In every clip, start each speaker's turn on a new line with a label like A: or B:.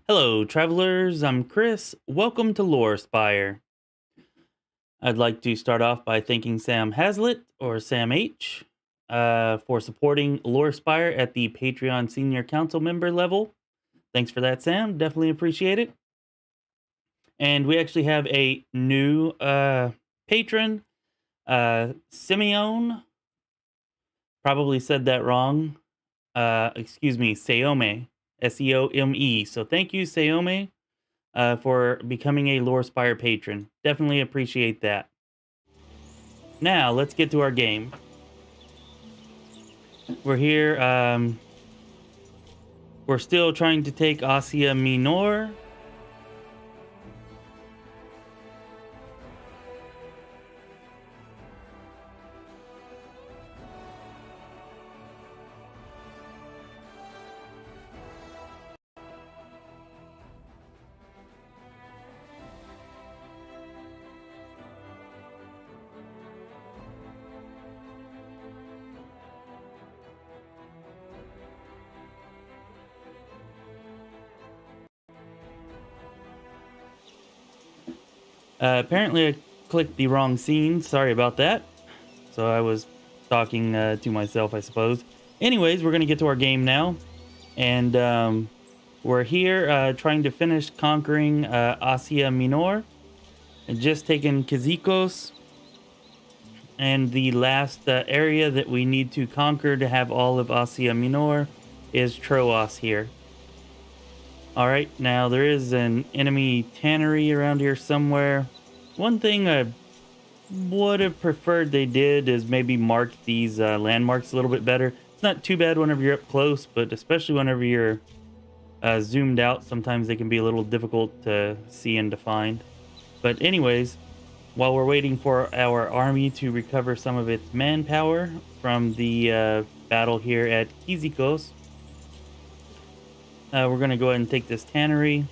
A: Hello, travelers. I'm Chris. Welcome to Lorespire. I'd like to start off by thanking Sam Hazlitt, or Sam H, for supporting Lorespire at the Patreon Senior Council member level. Thanks for that, Sam. Definitely appreciate it. And we actually have a new patron, Simeon. Probably said that wrong. Excuse me, Seome. Seome. So thank you, Seome, for becoming a Lorespire patron. Definitely appreciate that. Now, let's get to our game. We're here. We're still trying to take Asia Minor. Apparently, I clicked the wrong scene. Sorry about that. So I was talking to myself, I suppose. Anyways, we're going to get to our game now. And we're here trying to finish conquering Asia Minor. And just taken Kizikos. And the last area that we need to conquer to have all of Asia Minor is Troas here. Alright, now there is an enemy tannery around here somewhere. One thing I would have preferred they did is maybe mark these landmarks a little bit better. It's not too bad whenever you're up close, but especially whenever you're zoomed out, sometimes they can be a little difficult to see and to find. But anyways, while we're waiting for our army to recover some of its manpower from the battle here at Kizikos, we're going to go ahead and take this tannery.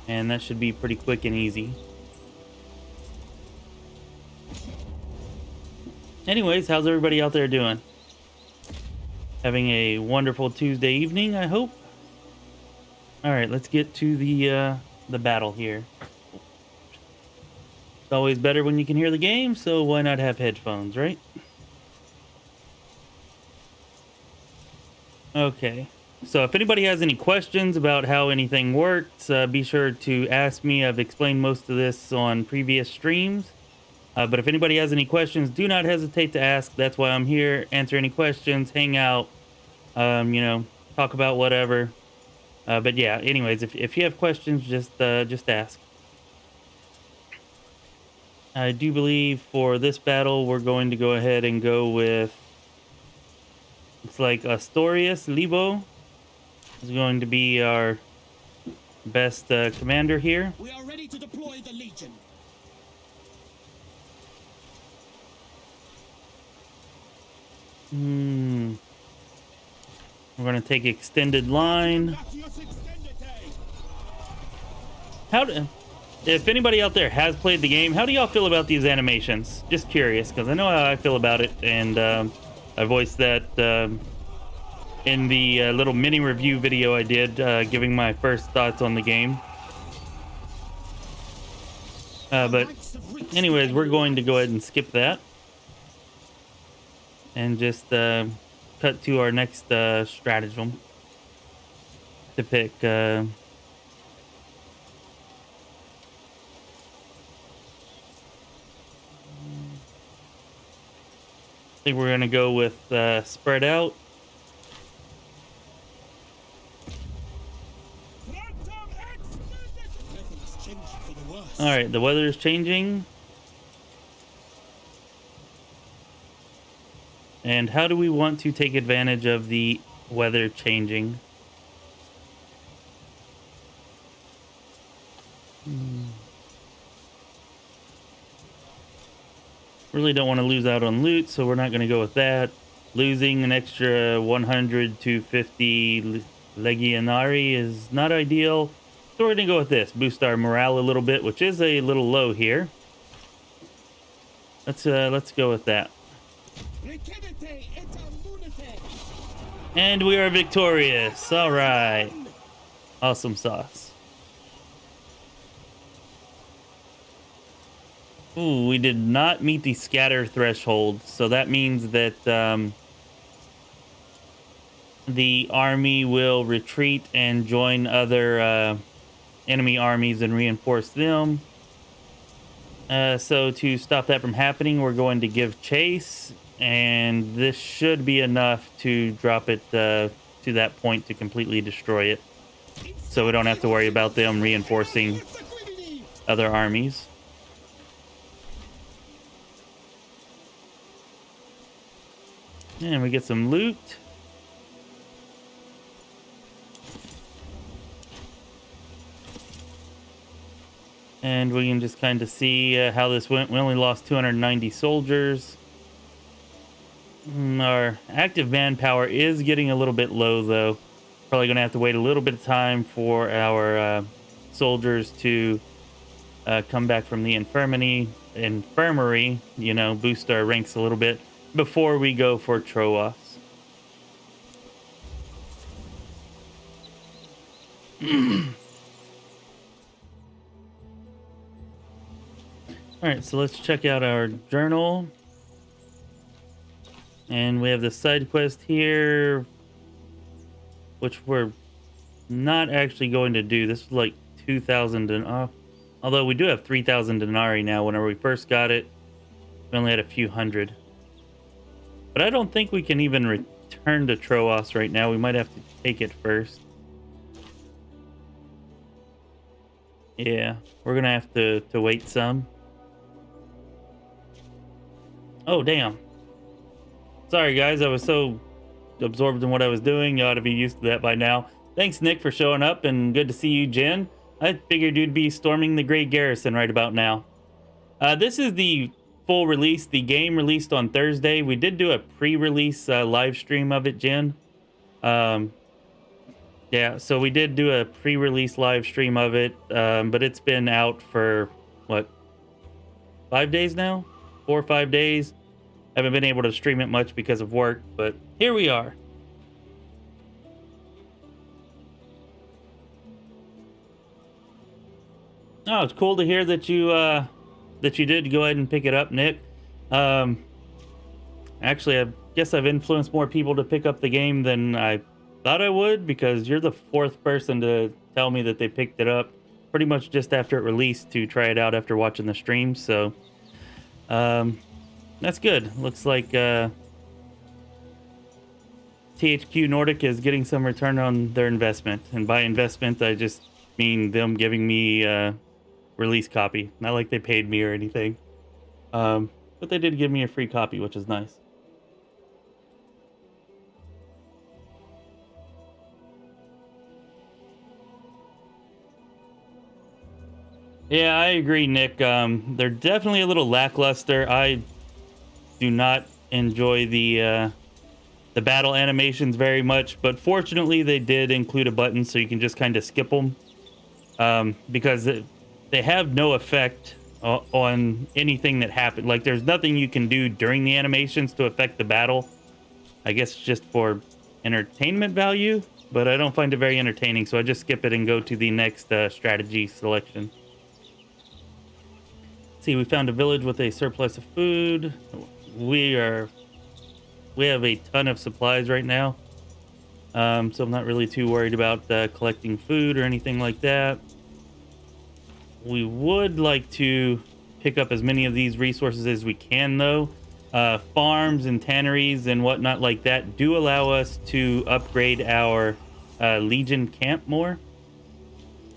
A: And that should be pretty quick and easy. Anyways, how's everybody out there doing? Having a wonderful Tuesday evening, I hope. Alright, let's get to the battle here. It's always better when you can hear the game, so why not have headphones, right? Okay, so if anybody has any questions about how anything works, be sure to ask me. I've explained most of this on previous streams. But if anybody has any questions, do not hesitate to ask. That's why I'm here. Answer any questions, hang out, talk about whatever. But yeah, anyways, if you have questions, just ask. I do believe for this battle, we're going to go ahead and go with... It's like Astorius Libo is going to be our best commander here.
B: We are ready to deploy the Legion.
A: We're going to take extended line. If anybody out there has played the game, how do y'all feel about these animations? Just curious, because I know how I feel about it, and I voiced that in the little mini review video I did, giving my first thoughts on the game. But anyways, we're going to go ahead and skip that. And just cut to our next stratagem to pick. I think we're going to go with spread out. All right, the weather is changing. And how do we want to take advantage of the weather changing? Really don't want to lose out on loot, so we're not going to go with that. Losing an extra 100 to 50 legionari is not ideal. So we're going to go with this. Boost our morale a little bit, which is a little low here. Let's go with that. And we are victorious. All right. Awesome sauce. Ooh, we did not meet the scatter threshold. So that means that the army will retreat and join other enemy armies and reinforce them. So to stop that from happening, we're going to give chase. And this should be enough to drop it to that point to completely destroy it. So we don't have to worry about them reinforcing other armies. And we get some loot. And we can just kind of see how this went. We only lost 290 soldiers. Our active manpower is getting a little bit low, though. Probably going to have to wait a little bit of time for our soldiers to come back from the infirmary, you know, boost our ranks a little bit before we go for Troas. All right, so let's check out our journal. And we have the side quest here, which we're not actually going to do. This is like 2,000 although we do have 3,000 denarii now. Whenever we first got it, we only had a few hundred. But I don't think we can even return to Troas right now. We might have to take it first. Yeah, we're gonna have to wait some. Oh, damn. Sorry, guys. I was so absorbed in what I was doing. You ought to be used to that by now. Thanks, Nick, for showing up, and good to see you, Jen. I figured you'd be storming the Great Garrison right about now. This is the full release. The game released on Thursday. We did do a pre-release live stream of it, Jen. Yeah, so we did do a pre-release live stream of it, but it's been out for, what, 5 days now? 4 or 5 days. Haven't been able to stream it much because of work, but here we are. Oh, it's cool to hear that you did go ahead and pick it up, Nick. Actually, I guess I've influenced more people to pick up the game than I thought I would, because you're the 4th person to tell me that they picked it up pretty much just after it released to try it out after watching the stream. So that's good. Looks like THQ Nordic is getting some return on their investment. And by investment, I just mean them giving me a release copy. Not like they paid me or anything. But they did give me a free copy, which is nice. Yeah, I agree, Nick. They're definitely a little lackluster. I do not enjoy the battle animations very much, but fortunately they did include a button so you can just kind of skip them, because they have no effect on anything that happened. Like, there's nothing you can do during the animations to affect the battle. I guess just for entertainment value, but I don't find it very entertaining, so I just skip it and go to the next strategy selection. See, we found a village with a surplus of food. We have a ton of supplies right now, so I'm not really too worried about collecting food or anything like that. We would like to pick up as many of these resources as we can, though. Farms and tanneries and whatnot like that do allow us to upgrade our Legion camp more,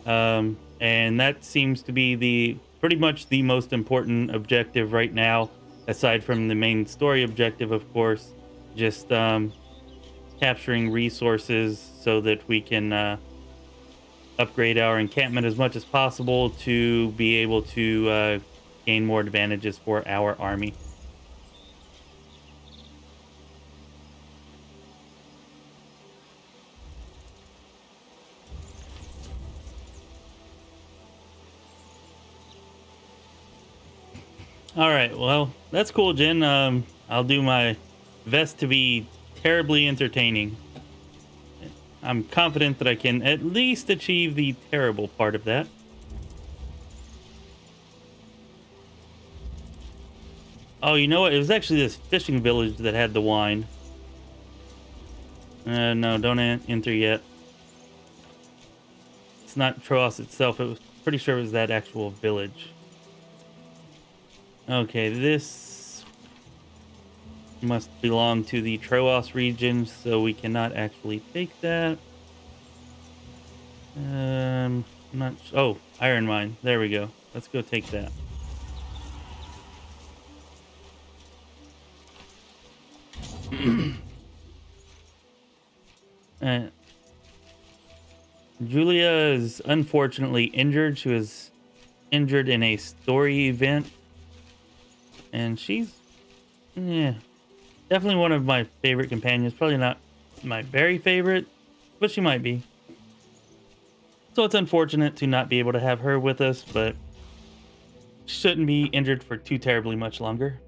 A: and that seems to be pretty much the most important objective right now, aside from the main story objective, of course. Just capturing resources so that we can upgrade our encampment as much as possible to be able to gain more advantages for our army. All right, well, that's cool, Jen. I'll do my best to be terribly entertaining. I'm confident that I can at least achieve the terrible part of that. Oh, you know what? It was actually this fishing village that had the wine. No, don't enter yet. It's not Troas itself. It was pretty sure it was that actual village. Okay, this must belong to the Troas region, so we cannot actually take that. Not. Oh, iron mine. There we go. Let's go take that. uh, Julia is unfortunately injured. She was injured in a story event, and she's, yeah, definitely one of my favorite companions. Probably not my very favorite, but she might be. So it's unfortunate to not be able to have her with us, but shouldn't be injured for too terribly much longer.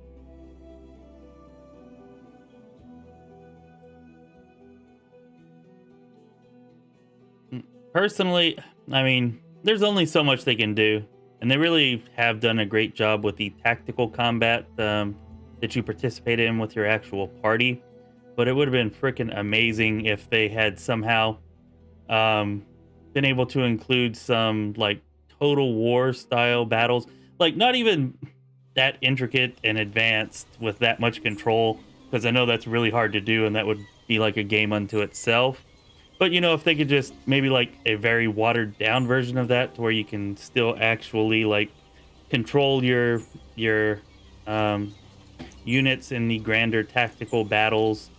A: Personally, I mean, there's only so much they can do, and they really have done a great job with the tactical combat that you participate in with your actual party. But it would have been freaking amazing if they had somehow been able to include some like total war style battles, like not even that intricate and advanced with that much control, because I know that's really hard to do, and that would be like a game unto itself. But you know, if they could just maybe like a very watered down version of that, to where you can still actually like control your units in the grander tactical battles,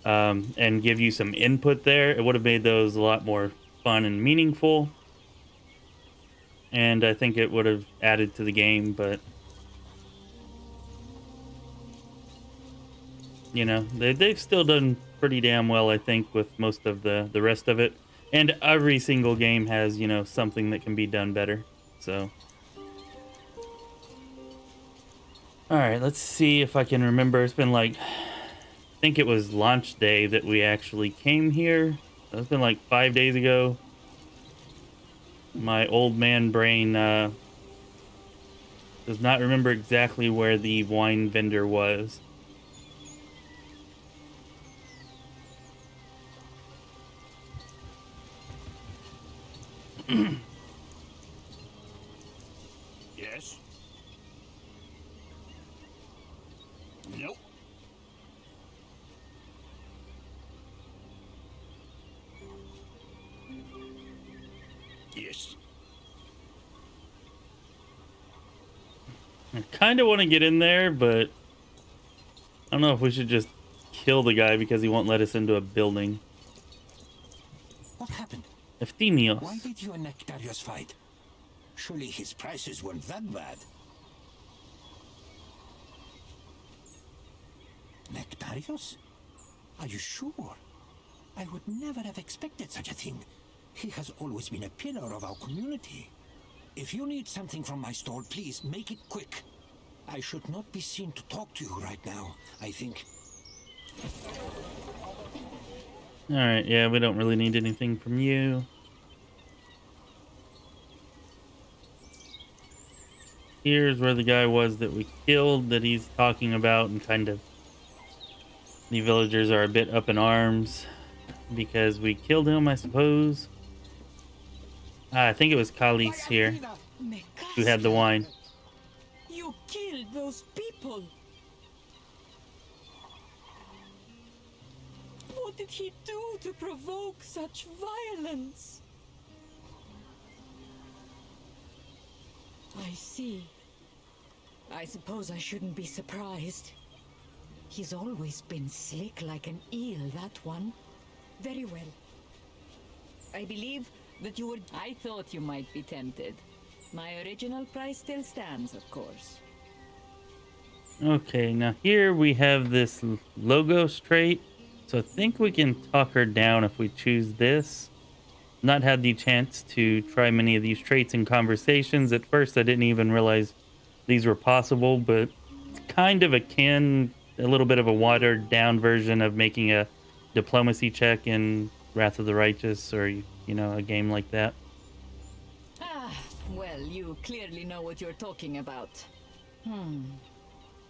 A: and give you some input there, it would have made those a lot more fun and meaningful. And I think it would have added to the game, but you know, they've still done pretty damn well, I think, with most of the rest of it. And every single game has, you know, something that can be done better. So, all right, let's see if I can remember. It's been like, I think it was launch day that we actually came here. It's been like 5 days ago. My old man brain does not remember exactly where the wine vendor was.
B: Yes? Nope. Yes.
A: I kind of want to get in there, but I don't know if we should just kill the guy because he won't let us into a building.
B: What happened?
A: Eftimios.
B: Why did you and Nectarius fight? Surely his prices weren't that bad. Nectarius? Are you sure? I would never have expected such a thing. He has always been a pillar of our community. If you need something from my store, please make it quick. I should not be seen to talk to you right now, I think.
A: Alright, yeah, we don't really need anything from you. Here's where the guy was that we killed, that he's talking about, and kind of the villagers are a bit up in arms because we killed him, I suppose. I think it was Kalis here who had the wine.
C: You killed those people. What did he do to provoke such violence? I see. I suppose I shouldn't be surprised. He's always been slick like an eel, that one. Very well. I believe that you would... I thought you might be tempted. My original price still stands, of course.
A: Okay, now here we have this Logos trait. So I think we can talk her down if we choose this. Not had the chance to try many of these traits in conversations. At first, I didn't even realize these were possible, but it's kind of akin, a little bit of a watered down version of making a diplomacy check in Wrath of the Righteous or, you know, a game like that.
C: Ah, well, you clearly know what you're talking about.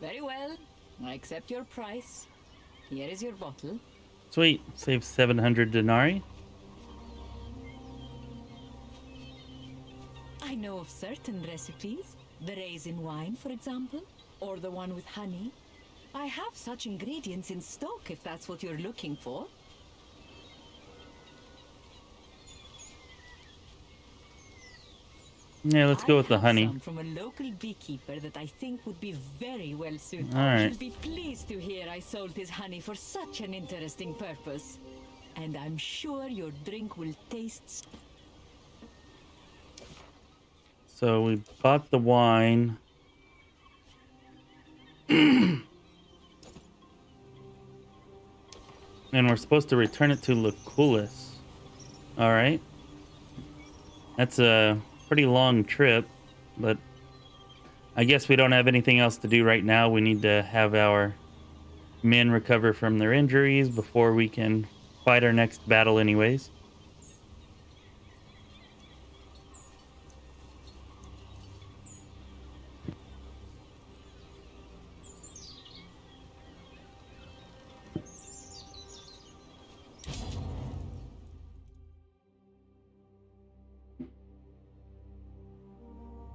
C: Very well. I accept your price. Here is your bottle.
A: Sweet. Save 700 denarii.
C: I know of certain recipes. The raisin wine, for example, or the one with honey. I have such ingredients in stock if that's what you're looking for.
A: Yeah, let's go with the honey.
C: Some from a local beekeeper that I think would be very well suited.
A: All right.
C: You'll be pleased to hear I sold his honey for such an interesting purpose. And I'm sure your drink will taste...
A: So we bought the wine. And we're supposed to return it to Lucullus. All right. That's a pretty long trip, but I guess we don't have anything else to do right now. We need to have our men recover from their injuries before we can fight our next battle anyways.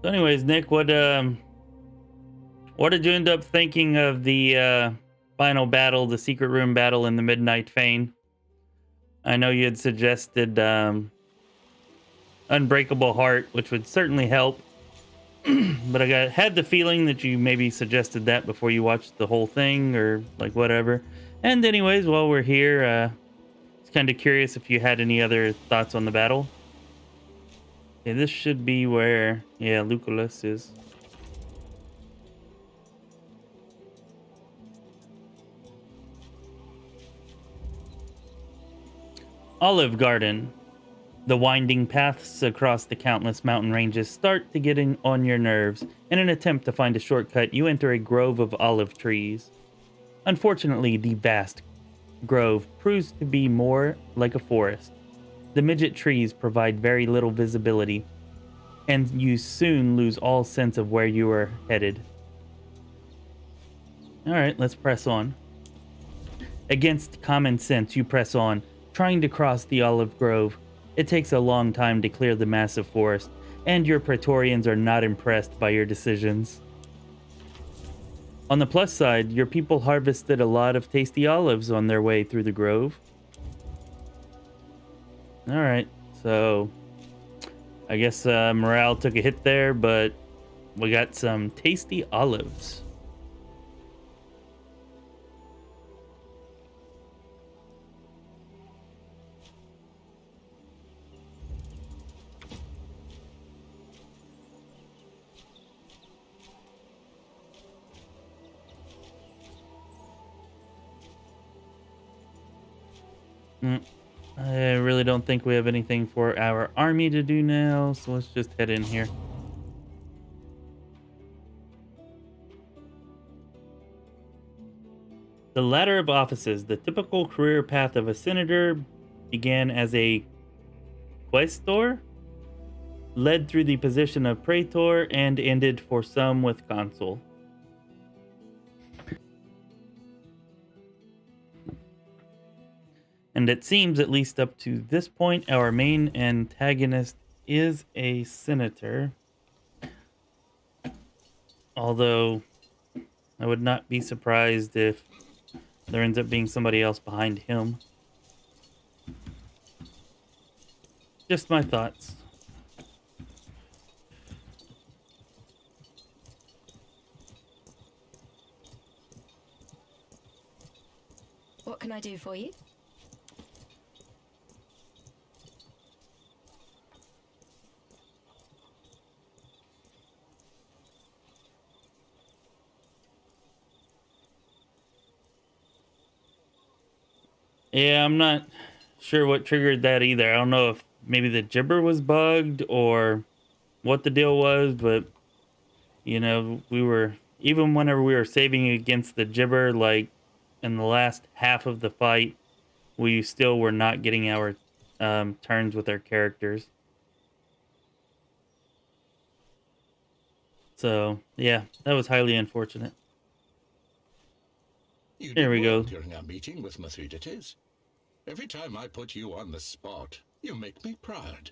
A: So anyways, Nick, what did you end up thinking of the final battle, the secret room battle in the Midnight Fane? I know you had suggested Unbreakable Heart, which would certainly help. But had the feeling that you maybe suggested that before you watched the whole thing or like whatever. And anyways, while we're here, I was kind of curious if you had any other thoughts on the battle. Okay, this should be where, yeah, Lucullus is. Olive Garden. The winding paths across the countless mountain ranges start to get on your nerves. In an attempt to find a shortcut, you enter a grove of olive trees. Unfortunately, the vast grove proves to be more like a forest. The midget trees provide very little visibility, and you soon lose all sense of where you are headed. Alright, let's press on. Against common sense, you press on, trying to cross the olive grove. It takes a long time to clear the massive forest, and your Praetorians are not impressed by your decisions. On the plus side, your people harvested a lot of tasty olives on their way through the grove. Alright, so I guess morale took a hit there, but we got some tasty olives. I really don't think we have anything for our army to do now, so let's just head in here. The ladder of offices. The typical career path of a senator began as a quaestor, led through the position of praetor, and ended for some with consul. And it seems, at least up to this point, our main antagonist is a senator. Although, I would not be surprised if there ends up being somebody else behind him. Just my thoughts.
D: What can I do for you?
A: Yeah, I'm not sure what triggered that either. I don't know if maybe the gibber was bugged or what the deal was, but you know, even whenever we were saving against the gibber, like in the last half of the fight, we still were not getting our turns with our characters. So, yeah, that was highly unfortunate.
E: You
A: There
E: did
A: we
E: well
A: go.
E: during our meeting with Mithridates. Every time I put you on the spot, you make me proud.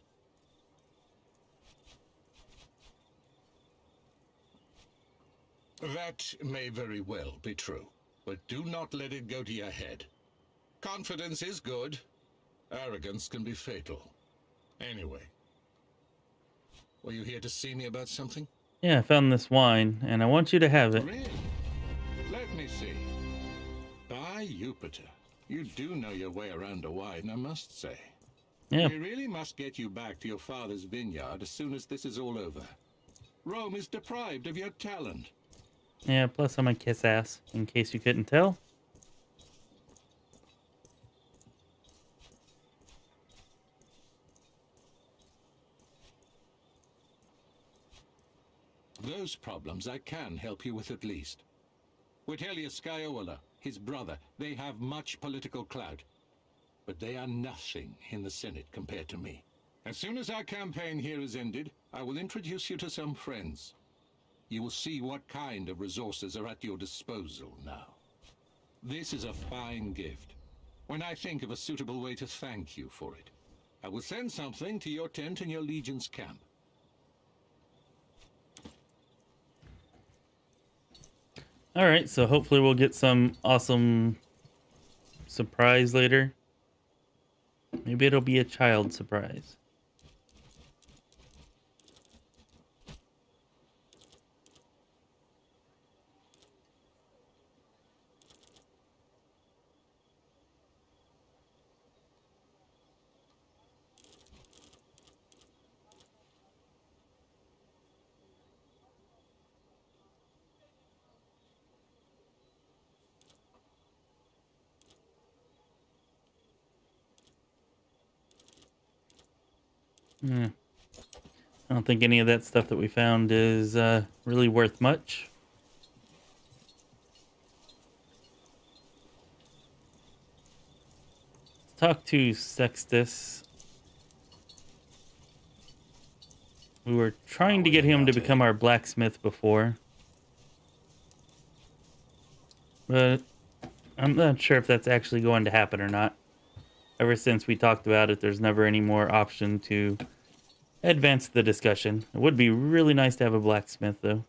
E: That may very well be true, but do not let it go to your head. Confidence is good. Arrogance can be fatal. Anyway, were you here to see me about something?
A: Yeah, I found this wine, and I want you to have it.
E: Really? Let me see. By Jupiter, you do know your way around a wine, I must say.
A: Yeah.
E: We really must get you back to your father's vineyard as soon as this is all over. Rome is deprived of your talent.
A: Yeah, plus I'm a kiss ass, in case you couldn't tell.
E: Those problems I can help you with at least. Vitellius Scaevola, his brother, they have much political clout. But they are nothing in the Senate compared to me. As soon as our campaign here is ended, I will introduce you to some friends. You will see what kind of resources are at your disposal now. This is a fine gift. When I think of a suitable way to thank you for it, I will send something to your tent in your legion's camp.
A: All right, so hopefully we'll get some awesome surprise later. Maybe it'll be a child surprise. Yeah. I don't think any of that stuff that we found is really worth much. Talk to Sextus. We were trying to get him to become our blacksmith before. But I'm not sure if that's actually going to happen or not. Ever since we talked about it, there's never any more option to advance the discussion. It would be really nice to have a blacksmith, though.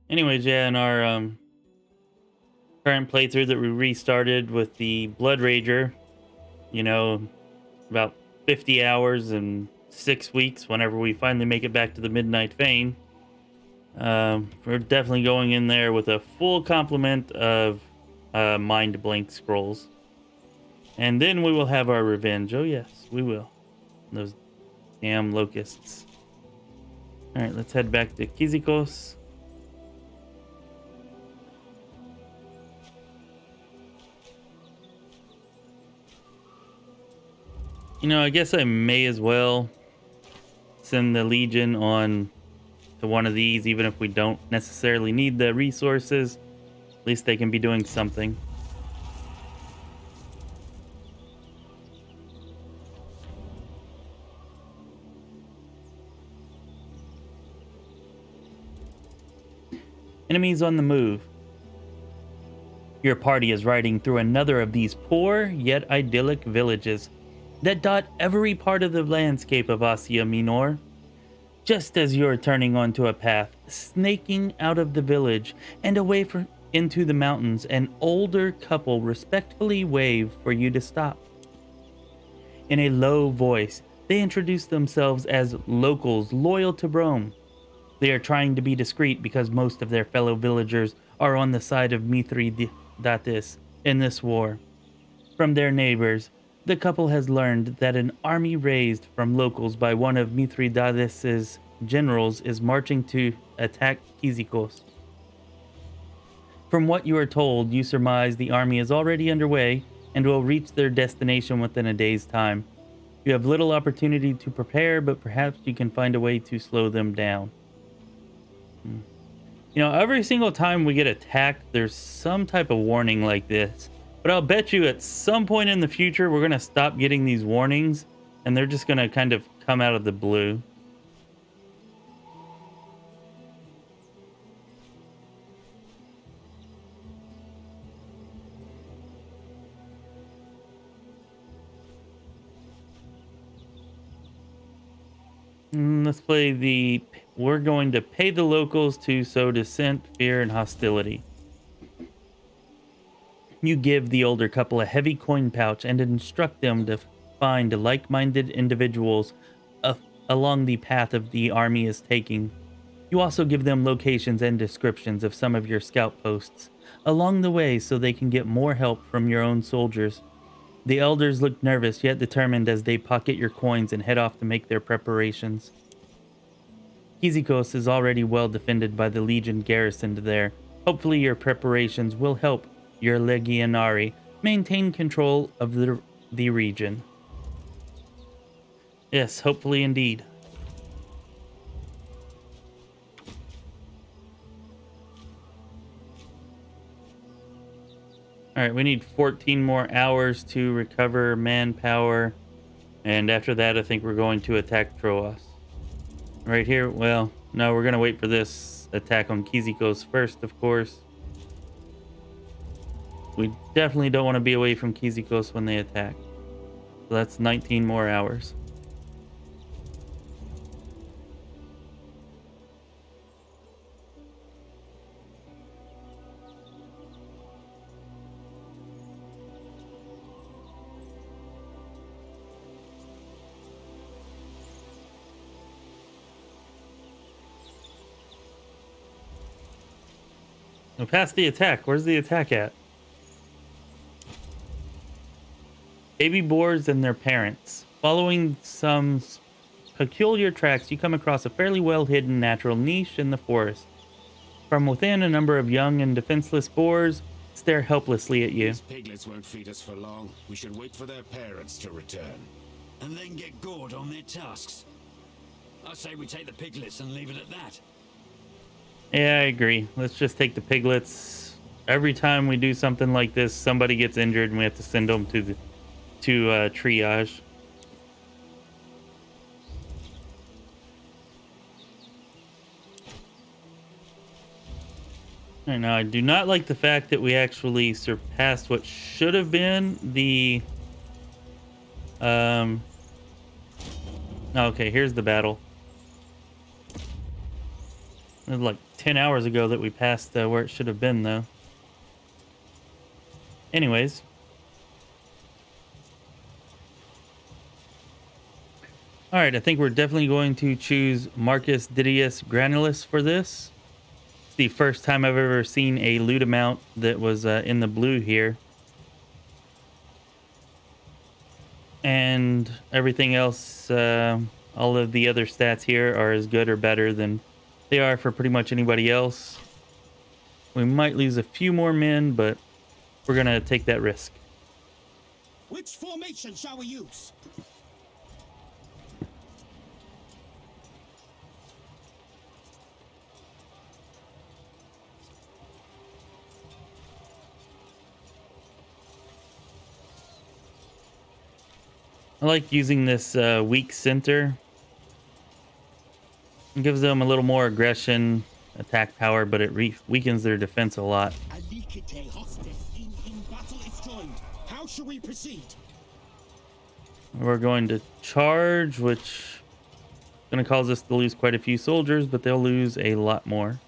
A: Anyways, yeah, in our current playthrough that we restarted with the Blood Rager, you know, about 50 hours and 6 weeks whenever we finally make it back to the Midnight Fane. We're definitely going in there with a full complement of Mind Blank scrolls. And then we will have our revenge. Oh yes, we will. Those damn locusts. Alright, let's head back to Kizikos. You know, I guess I may as well send the Legion on to one of these, even if we don't necessarily need the resources. At least they can be doing something. Enemies on the move. Your party is riding through another of these poor yet idyllic villages that dot every part of the landscape of Asia Minor. Just as you're turning onto a path, snaking out of the village and away into the mountains, an older couple respectfully wave for you to stop. In a low voice, they introduce themselves as locals loyal to Rome. They are trying to be discreet because most of their fellow villagers are on the side of Mithridates in this war. From their neighbors, the couple has learned that an army raised from locals by one of Mithridates' generals is marching to attack Kizikos. From what you are told, you surmise the army is already underway and will reach their destination within a day's time. You have little opportunity to prepare, but perhaps you can find a way to slow them down. You know, every single time we get attacked, there's some type of warning like this. But I'll bet you at some point in the future, we're going to stop getting these warnings, and they're just going to kind of come out of the blue. Let's play the... We're going to pay the locals to sow dissent, fear, and hostility. You give the older couple a heavy coin pouch and instruct them to find like-minded individuals along the path of the army is taking. You also give them locations and descriptions of some of your scout posts along the way so they can get more help from your own soldiers. The elders look nervous yet determined as they pocket your coins and head off to make their preparations. Kizikos is already well defended by the Legion garrisoned there. Hopefully your preparations will help your legionari maintain control of the region. Yes, hopefully indeed. Alright, we need 14 more hours to recover manpower. And after that, I think we're going to attack Troas. Right here, well, no, we're going to wait for this attack on Kizikos first, of course. We definitely don't want to be away from Kizikos when they attack. So that's 19 more hours. We're past the attack. Where's the attack at? Baby boars and their parents. Following some peculiar tracks, you come across a fairly well-hidden natural niche in the forest. From within, a number of young and defenseless boars stare helplessly at you.
F: These piglets won't feed us for long. We should wait for their parents to return. And then get gored on their tusks. I say we take the piglets and leave it at that.
A: Yeah, I agree. Let's just take the piglets. Every time we do something like this, somebody gets injured and we have to send them to triage. Right now, I do not like the fact that we actually surpassed what should have been the... Okay, here's the battle. It was like 10 hours ago that we passed where it should have been, though. Anyways. Alright, I think we're definitely going to choose Marcus Didius Granulus for this. It's the first time I've ever seen a loot amount that was in the blue here. And everything else, all of the other stats here are as good or better than they are for pretty much anybody else. We might lose a few more men, but we're going to take that risk.
B: Which formation shall we use?
A: I like using this weak center. It gives them a little more aggression, attack power, but it weakens their defense a lot.
B: How should we proceed?
A: We're going to charge, which is going to cause us to lose quite a few soldiers, but they'll lose a lot more.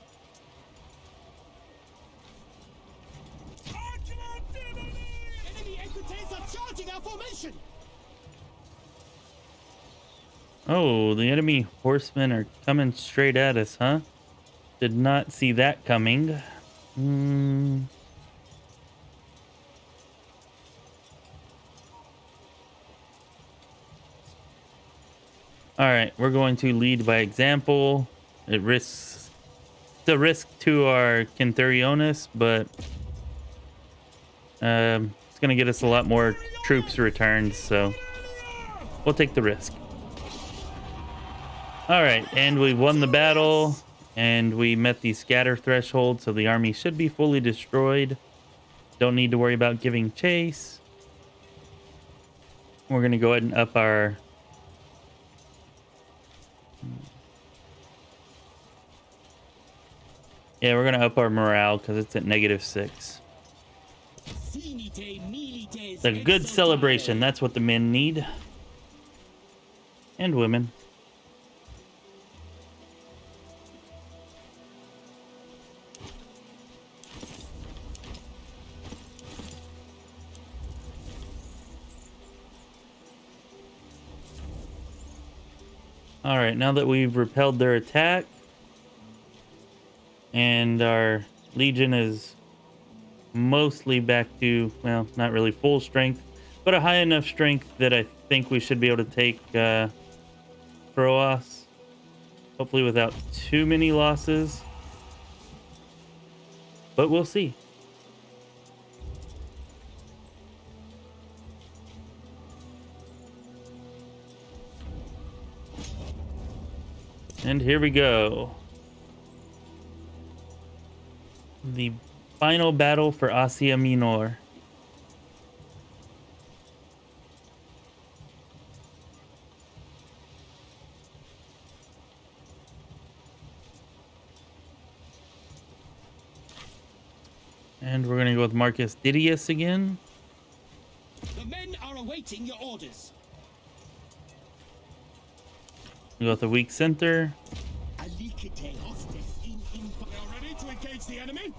A: Oh, the enemy horsemen are coming straight at us, huh? Did not see that coming. Alright, we're going to lead by example. It risks the risk to our Centurionis, but It's going to get us a lot more troops returned, so we'll take the risk. All right, and we won the battle, and we met the scatter threshold, so the army should be fully destroyed. Don't need to worry about giving chase. We're going to go ahead and up our... Yeah, we're going to up our morale because it's at -6. It's a good celebration. That's what the men need. And women. All right, now that we've repelled their attack and our legion is mostly back to, well, not really full strength, but a high enough strength that I think we should be able to take Troas, hopefully without too many losses, but we'll see. And here we go. The final battle for Asia Minor. And we're going to go with Marcus Didius again.
G: The men are awaiting your orders.
A: We go with the weak center.
G: Are ready to engage the enemy?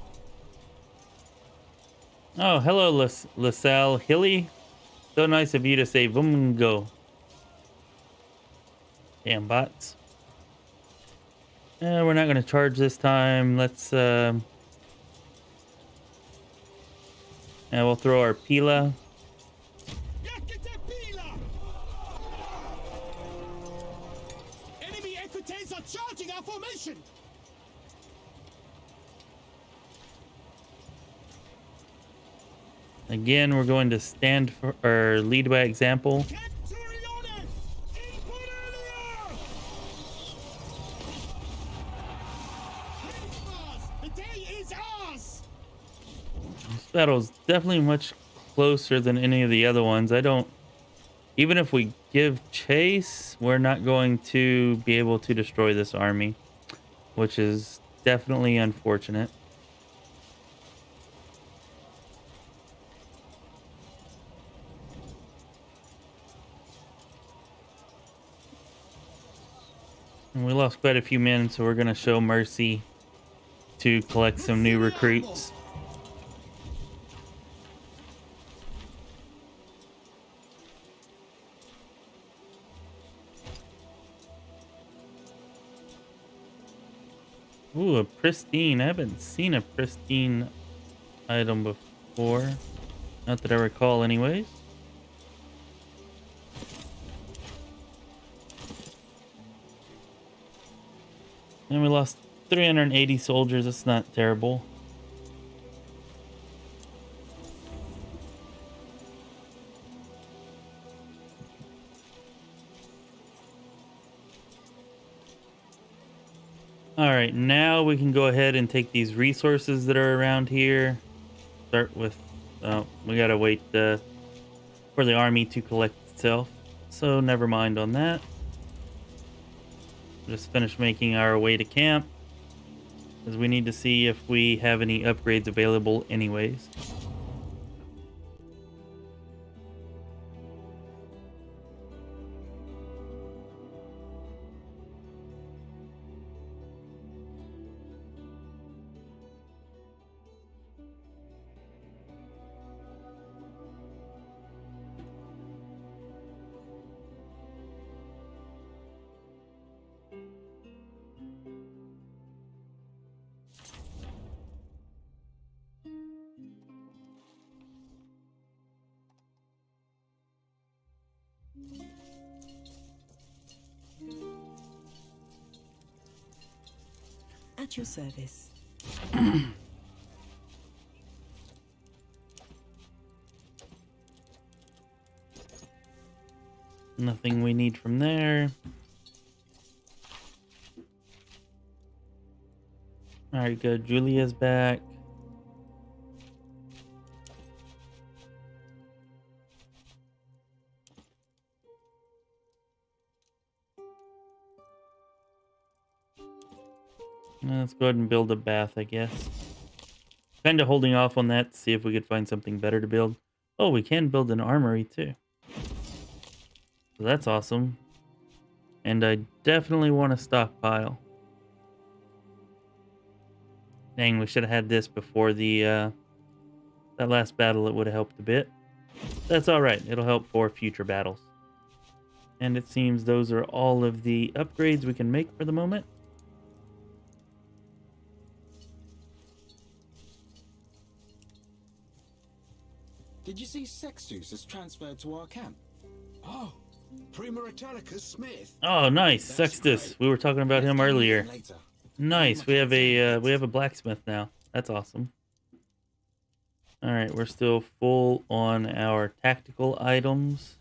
A: Oh, hello, LaSalle Hilly. So nice of you to say Vungo. Damn bots. We're not going to charge this time. Let's... and we'll throw our Pila.
G: Enemy equites are charging our formation.
A: Again, we're going to stand for or lead by example.
G: The day is ours.
A: This battle's definitely much closer than any of the other ones. Even if we give chase, we're not going to be able to destroy this army, which is definitely unfortunate. And we lost quite a few men, so we're going to show mercy to collect some new recruits. Ooh, a pristine. I haven't seen a pristine item before. Not that I recall anyways. And we lost 380 soldiers. That's not terrible. All right, now we can go ahead and take these resources that are around here. Start with, we gotta wait for the army to collect itself. So never mind on that. Just finish making our way to camp, because we need to see if we have any upgrades available anyways.
H: At your service.
A: Nothing we need from there. Alright, good. Julia's back. Let's go ahead and build a bath, I guess. Kind of holding off on that to see if we could find something better to build. Oh, we can build an armory too. So that's awesome. And I definitely want a stockpile. Dang, we should have had this before the that last battle. It would have helped a bit. That's all right. It'll help for future battles. And it seems those are all of the upgrades we can make for the moment.
I: Did you see Sextus has transferred to our camp?
F: Oh, Prima Italicus Smith.
A: Oh, nice.
I: That's
A: Sextus.
I: great.
A: We were talking about
I: Let's
A: him
I: get him
A: earlier.
I: again later.
A: Nice. We have a blacksmith now. That's awesome. All right, we're still full on our tactical items,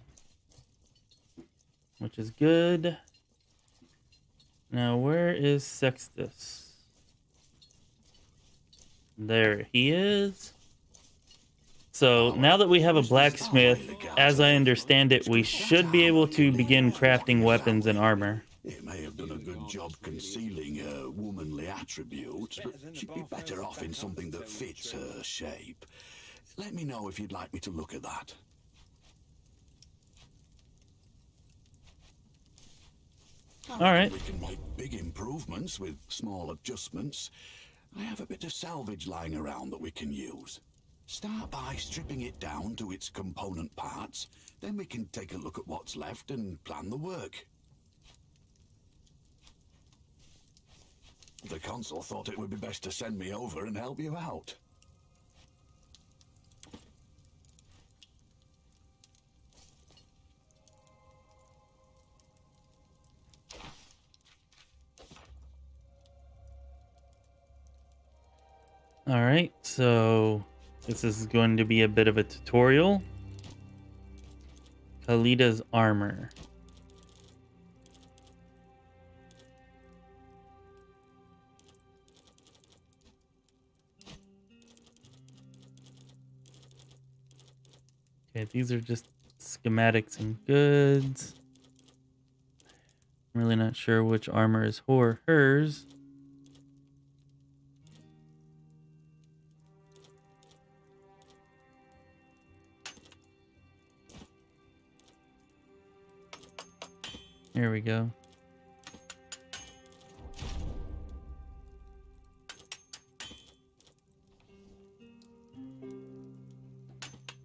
A: which is good. Now, where is Sextus? There he is. So now that we have a blacksmith, as I understand it, we should be able to begin crafting weapons and armor.
J: It may have done a good job concealing her womanly attributes, but she'd be better off in something that fits her shape. Let me know if you'd like me to look at that.
A: All right.
J: We can make big improvements with small adjustments. I have a bit of salvage lying around that we can use. Start by stripping it down to its component parts, then we can take a look at what's left and plan the work. The consul thought it would be best to send me over and help you out.
A: All right, so this is going to be a bit of a tutorial. Khalidah's armor. Okay, these are just schematics and goods. I'm really not sure which armor is hers. Here we go.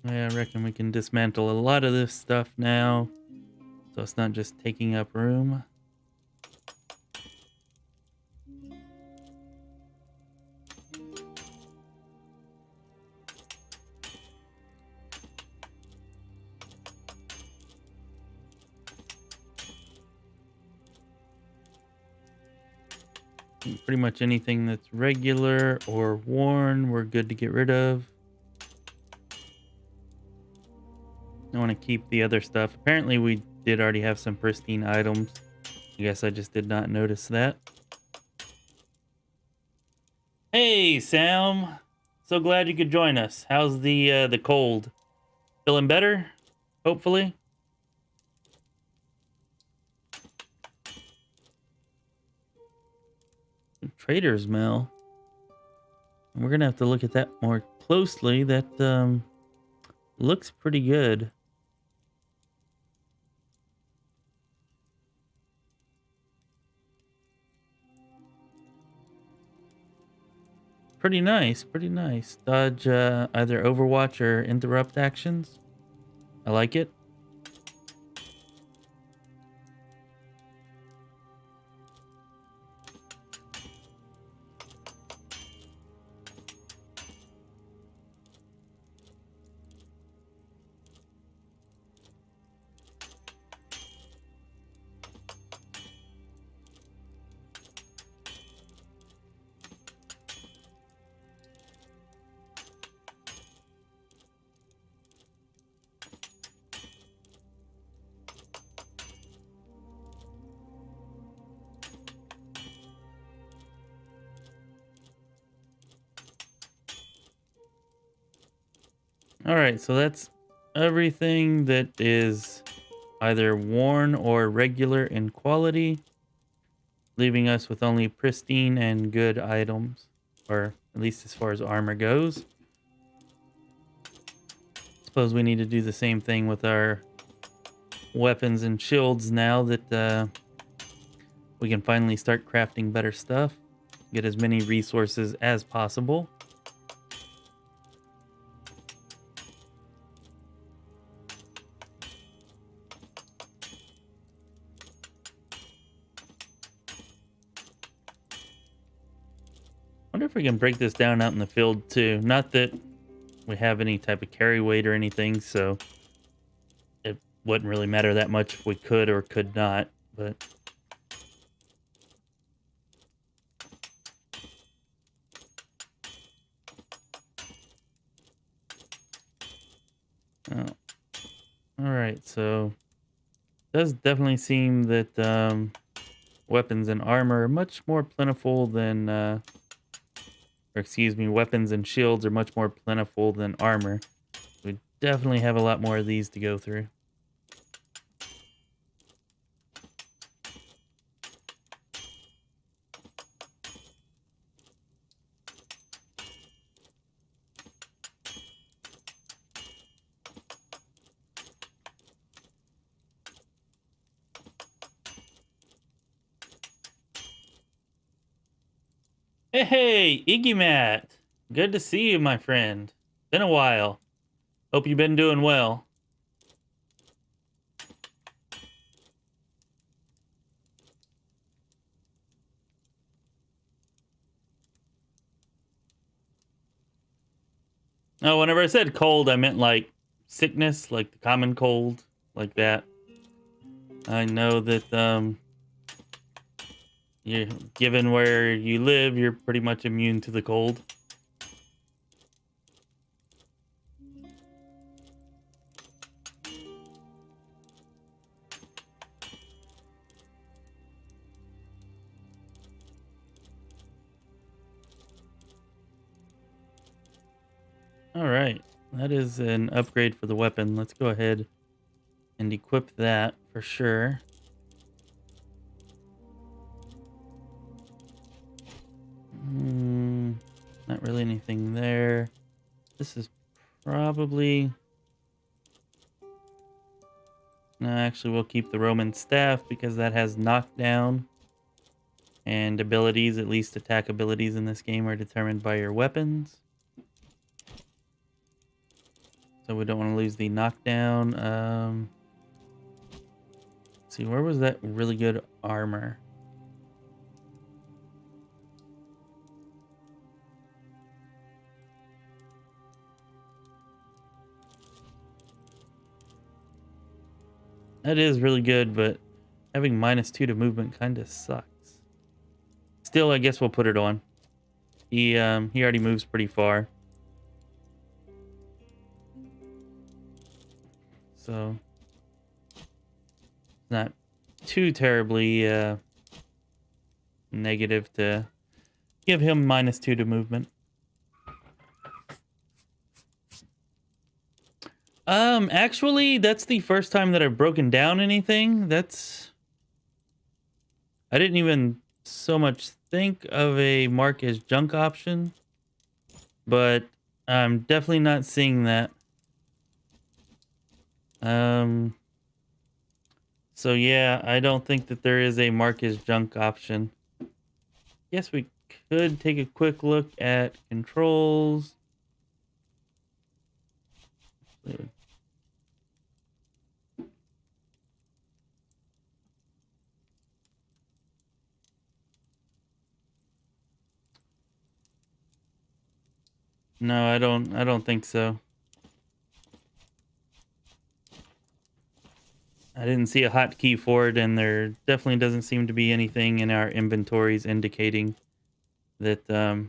A: Yeah, I reckon we can dismantle a lot of this stuff now, so it's not just taking up room. Pretty much anything that's regular or worn, we're good to get rid of. I want to keep the other stuff. Apparently we did already have some pristine items. I guess I just did not notice that. Hey, Sam. So glad you could join us. How's the cold? Feeling better? Hopefully. Trader's Mill. We're gonna have to look at that more closely. That looks pretty good. Pretty nice, pretty nice. Dodge either Overwatch or interrupt actions. I like it. All right, so that's everything that is either worn or regular in quality, leaving us with only pristine and good items, or at least as far as armor goes. Suppose we need to do the same thing with our weapons and shields now that we can finally start crafting better stuff, get as many resources as possible. Wonder if we can break this down out in the field too. Not that we have any type of carry weight or anything, so it wouldn't really matter that much if we could or could not, but oh. All right, so it does definitely seem that weapons and armor are much more plentiful than or excuse me, weapons and shields are much more plentiful than armor. We definitely have a lot more of these to go through. Hey, Iggy Matt. Good to see you, my friend. Been a while. Hope you've been doing well. Oh, whenever I said cold, I meant like sickness, like the common cold, like that. I know that you given where you live, you're pretty much immune to the cold. All right, that is an upgrade for the weapon. Let's go ahead and equip that for sure. Not really anything there. This is probably... No, actually, we'll keep the Roman staff because that has knockdown. And abilities, at least attack abilities in this game, are determined by your weapons. So we don't want to lose the knockdown. Let's see, where was that really good armor? That is really good, but having -2 to movement kind of sucks. Still, I guess we'll put it on. He already moves pretty far. So not too terribly negative to give him -2 to movement. Actually, that's the first time that I've broken down anything. I didn't even so much think of a mark as junk option, but I'm definitely not seeing that. So yeah, I don't think that there is a mark as junk option. Yes, we could take a quick look at controls. No, I don't think so. I didn't see a hotkey for it, and there definitely doesn't seem to be anything in our inventories indicating that that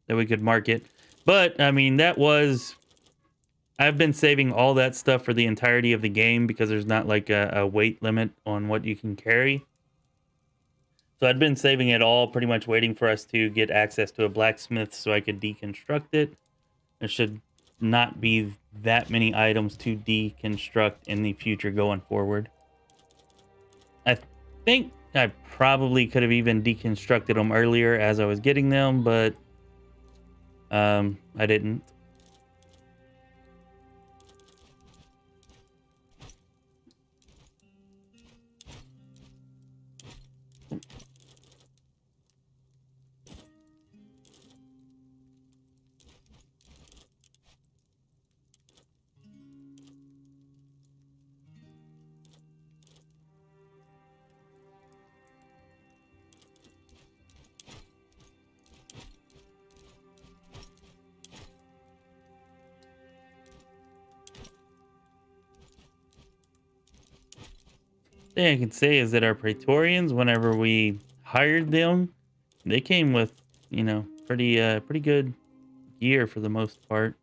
A: we could mark it. But I mean, I've been saving all that stuff for the entirety of the game because there's not like a weight limit on what you can carry. So I'd been saving it all, pretty much waiting for us to get access to a blacksmith so I could deconstruct it. It should not be that many items to deconstruct in the future going forward. I think I probably could have even deconstructed them earlier as I was getting them, but I didn't. Thing I can say is that our Praetorians, whenever we hired them, they came with, you know, pretty good gear for the most part.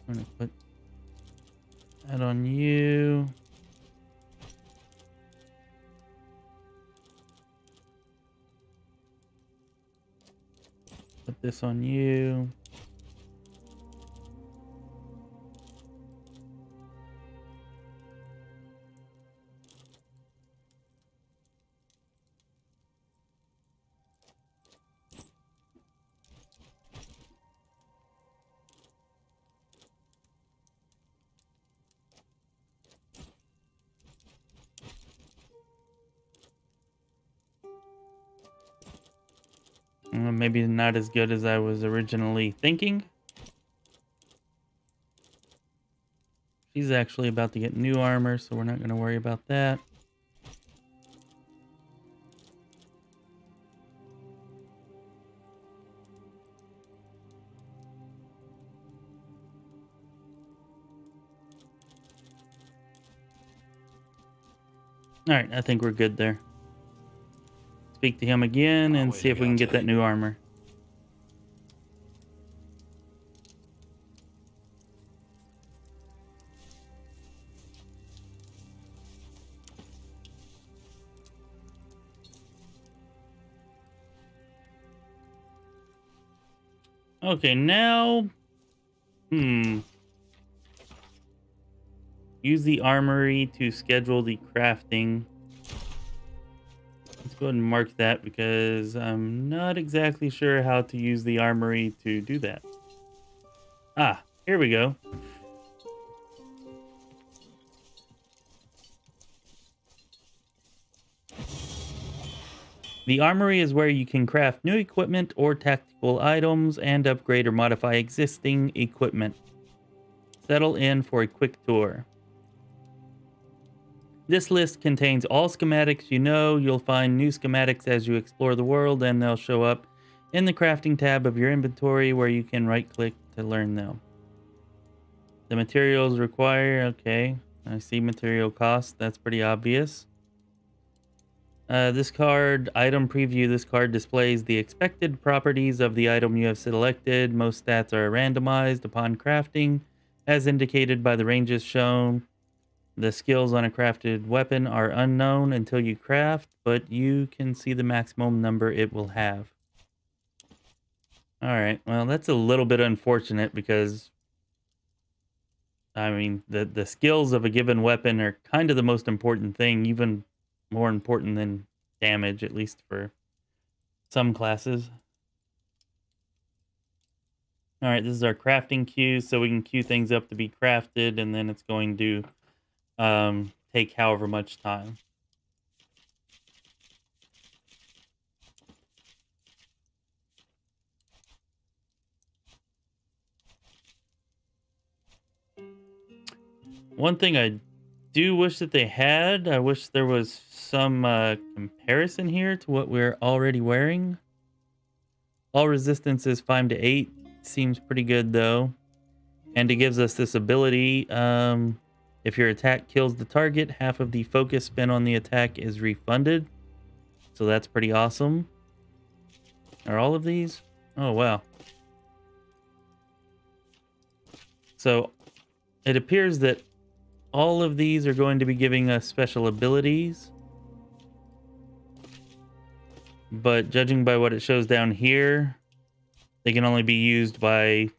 A: I'm gonna put that on you. Put this on you. Maybe not as good as I was originally thinking. She's actually about to get new armor, so we're not going to worry about that. Alright, I think we're good there. Speak to him again and see if we can get that new armor. Okay, now... Use the armory to schedule the crafting. Let's go ahead and mark that because I'm not exactly sure how to use the armory to do that. Ah, here we go. The armory is where you can craft new equipment or tactical items and upgrade or modify existing equipment. Settle in for a quick tour. This list contains all schematics you know. You'll find new schematics as you explore the world, and they'll show up in the crafting tab of your inventory where you can right-click to learn them. The materials required, okay. I see material cost, that's pretty obvious. This card, item preview, this card displays the expected properties of the item you have selected. Most stats are randomized upon crafting, as indicated by the ranges shown. The skills on a crafted weapon are unknown until you craft, but you can see the maximum number it will have. Alright, well that's a little bit unfortunate because, I mean, the skills of a given weapon are kind of the most important thing, even more important than damage, at least for some classes. Alright, this is our crafting queue, so we can queue things up to be crafted, and then it's going to take however much time. One thing I do wish that they had, I wish there was some comparison here to what we're already wearing. All resistance is 5 to 8. Seems pretty good though. And it gives us this ability. If your attack kills the target, half of the focus spent on the attack is refunded. So that's pretty awesome. Are all of these? Oh, wow. So it appears that all of these are going to be giving us special abilities. But judging by what it shows down here, they can only be used by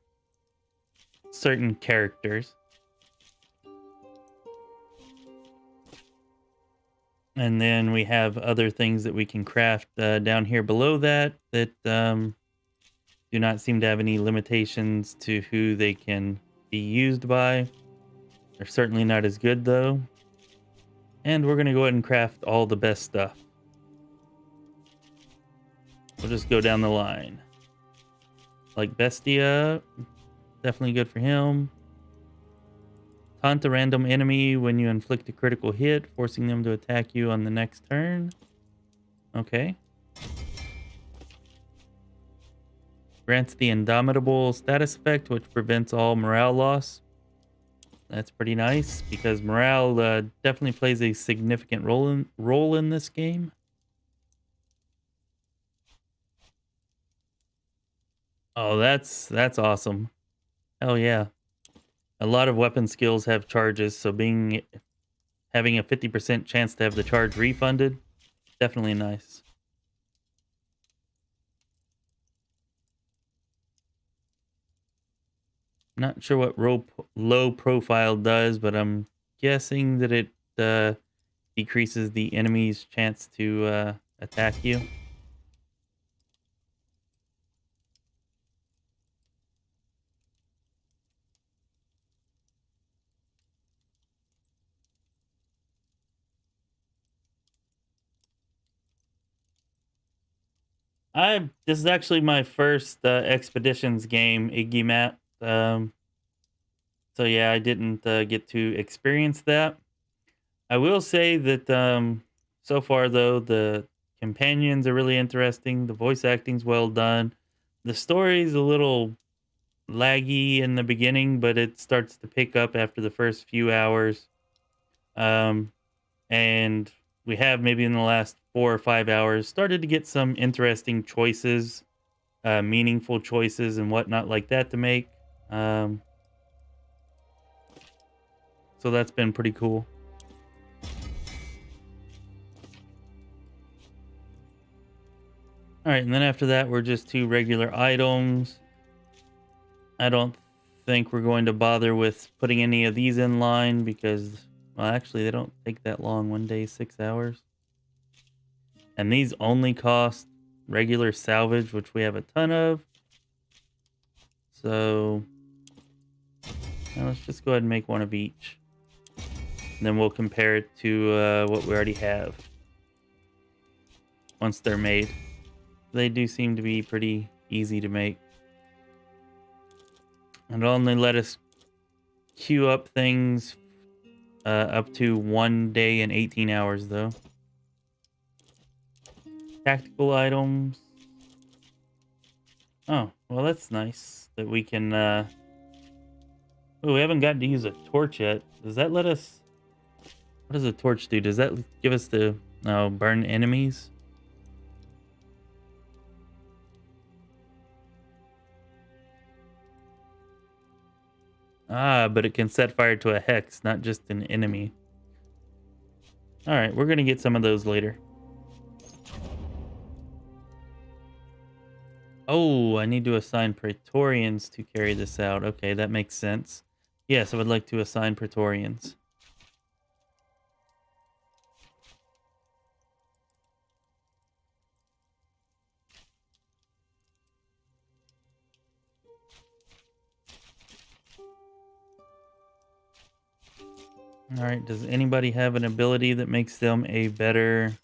A: certain characters. And then we have other things that we can craft down here below that do not seem to have any limitations to who they can be used by. They're certainly not as good though. And we're going to go ahead and craft all the best stuff. We'll just go down the line. Like Bestia, definitely good for him. Taunt a random enemy when you inflict a critical hit, forcing them to attack you on the next turn. Okay. Grants the Indomitable status effect, which prevents all morale loss. That's pretty nice, because morale definitely plays a significant role in this game. Oh, that's awesome. Hell yeah. A lot of weapon skills have charges, so having a 50% chance to have the charge refunded, definitely nice. Not sure what low profile does, but I'm guessing that it decreases the enemy's chance to attack you. This is actually my first Expeditions game, Iggy Map. So yeah, I didn't get to experience that. I will say that so far though, the companions are really interesting. The voice acting's well done. The story's a little laggy in the beginning, but it starts to pick up after the first few hours. And we have maybe in the last 4 or 5 hours started to get some interesting choices, meaningful choices and whatnot like that to make. So that's been pretty cool. All right, and then after that, we're just 2 regular items. I don't think we're going to bother with putting any of these in line because, well, actually, they don't take that long. 1 day, 6 hours. And these only cost regular salvage, which we have a ton of. So, now let's just go ahead and make 1 of each. And then we'll compare it to what we already have once they're made. They do seem to be pretty easy to make. And it'll only let us queue up things up to 1 day and 18 hours, though. Tactical items. Oh, well, that's nice that we can... Oh, we haven't gotten to use a torch yet. Does that let us... What does a torch do? Does that give us the... Oh, burn enemies? Ah, but it can set fire to a hex, not just an enemy. Alright, we're gonna get some of those later. Oh, I need to assign Praetorians to carry this out. Okay, that makes sense. Yes, I would like to assign Praetorians. Alright, does anybody have an ability that makes them a better...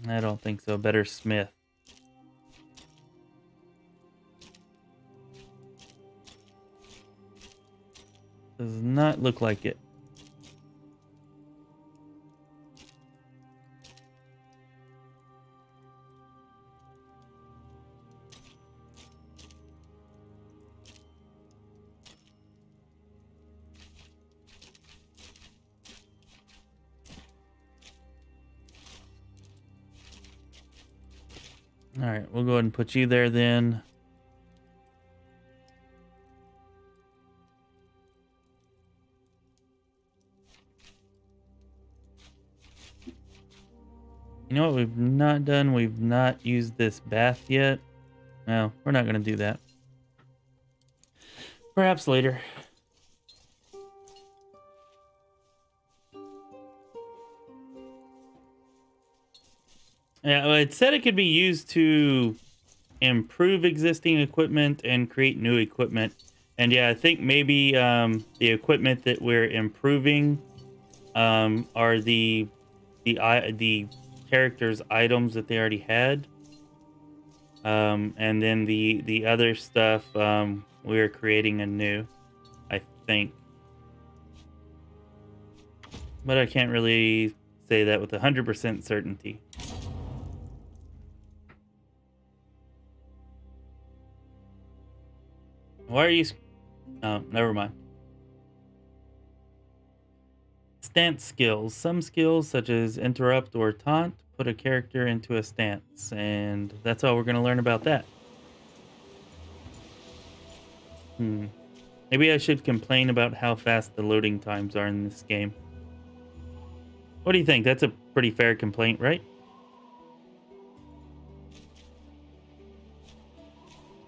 A: I don't think so. Better smith. Does not look like it. All right, we'll go ahead and put you there then. You know what we've not done? We've not used this bath yet. No, we're not going to do that. Perhaps later. Yeah, well, it said it could be used to improve existing equipment and create new equipment. And yeah, I think maybe the equipment that we're improving are the characters' items that they already had. And then the other stuff we're creating anew, I think. But I can't really say that with 100% certainty. Why are you... Oh, never mind. Stance skills. Some skills, such as interrupt or taunt, put a character into a stance. And that's all we're going to learn about that. Maybe I should complain about how fast the loading times are in this game. What do you think? That's a pretty fair complaint, right?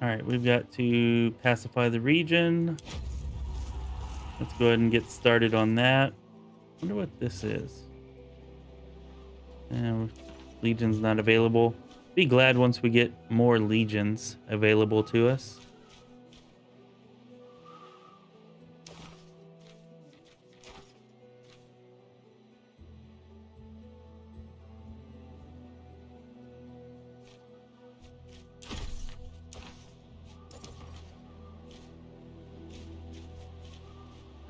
A: Alright, we've got to pacify the region. Let's go ahead and get started on that. I wonder what this is. Legion's not available. Be glad once we get more legions available to us.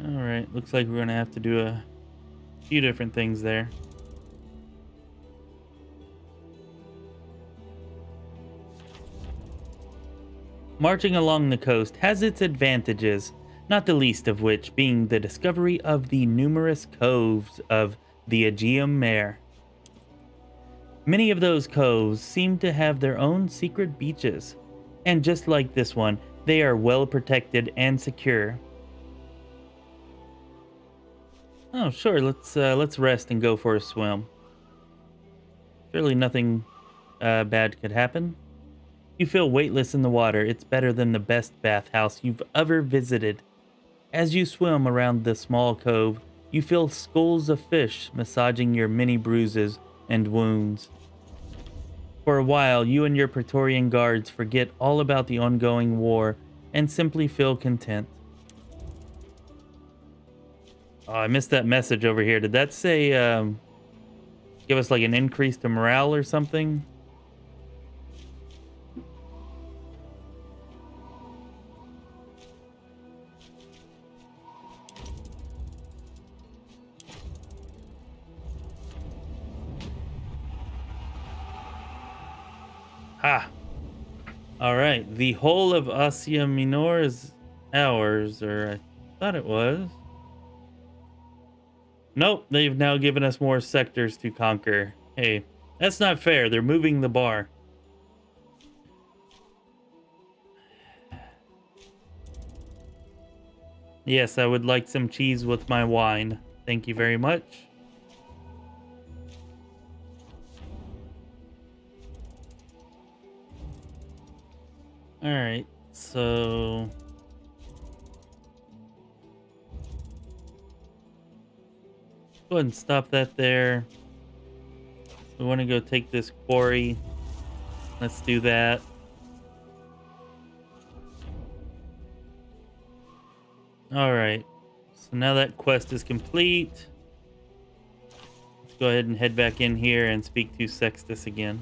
A: Alright, looks like we're going to have to do a few different things there. Marching along the coast has its advantages, not the least of which being the discovery of the numerous coves of the Aegean Mare. Many of those coves seem to have their own secret beaches, and just like this one, they are well protected and secure. Oh, sure. Let's rest and go for a swim. Surely nothing bad could happen. You feel weightless in the water. It's better than the best bathhouse you've ever visited. As you swim around the small cove, you feel schools of fish massaging your many bruises and wounds. For a while, you and your Praetorian guards forget all about the ongoing war and simply feel content. Oh, I missed that message over here. Did that say, give us like an increase to morale or something? Ha! Alright, the whole of Asia Minor is ours, or I thought it was. Nope, they've now given us more sectors to conquer. Hey, that's not fair. They're moving the bar. Yes, I would like some cheese with my wine. Thank you very much. Alright, so... go ahead and stop that there. We want to go take this quarry. Let's do that. Alright, so now that quest is complete. Let's go ahead and head back in here and speak to Sextus again.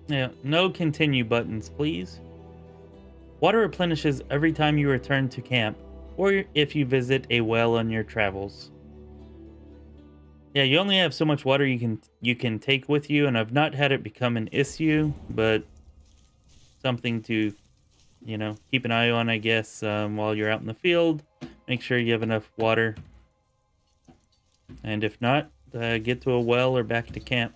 A: Yeah, no continue buttons, please. Water replenishes every time you return to camp, or if you visit a well on your travels. Yeah, you only have so much water you can take with you, and I've not had it become an issue, but something to, you know, keep an eye on, I guess, while you're out in the field. Make sure you have enough water. And if not, get to a well or back to camp.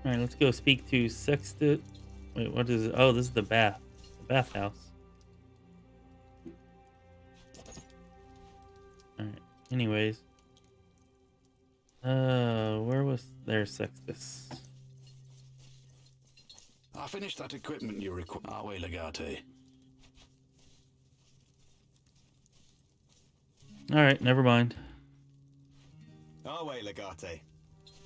A: All right, let's go speak to Sextet. Wait, what is it? Oh, this is the bathhouse. All right. Anyways, where was their Sextus?
J: I finished that equipment you require. Ah, wait, Legate.
A: All right, never mind.
I: Our way, Legate.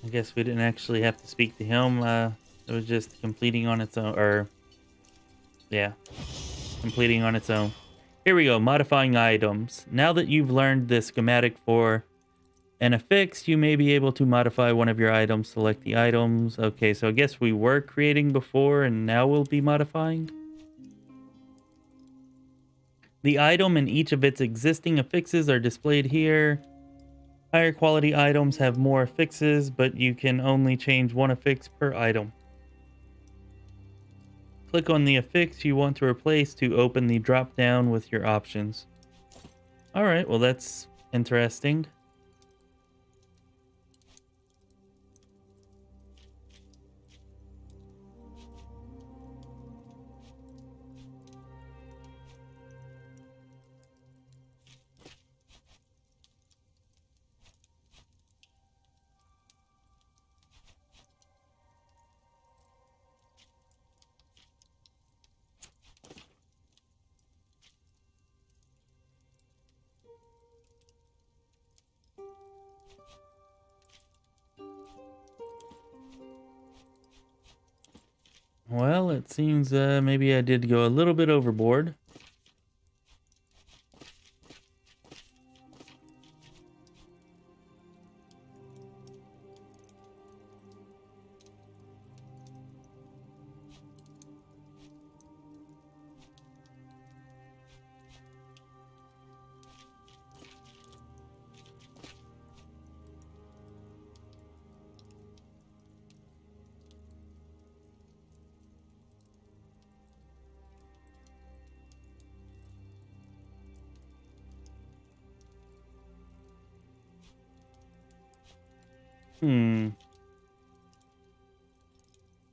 A: I guess we didn't actually have to speak to him. It was just completing on its own, or yeah, completing on its own. Here we go, modifying items. Now that you've learned the schematic for an affix, you may be able to modify one of your items. Select the items. Okay, so I guess we were creating before and now we'll be modifying. The item and each of its existing affixes are displayed here. Higher quality items have more affixes, but you can only change one affix per item. Click on the affix you want to replace to open the drop down with your options. Alright, well that's interesting. Well, it seems maybe I did go a little bit overboard.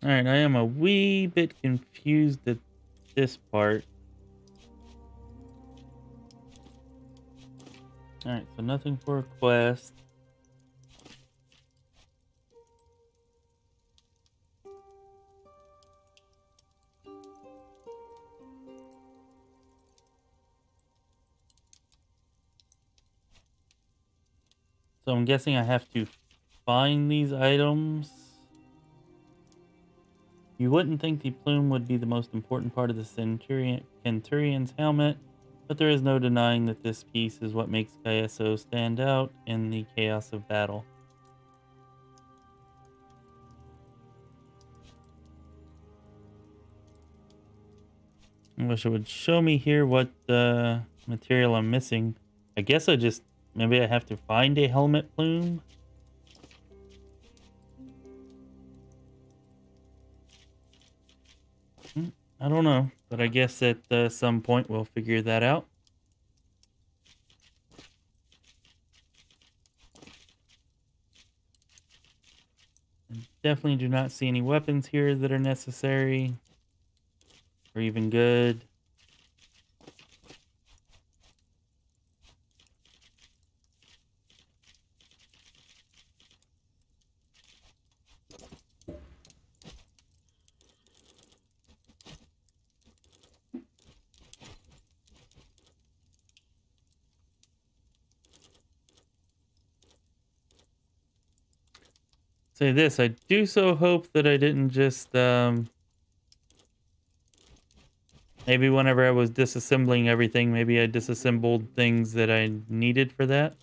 A: Alright, I am a wee bit confused at this part. Alright, so nothing for a quest. So I'm guessing I have to find these items. You wouldn't think the plume would be the most important part of the Centurion's helmet, but there is no denying that this piece is what makes Kaiso stand out in the chaos of battle. I wish it would show me here what material I'm missing. I guess maybe I have to find a helmet plume. I don't know, but I guess at some point we'll figure that out. I definitely do not see any weapons here that are necessary or even good. Say this, I do so hope that I didn't just, maybe whenever I was disassembling everything, maybe I disassembled things that I needed for that.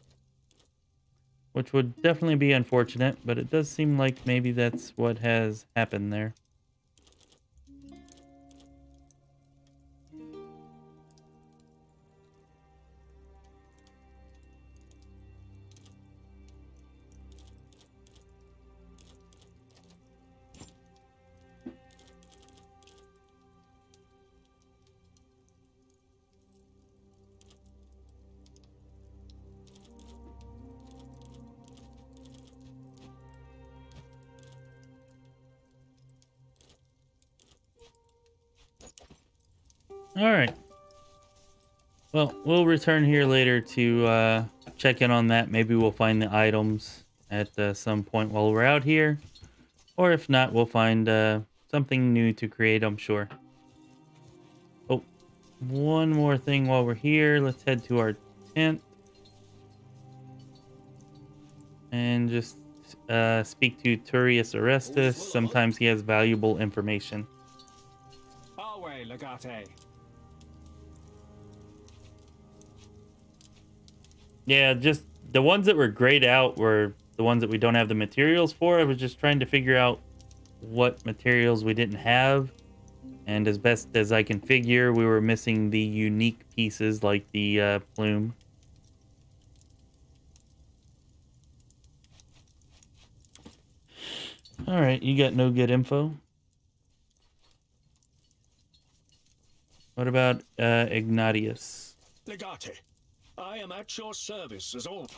A: Which would definitely be unfortunate, but it does seem like maybe that's what has happened there. All right. Well, we'll return here later to check in on that. Maybe we'll find the items at some point while we're out here. Or if not, we'll find something new to create, I'm sure. Oh, one more thing while we're here. Let's head to our tent. And just speak to Turius Orestes. Sometimes he has valuable information.
F: Our way, Legate.
A: Yeah, just the ones that were grayed out were the ones that we don't have the materials for. I was just trying to figure out what materials we didn't have. And as best as I can figure, we were missing the unique pieces like the plume. All right, you got no good info. What about Ignatius?
F: Legate, I am at your service as all.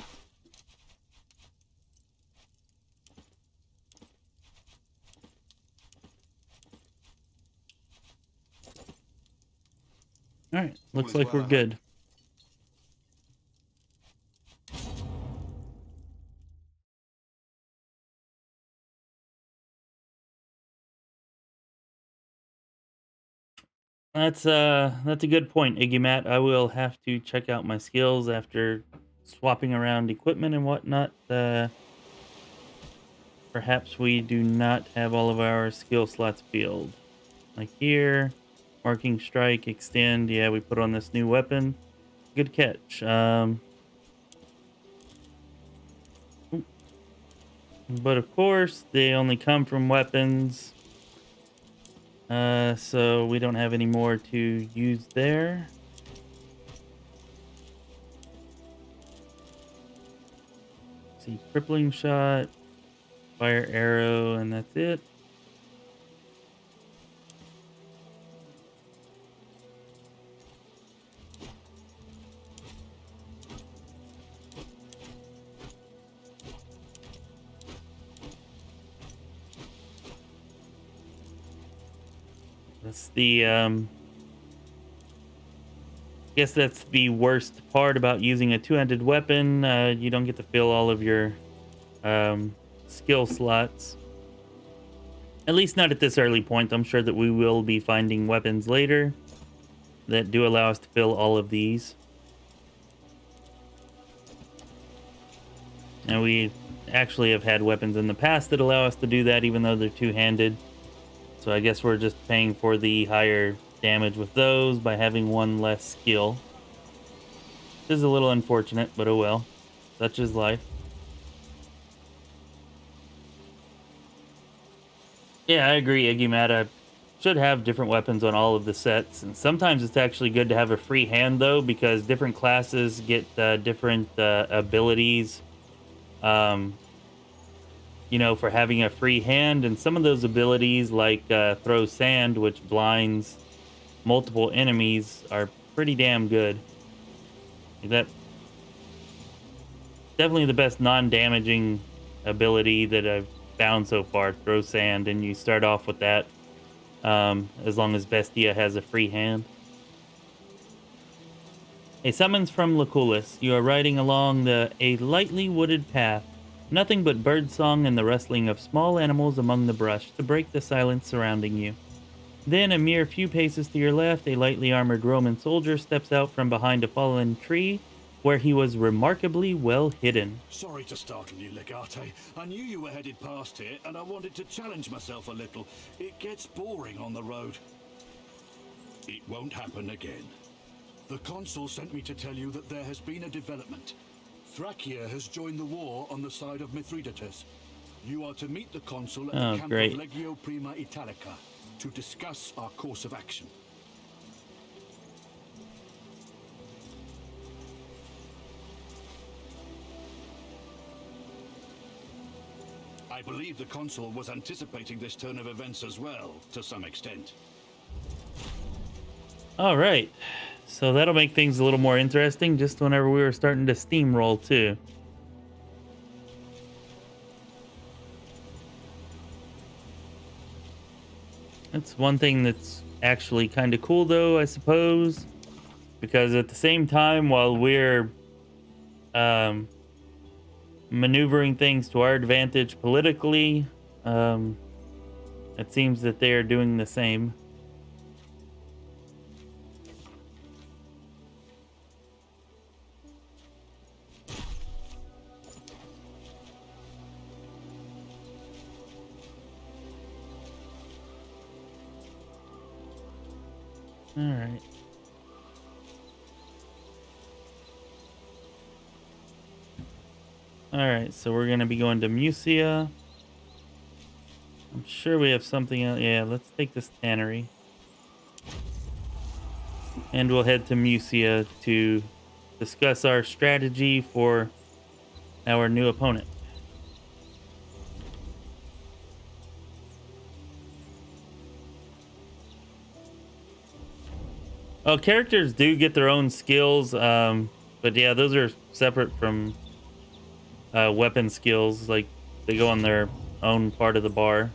A: All right, looks like we're good. That's a good point, Iggy Matt. I will have to check out my skills after swapping around equipment and whatnot. Perhaps we do not have all of our skill slots filled. Like here, marking strike, extend. Yeah, we put on this new weapon. Good catch. But of course, they only come from weapons. So we don't have any more to use there. See, crippling shot, fire arrow, and that's it. That's the guess that's the worst part about using a two-handed weapon. You don't get to fill all of your skill slots. At least not at this early point. I'm sure that we will be finding weapons later that do allow us to fill all of these. And we actually have had weapons in the past that allow us to do that, even though they're two-handed. So I guess we're just paying for the higher damage with those by having one less skill. This is a little unfortunate, but oh well. Such is life. Yeah, I agree, Iggy Matt. I should have different weapons on all of the sets. And sometimes it's actually good to have a free hand, though, because different classes get different abilities. You know, for having a free hand, and some of those abilities like throw sand, which blinds multiple enemies, are pretty damn good. That definitely the best non-damaging ability that I've found so far. Throw sand, and you start off with that as long as Bestia has a free hand. A summons from Lucullus. You are riding along a lightly wooded path. Nothing but birdsong and the rustling of small animals among the brush to break the silence surrounding you. Then, a mere few paces to your left, a lightly armored Roman soldier steps out from behind a fallen tree, where he was remarkably well hidden.
F: Sorry to startle you, Legate. I knew you were headed past here, and I wanted to challenge myself a little. It gets boring on the road. It won't happen again. The consul sent me to tell you that there has been a development. Thracia has joined the war on the side of Mithridates. You are to meet the consul at the camp of Legio Prima Italica to discuss our course of action. I believe the consul was anticipating this turn of events as well, to some extent.
A: All right. So that'll make things a little more interesting just whenever we were starting to steamroll, too. That's one thing that's actually kind of cool, though, I suppose, because at the same time, while we're maneuvering things to our advantage politically, it seems that they are doing the same. All right. All right, so we're going to be going to Musia. I'm sure we have something else. Yeah, let's take this tannery. And we'll head to Musia to discuss our strategy for our new opponent. Oh, characters do get their own skills, but yeah, those are separate from weapon skills. Like, they go on their own part of the bar.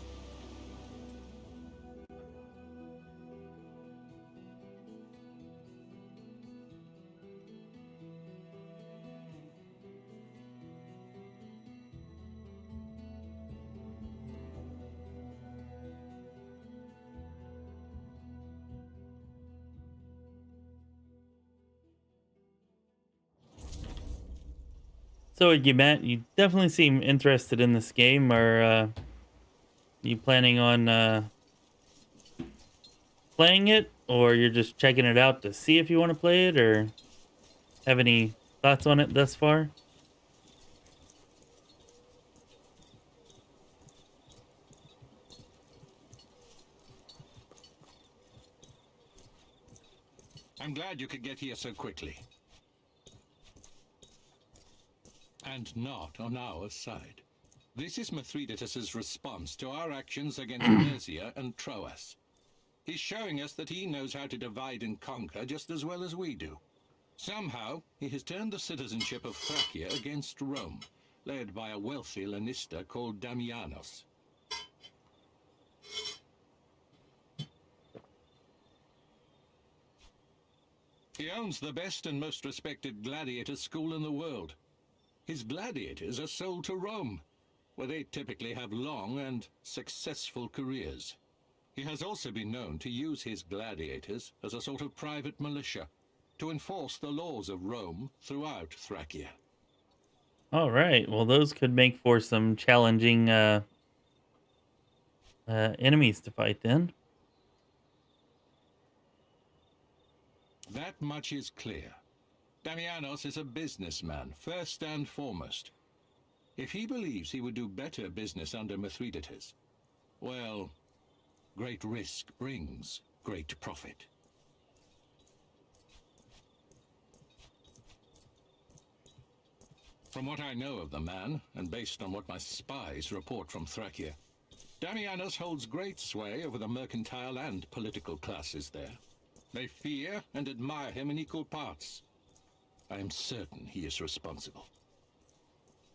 A: So, Matt, you definitely seem interested in this game. Are you planning on playing it, or you're just checking it out to see if you want to play it, or have any thoughts on it thus far?
E: I'm glad you could get here so quickly. And not on our side. This is Mithridates' response to our actions against Mercia and Troas. He's showing us that he knows how to divide and conquer just as well as we do. Somehow, he has turned the citizenship of Thracia against Rome, led by a wealthy Lannister called Damianos. He owns the best and most respected gladiator school in the world. His gladiators are sold to Rome, where they typically have long and successful careers. He has also been known to use his gladiators as a sort of private militia to enforce the laws of Rome throughout Thracia.
A: All right. Well, those could make for some challenging enemies to fight then.
E: That much is clear. Damianos is a businessman, first and foremost. If he believes he would do better business under Mithridates, well, great risk brings great profit. From what I know of the man, and based on what my spies report from Thracia, Damianos holds great sway over the mercantile and political classes there. They fear and admire him in equal parts. I am certain he is responsible.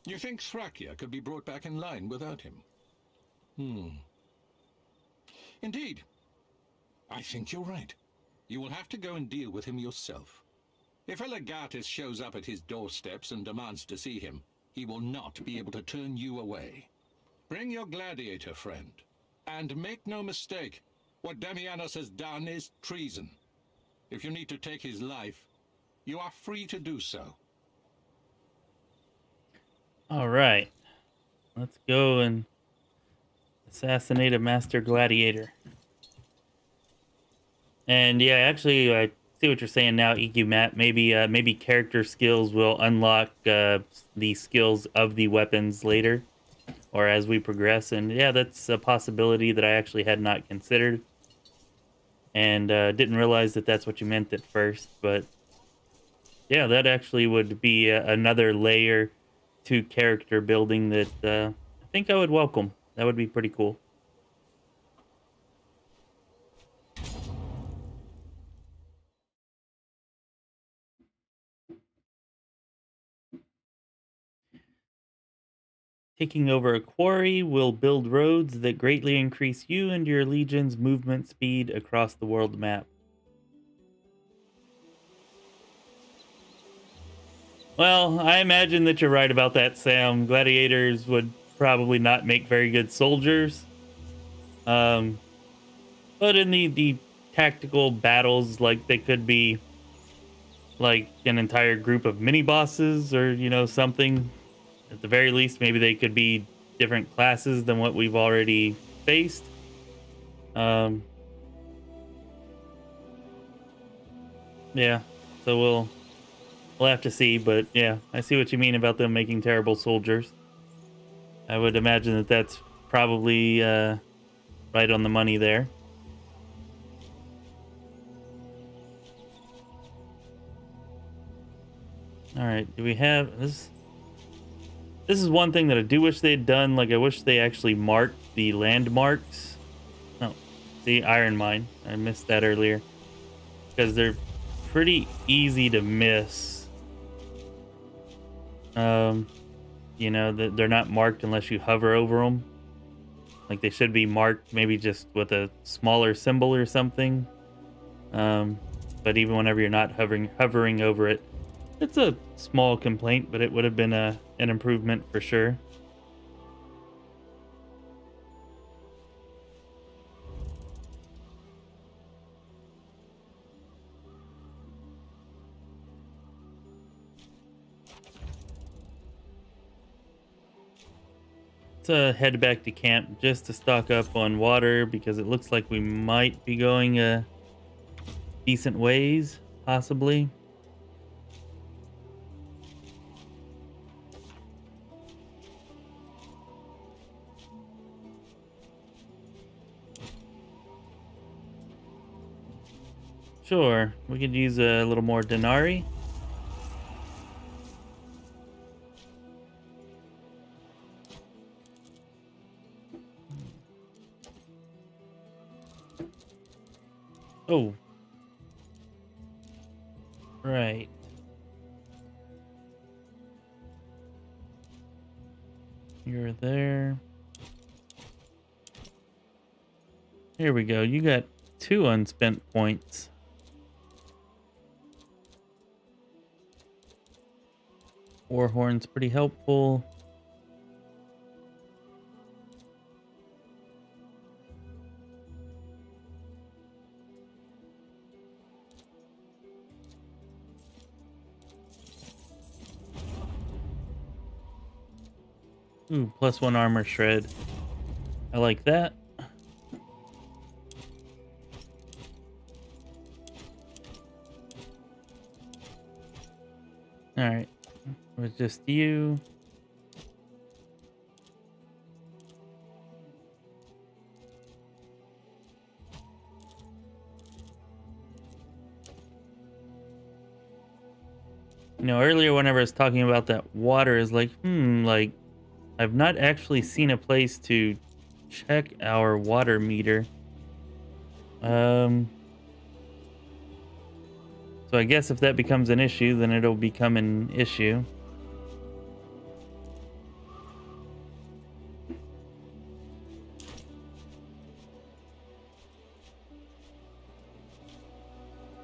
E: You think Thracia could be brought back in line without him? Indeed. I think you're right. You will have to go and deal with him yourself. If a legatus shows up at his doorsteps and demands to see him, he will not be able to turn you away. Bring your gladiator friend. And make no mistake, what Damianos has done is treason. If you need to take his life, you are free to do so.
A: All right. Let's go and assassinate a master gladiator. And yeah, actually, I see what you're saying now, EQ Matt. Maybe character skills will unlock the skills of the weapons later, or as we progress. And yeah, that's a possibility that I actually had not considered, and didn't realize that that's what you meant at first. But yeah, that actually would be another layer to character building that I think I would welcome. That would be pretty cool. Taking over a quarry will build roads that greatly increase you and your legion's movement speed across the world map. Well, I imagine that you're right about that, Sam. Gladiators would probably not make very good soldiers. Um, but in the tactical battles, like they could be like an entire group of mini bosses or, something. At the very least, maybe they could be different classes than what we've already faced. Um, yeah, so we'll have to see, but yeah, I see what you mean about them making terrible soldiers. I would imagine that that's probably right on the money there. All right, do we have this? This is one thing that I do wish they'd done. Like, I wish they actually marked the landmarks. Oh, see, iron mine. I missed that earlier because they're pretty easy to miss. They're not marked unless you hover over them. Like, they should be marked maybe just with a smaller symbol or something. But even whenever you're not hovering over it, it's a small complaint, but it would have been an improvement for sure. Let's head back to camp just to stock up on water because it looks like we might be going a decent ways, possibly. Sure, we could use a little more denarii. Oh. Right. You're there. Here we go. You got 2 unspent points. Warhorn's pretty helpful. Ooh, +1 armor shred. I like that. Alright. With just you. Earlier whenever I was talking about that water is like, like, I've not actually seen a place to check our water meter. So I guess if that becomes an issue, then it'll become an issue.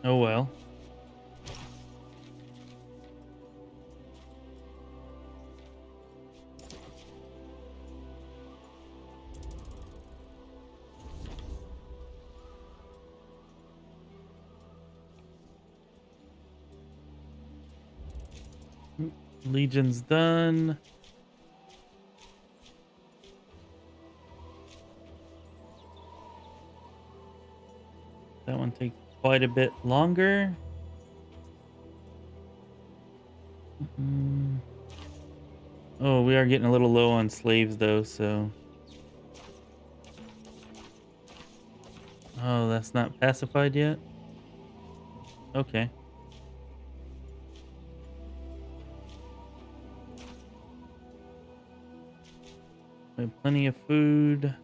A: Oh well. Legion's done. That one takes quite a bit longer. Oh, we are getting a little low on slaves though, so. Oh, that's not pacified yet? Okay. We have plenty of food.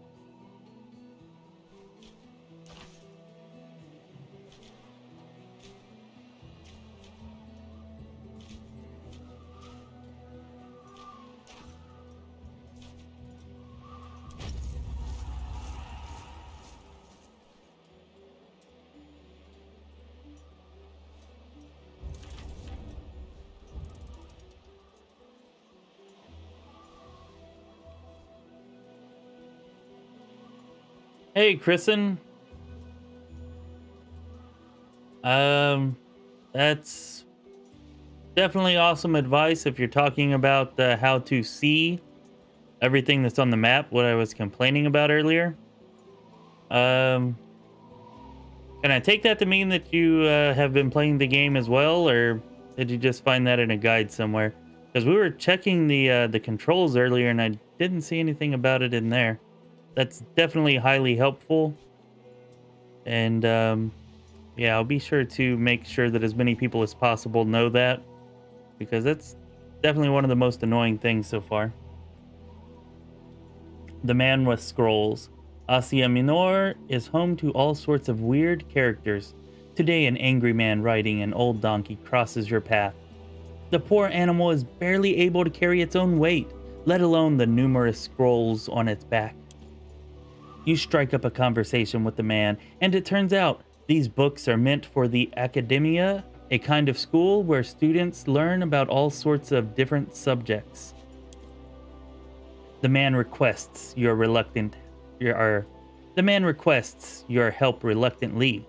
A: Hey, Kristen. That's definitely awesome advice if you're talking about how to see everything that's on the map, what I was complaining about earlier. Um, can I take that to mean that you have been playing the game as well, or did you just find that in a guide somewhere? Because we were checking the controls earlier, and I didn't see anything about it in there. That's definitely highly helpful. And yeah, I'll be sure to make sure that as many people as possible know that, because that's definitely one of the most annoying things so far. The Man with Scrolls. Asia Minor is home to all sorts of weird characters. Today, an angry man riding an old donkey crosses your path. The poor animal is barely able to carry its own weight, let alone the numerous scrolls on its back. You strike up a conversation with the man, and it turns out these books are meant for the academia, a kind of school where students learn about all sorts of different subjects. The man requests your help reluctantly.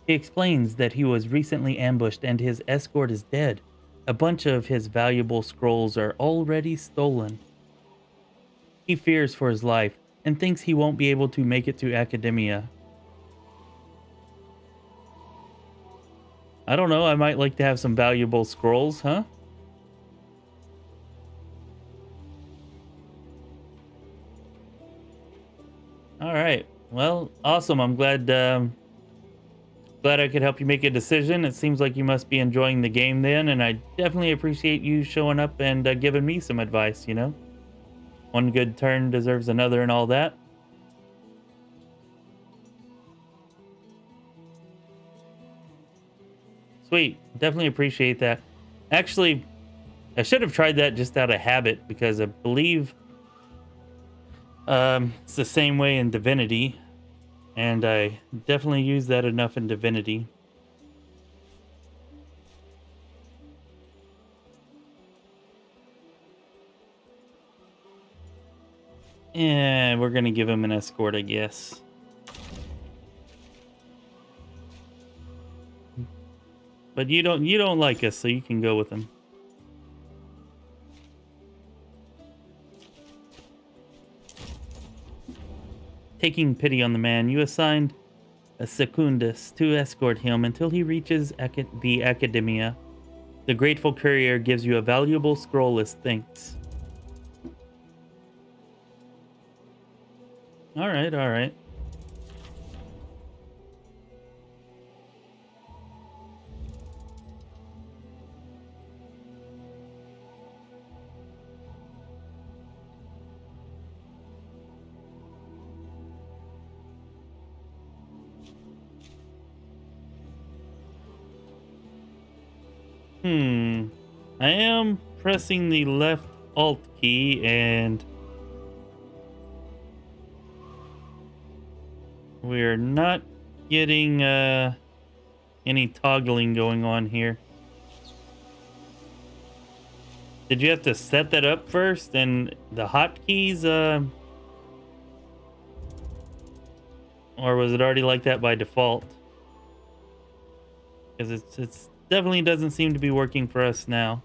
A: He explains that he was recently ambushed and his escort is dead. A bunch of his valuable scrolls are already stolen. He fears for his life and thinks he won't be able to make it to academia. I don't know, I might like to have some valuable scrolls, huh? All right. Well, awesome. I'm glad I could help you make a decision. It seems like you must be enjoying the game then, and I definitely appreciate you showing up and giving me some advice, you know? One good turn deserves another and all that. Sweet. Definitely appreciate that. Actually, I should have tried that just out of habit because I believe it's the same way in Divinity, and I definitely use that enough in Divinity. And we're gonna give him an escort, I guess. But you don't like us, so you can go with him. Taking pity on the man, you assigned a secundus to escort him until he reaches the academia. The grateful courier gives you a valuable scroll as thanks. All right, all right. I am pressing the left Alt key and we're not getting any toggling going on here. Did you have to set that up first and the hotkeys or was it already like that by default? Because it's definitely doesn't seem to be working for us now.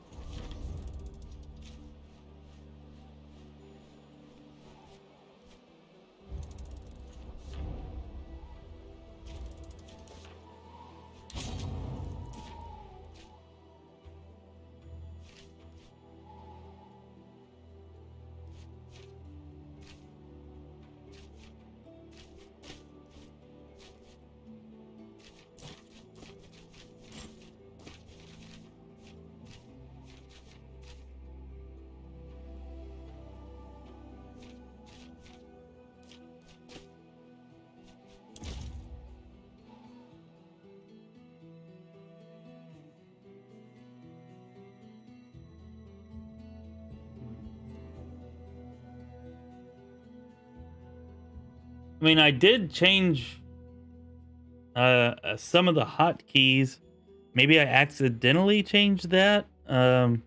A: I mean, I did change some of the hotkeys. Maybe I accidentally changed that. The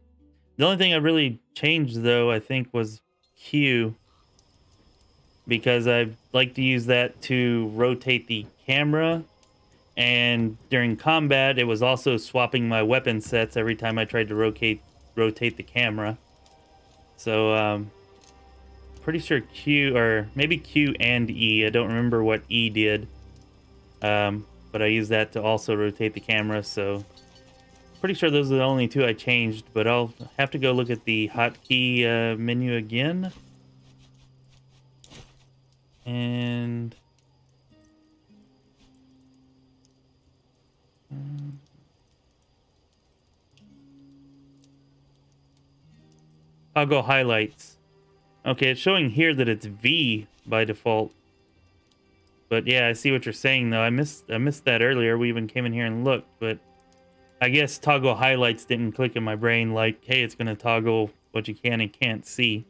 A: only thing I really changed, though, I think was Q. because I like to use that to rotate the camera. And during combat, it was also swapping my weapon sets every time I tried to rotate the camera. So pretty sure Q, or maybe Q and E. I don't remember what E did. But I used that to also rotate the camera, so pretty sure those are the only two I changed, but I'll have to go look at the hotkey menu again. And toggle highlights. Okay, it's showing here that it's V by default. But yeah, I see what you're saying though. I missed that earlier. We even came in here and looked, but I guess toggle highlights didn't click in my brain like, hey, it's gonna toggle what you can and can't see.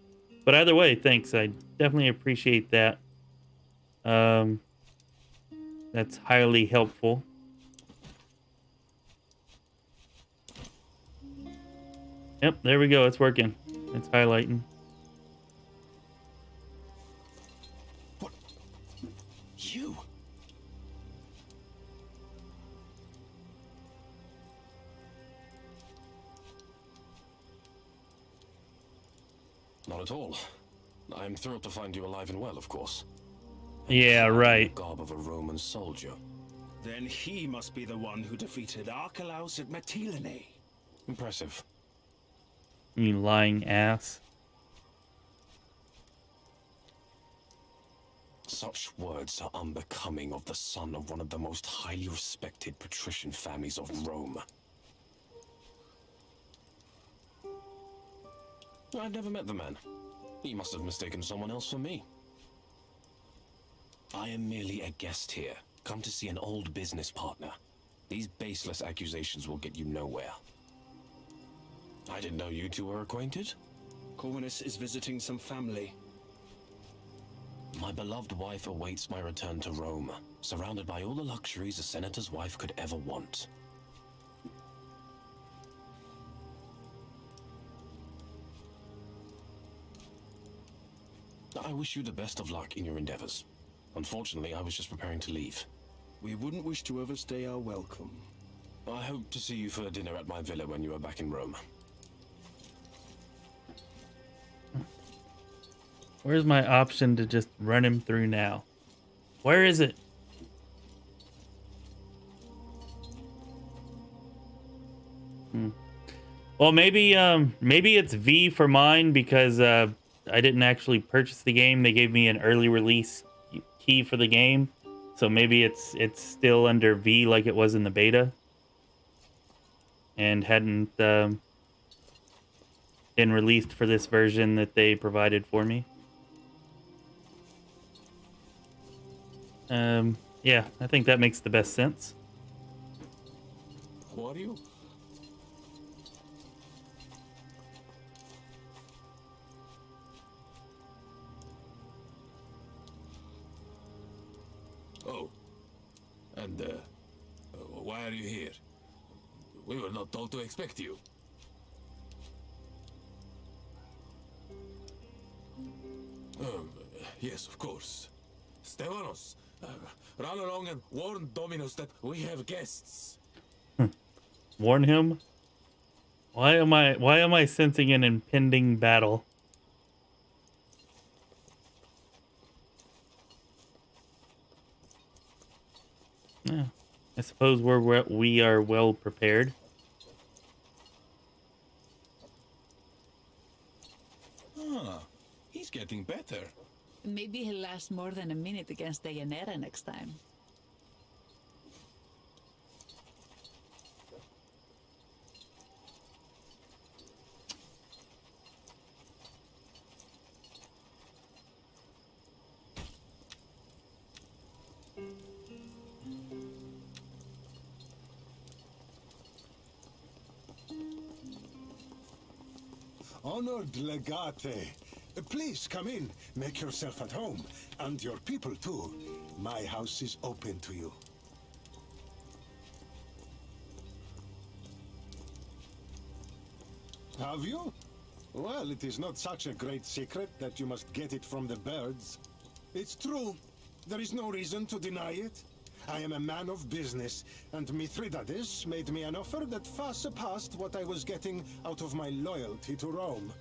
A: But either way, thanks. I definitely appreciate that. That's highly helpful. Yep, there we go. It's working. It's highlighting.
B: What? You?
K: Not at all. I'm thrilled to find you alive and well, of course.
A: Yeah, right.
K: In the garb of a Roman soldier.
F: Then he must be the one who defeated Archelaus at Mytilene.
K: Impressive.
A: You lying ass.
K: Such words are unbecoming of the son of one of the most highly respected patrician families of Rome. I've never met the man. He must have mistaken someone else for me. I am merely a guest here, come to see an old business partner. These baseless accusations will get you nowhere. I didn't know you two were acquainted.
F: Corvinus is visiting some family.
K: My beloved wife awaits my return to Rome, surrounded by all the luxuries a senator's wife could ever want. I wish you the best of luck in your endeavors. Unfortunately, I was just preparing to leave.
F: We wouldn't wish to overstay our welcome.
K: I hope to see you for dinner at my villa when you are back in Rome.
A: Where's my option to just run him through now? Where is it? Well, maybe it's V for mine because I didn't actually purchase the game. They gave me an early release key for the game, so maybe it's still under V like it was in the beta, and hadn't been released for this version that they provided for me. Yeah, I think that makes the best sense.
K: Who are you?
L: Oh. And, why are you here? We were not told to expect you. Yes, of course. Stevanos, run along and warn Dominus that we have guests.
A: Warn him? Why am I sensing an impending battle? Yeah, I suppose we are well prepared.
L: Ah, he's getting better.
H: Maybe he'll last more than a minute against Dayanera next time.
M: Honored Legate, please come in. Make yourself at home. And your people too. My house is open to you. Have you? Well, it is not such a great secret that you must get it from the birds. It's true. There is no reason to deny it. I am a man of business, and Mithridates made me an offer that far surpassed what I was getting out of my loyalty to Rome.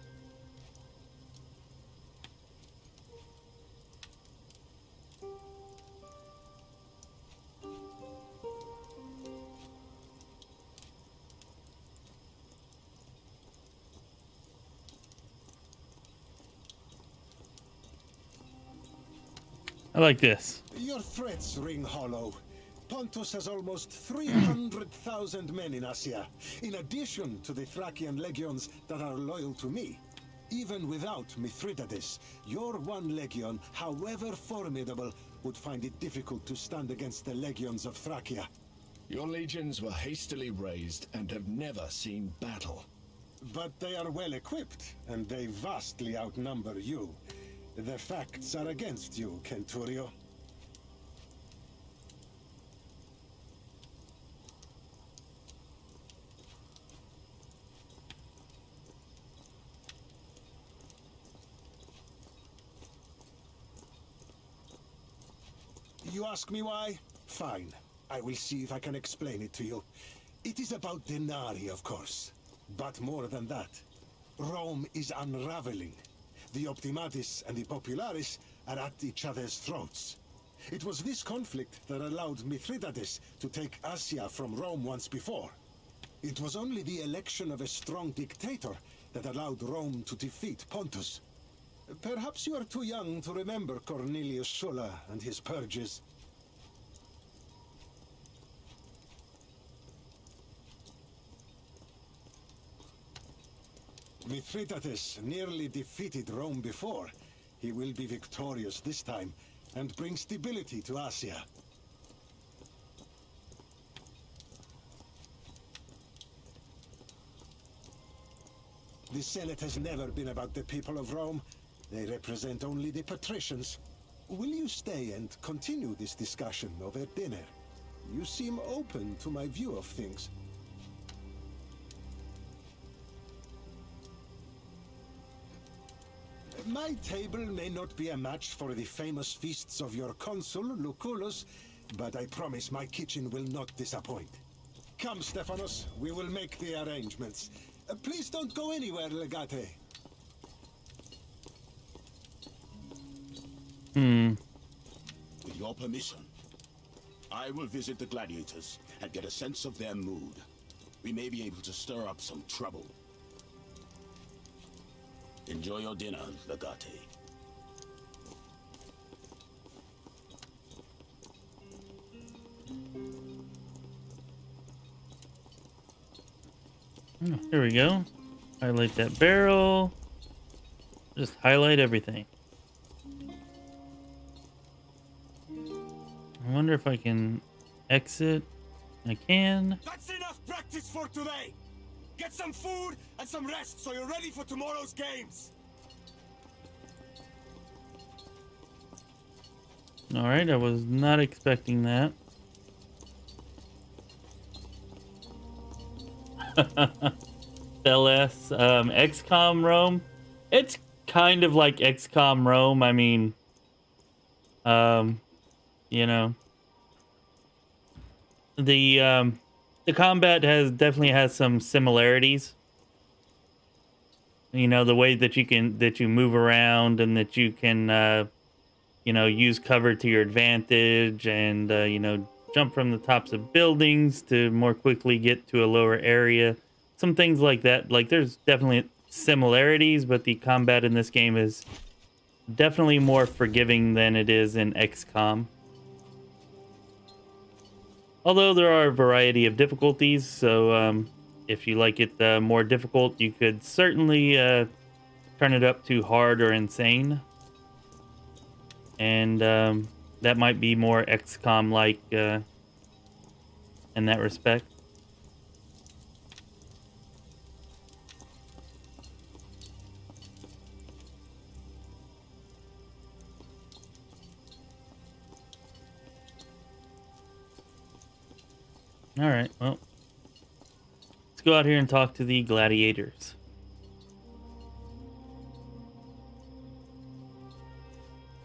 A: I like this.
M: Your threats ring hollow. Pontus has almost 300,000 men in Asia, in addition to the Thracian legions that are loyal to me. Even without Mithridates, your one legion, however formidable, would find it difficult to stand against the legions of Thracia.
N: Your legions were hastily raised and have never seen battle.
M: But they are well equipped, and they vastly outnumber you. The facts are against you, Centurio. You ask me why? Fine. I will see if I can explain it to you. It is about denarii, of course. But more than that, Rome is unraveling. The Optimatis and the Popularis are at each other's throats. It was this conflict that allowed Mithridates to take Asia from Rome once before. It was only the election of a strong dictator that allowed Rome to defeat Pontus. Perhaps you are too young to remember Cornelius Sulla and his purges. Mithridates nearly defeated Rome before. He will be victorious this time, and bring stability to Asia. The Senate has never been about the people of Rome. They represent only the patricians. Will you stay and continue this discussion over dinner? You seem open to my view of things. My table may not be a match for the famous feasts of your consul, Lucullus, but I promise my kitchen will not disappoint. Come, Stephanos, we will make the arrangements. Please don't go anywhere, Legate.
J: With your permission, I will visit the gladiators and get a sense of their mood. We may be able to stir up some trouble. Enjoy your dinner, Legate.
A: Here we go. Highlight that barrel. Just highlight everything. I wonder if I can exit. I can.
O: That's enough practice for today! Get some food and some rest so you're ready for tomorrow's games!
A: Alright, I was not expecting that. LS, XCOM Rome. It's kind of like XCOM Rome. I mean, you know, the combat definitely has some similarities. You know, the way that you move around and that you can you know, use cover to your advantage and you know, jump from the tops of buildings to more quickly get to a lower area. Some things like that. Like, there's definitely similarities, but the combat in this game is definitely more forgiving than it is in XCOM. Although there are a variety of difficulties, so if you like it more difficult, you could certainly turn it up to hard or insane. And that might be more XCOM-like in that respect. All right, well, let's go out here and talk to the gladiators.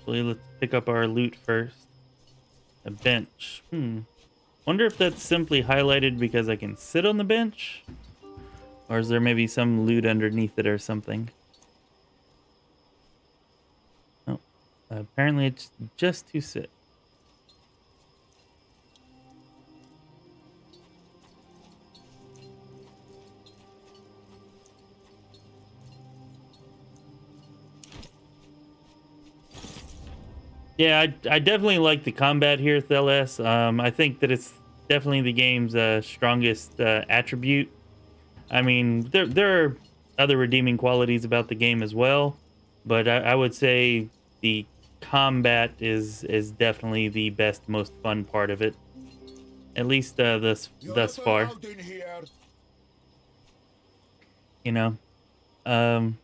A: Actually, let's pick up our loot first. A bench. Wonder if that's simply highlighted because I can sit on the bench? Or is there maybe some loot underneath it or something? Oh, apparently it's just to sit. Yeah, I definitely like the combat here, Theles. I think that it's definitely the game's strongest attribute. I mean, there are other redeeming qualities about the game as well, but I would say the combat is definitely the best, most fun part of it. At least thus far. You know, um,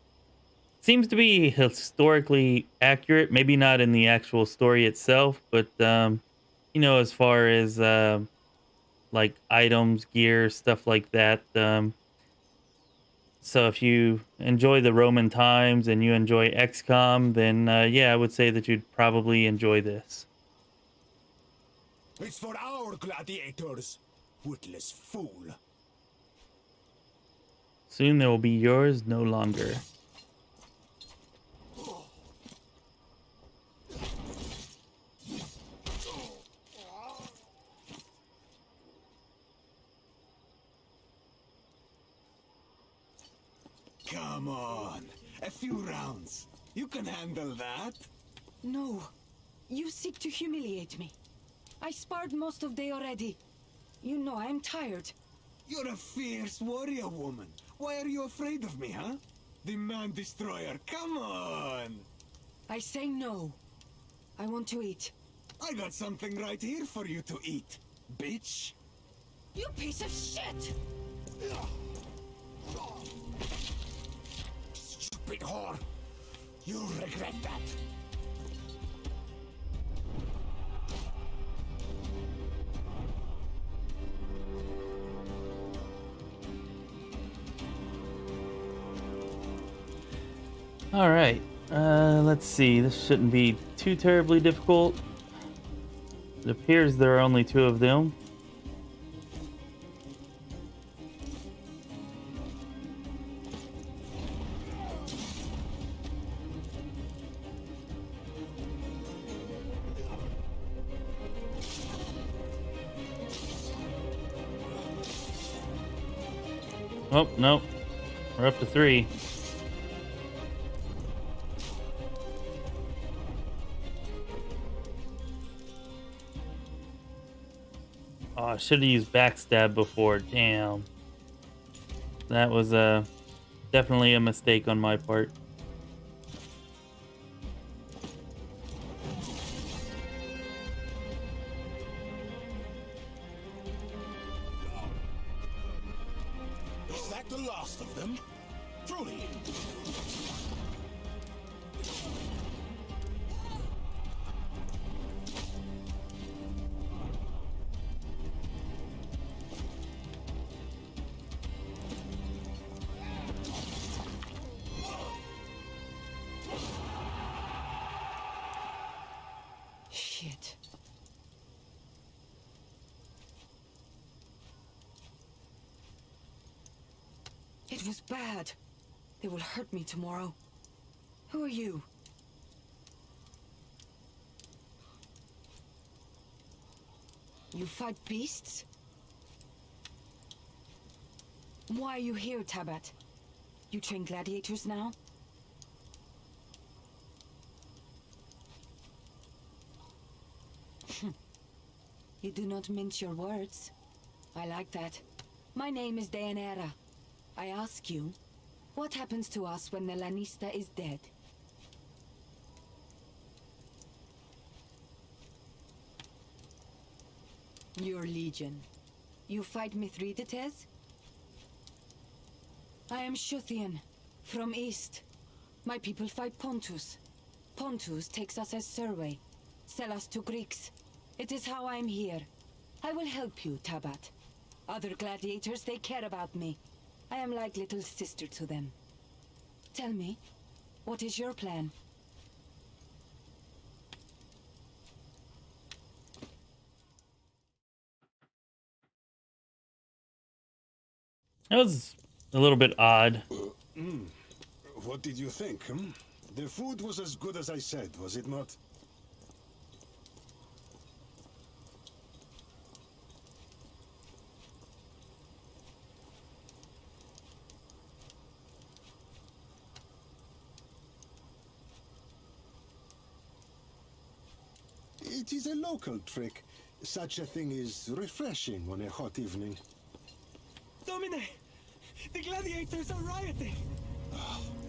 A: seems to be historically accurate. Maybe not in the actual story itself, but you know, as far as like items, gear, stuff like that. So if you enjoy the Roman times and you enjoy XCOM, then yeah, I would say that you'd probably enjoy this.
O: It's for our gladiators, witless fool.
A: Soon they will be yours no longer.
O: Come on, a few rounds. You can handle that.
C: No, you seek to humiliate me. I sparred most of day already. You know I'm tired.
O: You're a fierce warrior woman. Why are you afraid of me, huh? The man destroyer, come on!
C: I say no. I want to eat.
O: I got something right here for you to eat, bitch.
C: You piece of shit!
O: Stupid whore! You'll regret that.
A: All right, let's see. This shouldn't be too terribly difficult. It appears there are only two of them. Oh, nope. We're up to 3. Oh, I should have used backstab before. Damn. That was definitely a mistake on my part.
O: Is that the last of them? Truly.
C: Shit. It was bad. They will hurt me tomorrow. Who are you? You fight beasts? Why are you here, Tabat? You train gladiators now? You do not mince your words. I like that. My name is Daenerys. I ask you, what happens to us when the Lanista is dead? Your legion. You fight Mithridates? I am Shuthian, from east. My people fight Pontus. Pontus takes us as survey, sell us to Greeks. It is how I am here. I will help you, Tabat. Other gladiators, they care about me. I am like little sister to them. Tell me, what is your plan?
A: That was a little bit odd.
M: What did you think? The food was as good as I said, was it not? It is a local trick. Such a thing is refreshing on a hot evening.
O: Domine! The gladiators are rioting!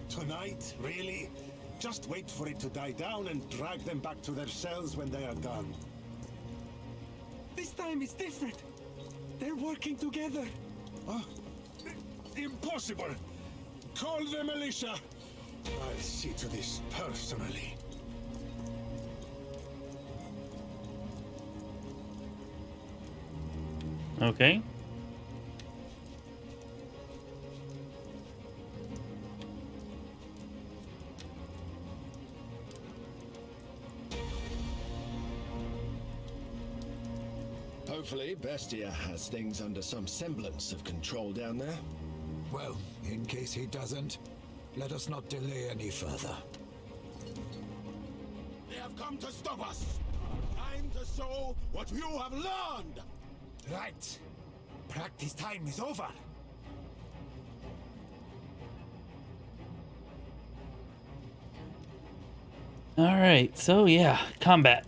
M: Tonight? Really? Just wait for it to die down and drag them back to their cells when they are done.
O: This time is different. They're working together.
M: Impossible! Call the militia! I'll see to this personally.
A: Okay.
N: Hopefully, Bestia has things under some semblance of control down there.
B: Well, in case he doesn't, let us not delay any further.
F: They have come to stop us. Time to show what you have learned.
B: Right. Practice time is over.
A: All right. So yeah, combat.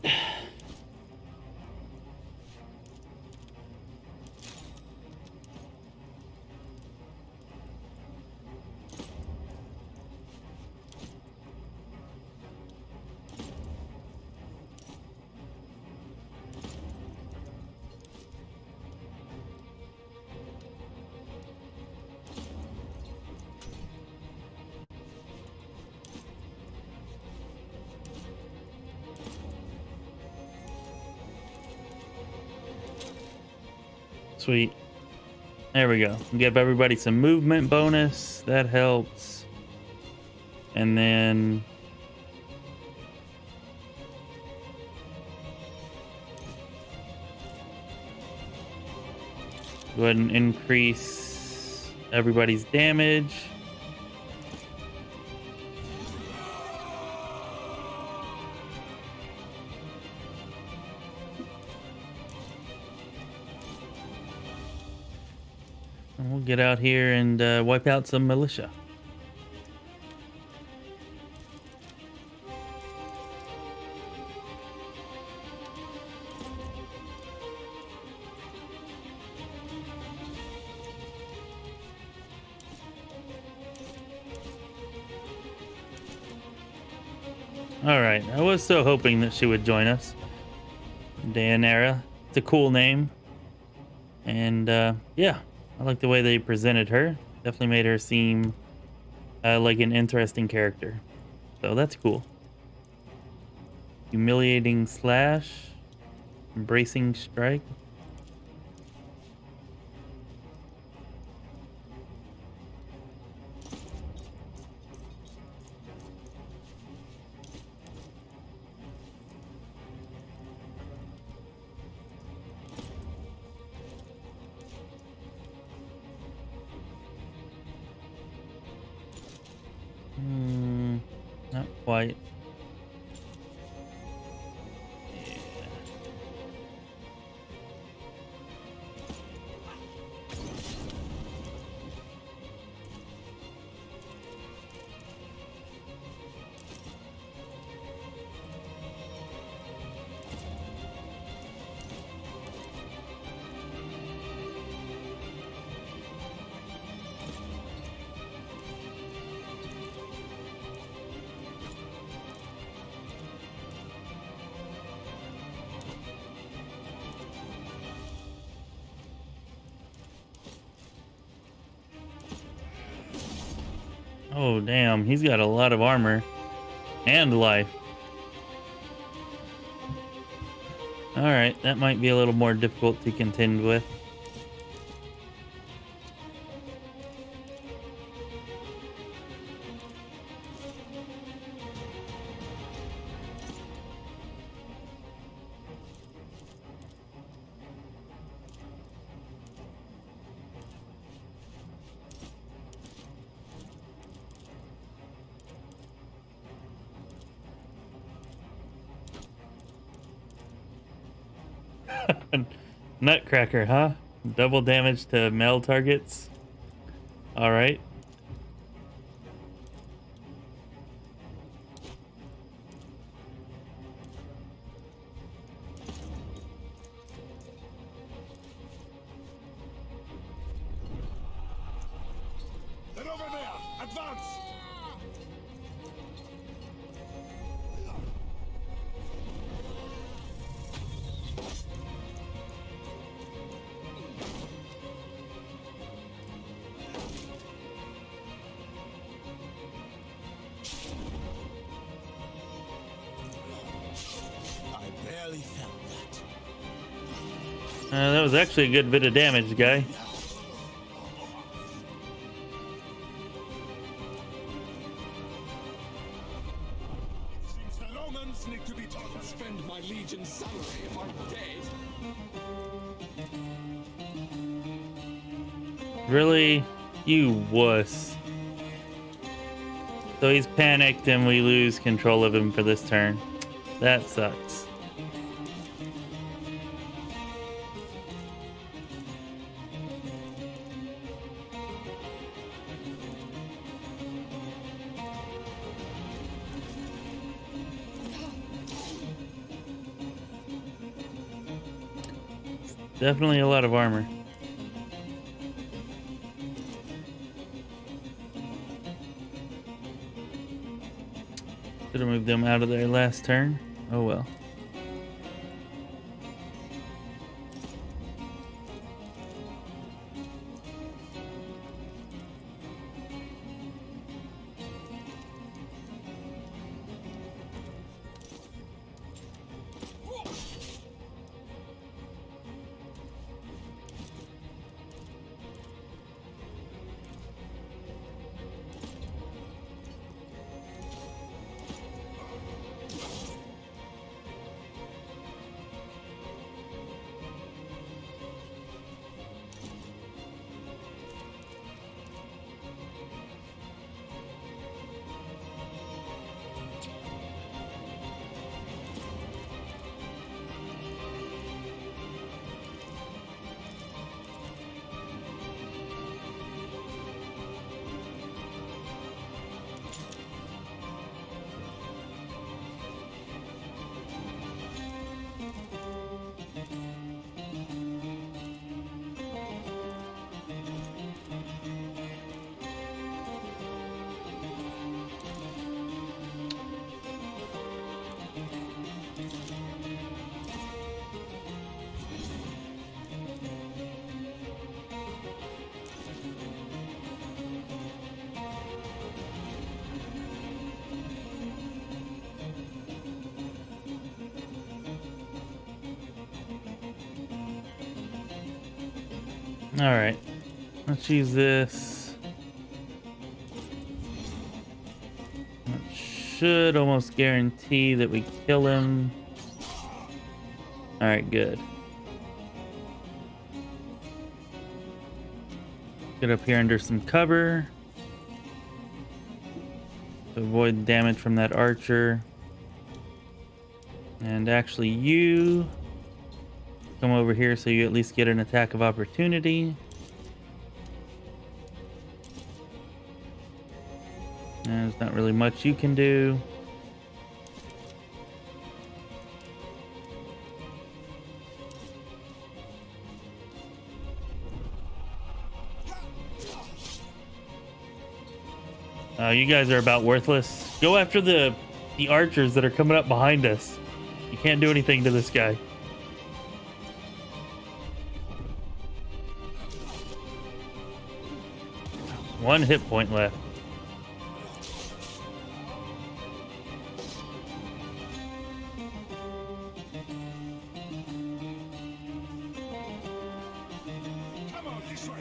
A: Sweet. There we go. Give everybody some movement bonus. That helps. And then go ahead and increase everybody's damage. And we'll get out here and wipe out some militia. All right, I was so hoping that she would join us. Daenerys, it's a cool name. And yeah, I like the way they presented her. Definitely made her seem like an interesting character. So that's cool. Humiliating slash. Embracing strike. Not quite. Oh, damn. He's got a lot of armor and life. Alright, that might be a little more difficult to contend with. Nutcracker, huh? Double damage to male targets. All right.
M: They're over there! Advance!
B: I barely felt that.
A: That was actually a good bit of damage, guy.
M: Seems the Romans need to be taught.
K: Spend my legion's salary if I'm dead.
A: Really? You wuss. So he's panicked and we lose control of him for this turn. That sucks. Definitely a lot of armor. Should have moved them out of there last turn. Oh well. All right, let's use this. That should almost guarantee that we kill him. All right, good. Get up here under some cover to avoid damage from that archer. And actually you come over here so you at least get an attack of opportunity. And there's not really much you can do. You guys are about worthless. Go after the archers that are coming up behind us. You can't do anything to this guy. One hit point left.
M: Come on, this way.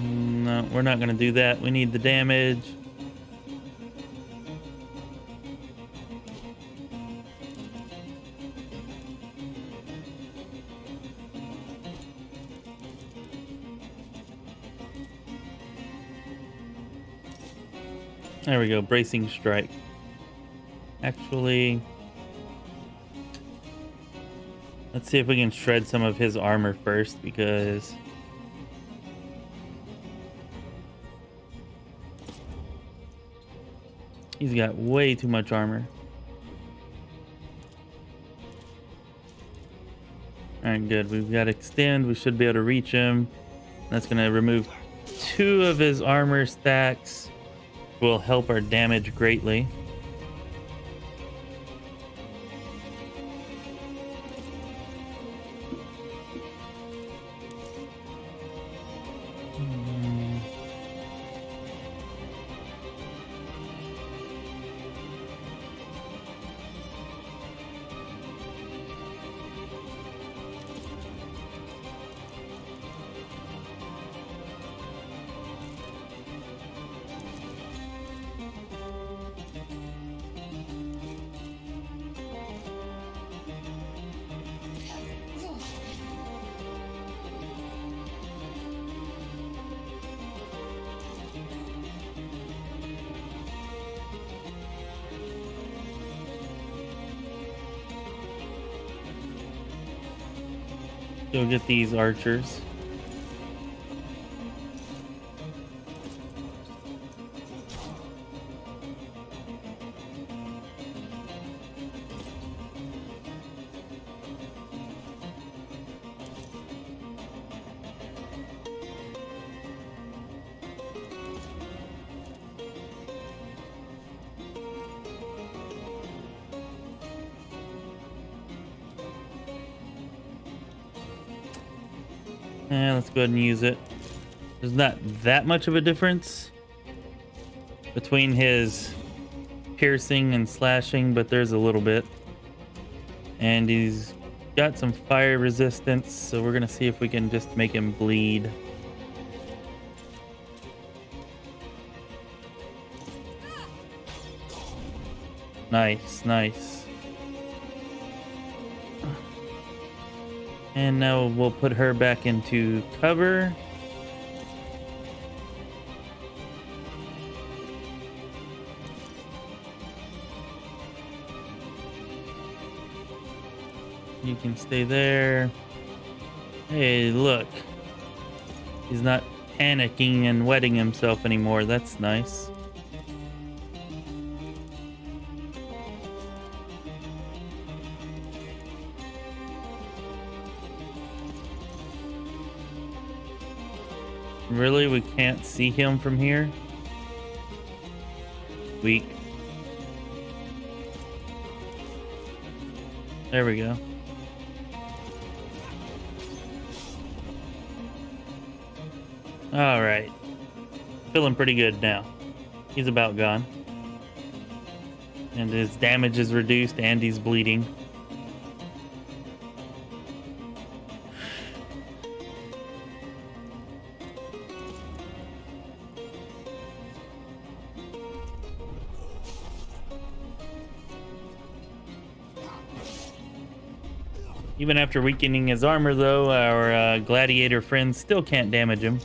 A: No, we're not going to do that. We need the damage. There we go, bracing strike. Actually, let's see if we can shred some of his armor first, because he's got way too much armor. Alright, good. We've got extend. We should be able to reach him. That's going to remove 2 of his armor stacks. Will help our damage greatly. Go get these archers. Yeah, let's go ahead and use it. There's not that much of a difference between his piercing and slashing, but there's a little bit. And he's got some fire resistance, so we're gonna see if we can just make him bleed. Nice, nice. And now we'll put her back into cover. You can stay there. Hey, look. He's not panicking and wetting himself anymore. That's nice. Really? We can't see him from here? Weak. There we go. Alright. Feeling pretty good now. He's about gone. And his damage is reduced and he's bleeding. Even after weakening his armor, though, our gladiator friends still can't damage him.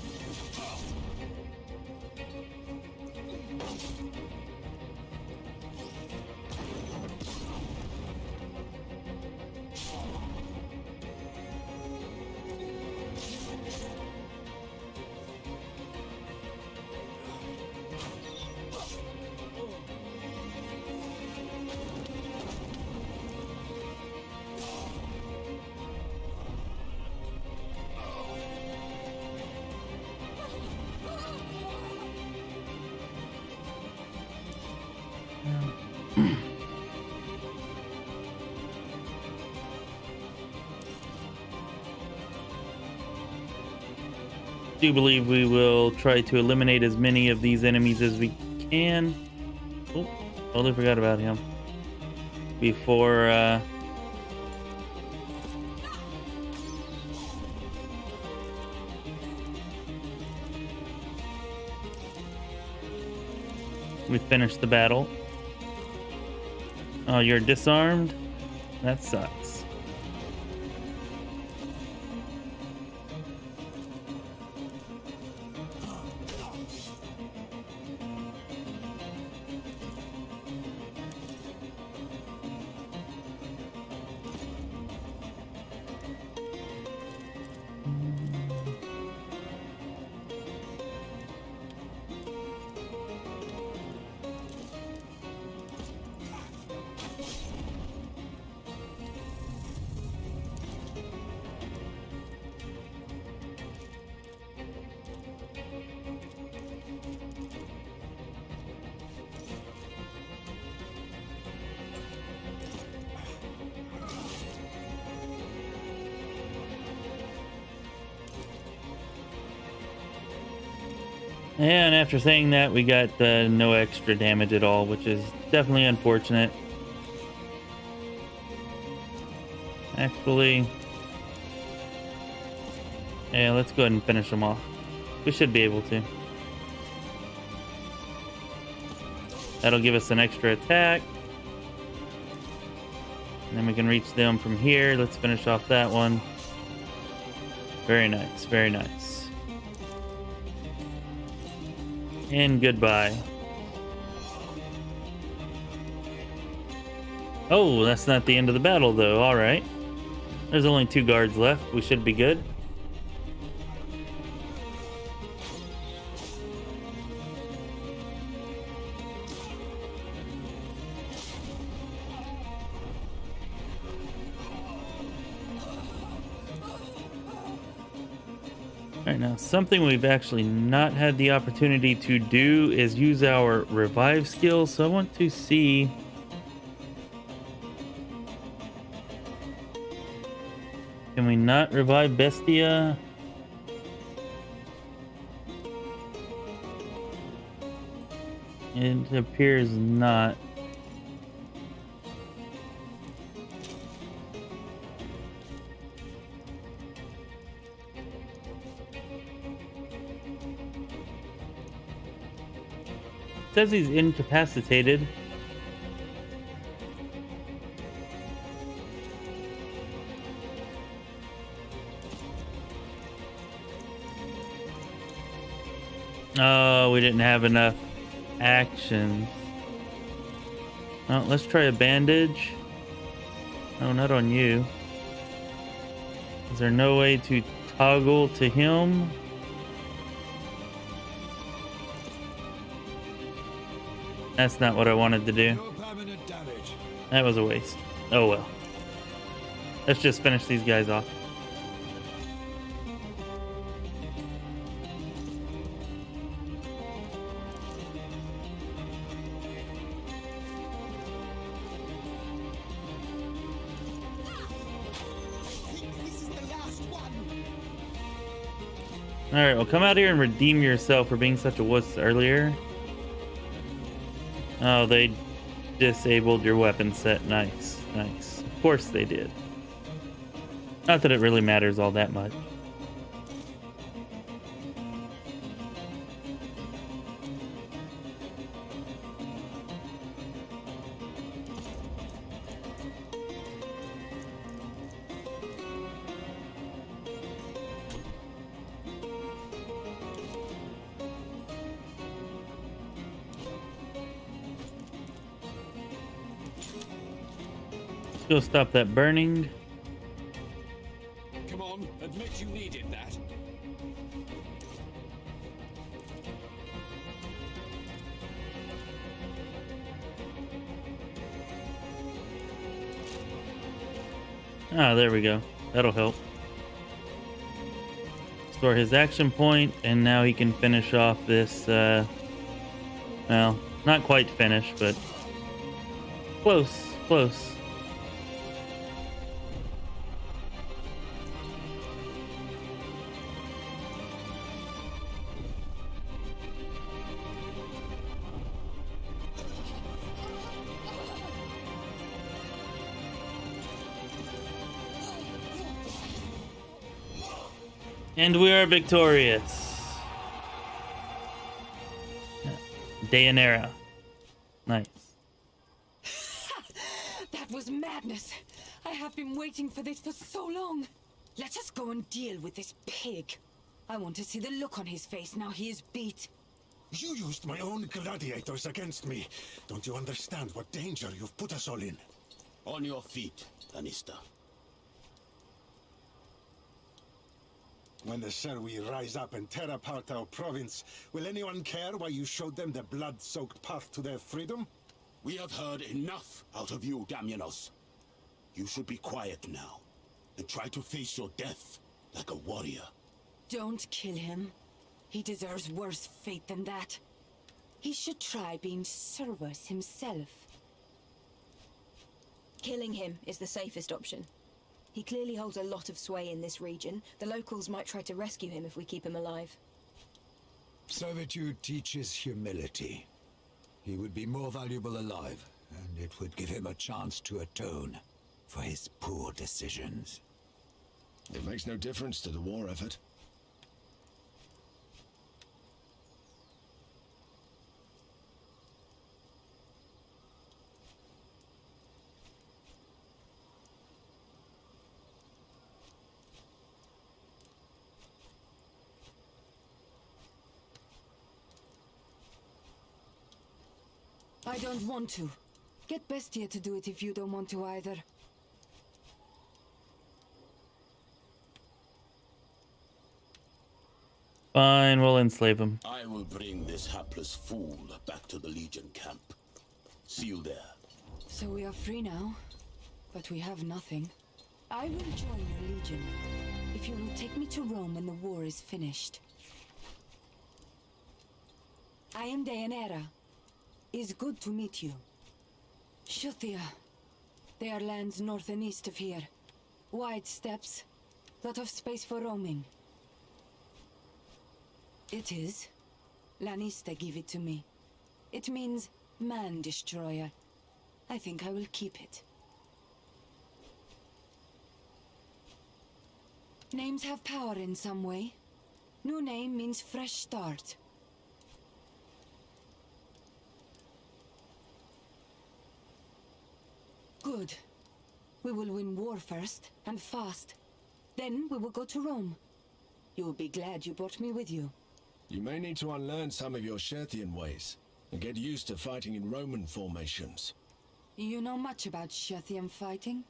A: I do believe we will try to eliminate as many of these enemies as we can. Oh, totally forgot about him. Before we finish the battle. Oh, you're disarmed? That sucks. And after saying that, we got no extra damage at all, which is definitely unfortunate. Actually, yeah, let's go ahead and finish them off. We should be able to. That'll give us an extra attack. And then we can reach them from here. Let's finish off that one. Very nice, very nice. And goodbye. Oh, that's not the end of the battle, though. All right. There's only 2 guards left. We should be good. Alright, now something we've actually not had the opportunity to do is use our revive skill, so I want to see... Can we not revive Bestia? It appears not. It says he's incapacitated. Oh, we didn't have enough actions. Oh, let's try a bandage. No, not on you. Is there no way to toggle to him? That's not what I wanted to do. That was a waste. Oh well. Let's just finish these guys off. Alright, well, come out here and redeem yourself for being such a wuss earlier. Oh, they disabled your weapon set. Nice, nice. Of course they did. Not that it really matters all that much. Go stop that burning.
F: Come on, admit you needed that.
A: Ah, there we go. That'll help. Store his action point, and now he can finish off this, well, not quite finished, but close, close. And we are victorious. Dayanera. Nice.
C: That was madness. I have been waiting for this for so long. Let us go and deal with this pig. I want to see the look on his face now he is beat.
M: You used my own gladiators against me. Don't you understand what danger you've put us all in?
I: On your feet, Lannister.
M: When the Serwi rise up and tear apart our province, will anyone care why you showed them the blood-soaked path to their freedom?
I: We have heard enough out of you, Damianos. You should be quiet now, and try to face your death like a warrior.
C: Don't kill him. He deserves worse fate than that. He should try being Servus himself.
D: Killing him is the safest option. He clearly holds a lot of sway in this region. The locals might try to rescue him if we keep him alive.
P: Servitude teaches humility. He would be more valuable alive, and it would give him a chance to atone for his poor decisions.
N: It makes no difference to the war effort.
C: I don't want to. Get Bestia to do it if you don't want to either.
A: Fine, we'll enslave him.
I: I will bring this hapless fool back to the Legion camp. See you there.
C: So we are free now, but we have nothing. I will join your Legion, if you will take me to Rome when the war is finished. I am Deianira. It's good to meet you. Shuthia. They are lands north and east of here. Wide steppes, lot of space for roaming. It is. Lanista gave it to me. It means man destroyer. I think I will keep it. Names have power in some way. New name means fresh start. Good. We will win war first, and fast. Then we will go to Rome. You will be glad you brought me with you.
N: You may need to unlearn some of your Sherthian ways, and get used to fighting in Roman formations.
C: You know much about Shethian fighting?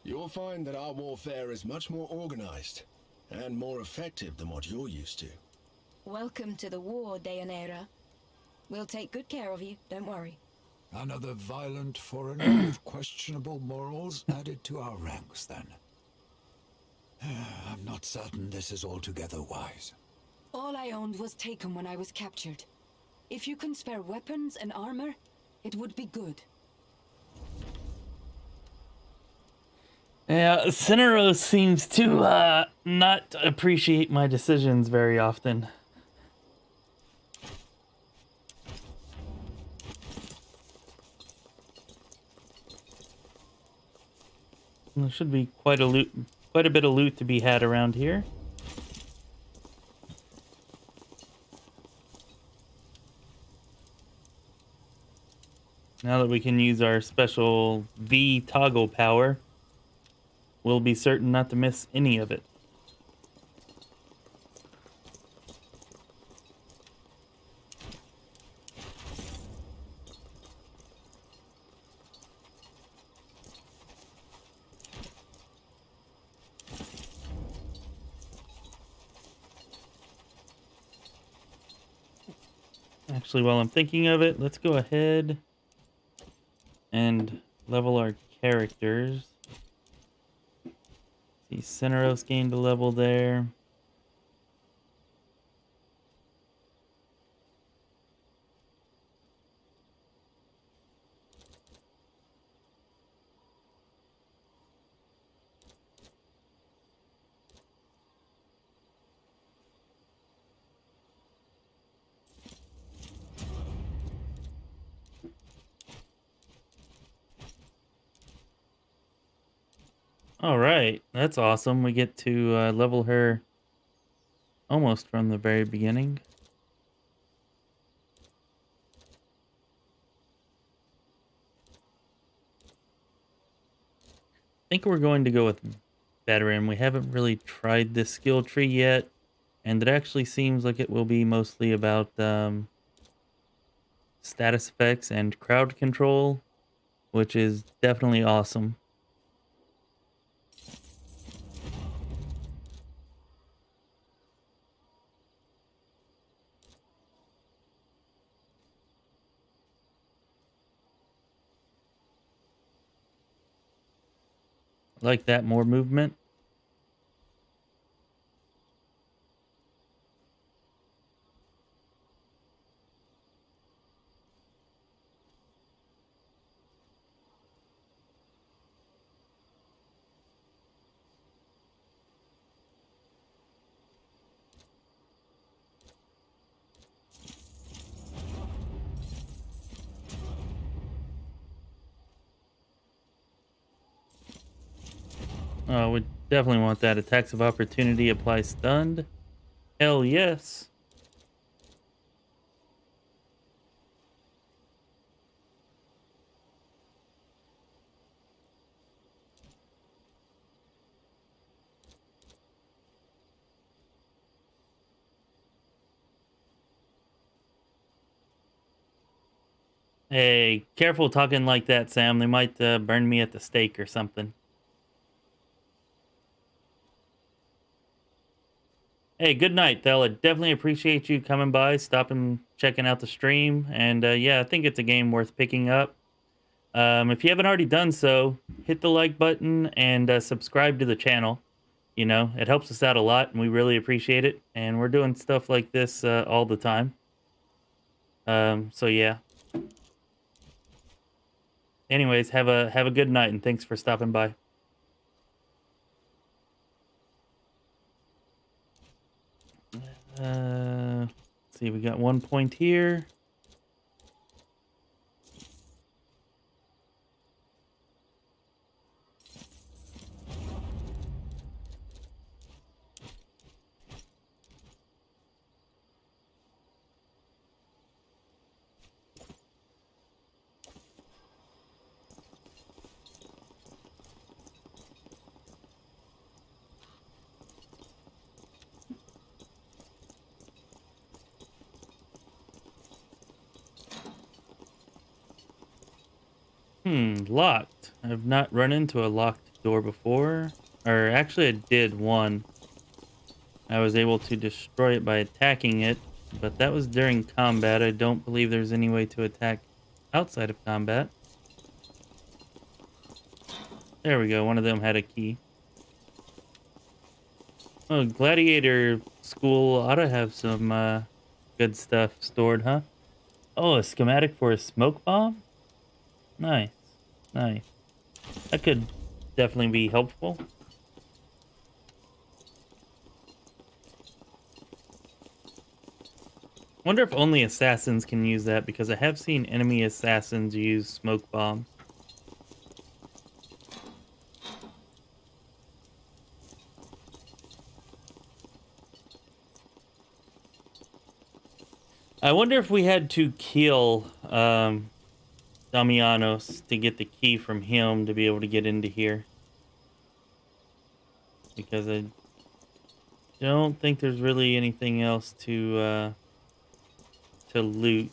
N: You'll find that our warfare is much more organized, and more effective than what you're used to.
D: Welcome to the war, Deianira. We'll take good care of you, don't worry.
P: Another violent foreigner with questionable morals added to our ranks, then. I'm not certain this is altogether wise.
C: All I owned was taken when I was captured. If you can spare weapons and armor, it would be good.
A: Yeah, Cineros seems to not appreciate my decisions very often. There should be quite a bit of loot to be had around here. Now that we can use our special V toggle power, we'll be certain not to miss any of it. Actually, while I'm thinking of it, let's go ahead and level our characters. See, Cineros gained a level there. All right, that's awesome. We get to level her almost from the very beginning. I think we're going to go with veteran. We haven't really tried this skill tree yet, and it actually seems like it will be mostly about status effects and crowd control, which is definitely awesome. Like that, more movement. Oh, we definitely want that. Attacks of opportunity apply stunned. Hell yes. Hey, careful talking like that, Sam. They might burn me at the stake or something. Hey, good night, Thel. I definitely appreciate you coming by, stopping, checking out the stream. And yeah, I think it's a game worth picking up. If you haven't already done so, hit the like button and subscribe to the channel. You know, it helps us out a lot and we really appreciate it. And we're doing stuff like this all the time. So yeah. Anyways, have a good night and thanks for stopping by. Let's see, we got 1 point here. Locked. I've not run into a locked door before. Or actually I did one. I was able to destroy it by attacking it, but that was during combat. I don't believe there's any way to attack outside of combat. There we go. One of them had a key. Oh, Gladiator School ought to have some good stuff stored, huh? Oh, a schematic for a smoke bomb? Nice. Nice. That could definitely be helpful. Wonder if only assassins can use that, because I have seen enemy assassins use smoke bombs. I wonder if we had to kill Damianos to get the key from him to be able to get into here. Because I don't think there's really anything else to loot.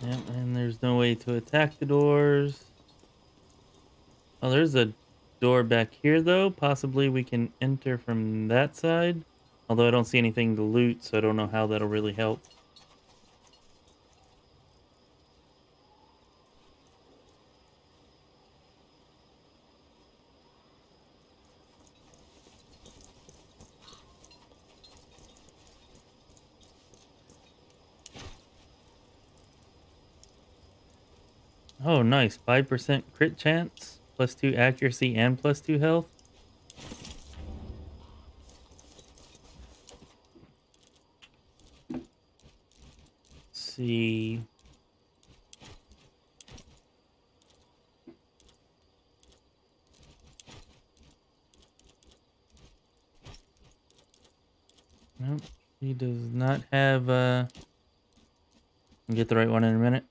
A: Yep, and there's no way to attack the doors. Oh, there's a door back here, though. Possibly we can enter from that side. Although I don't see anything to loot, so I don't know how that'll really help. Oh, nice. 5% crit chance, +2 accuracy, and +2 health. Let's see. Nope, he does not have I'll get the right one in a minute.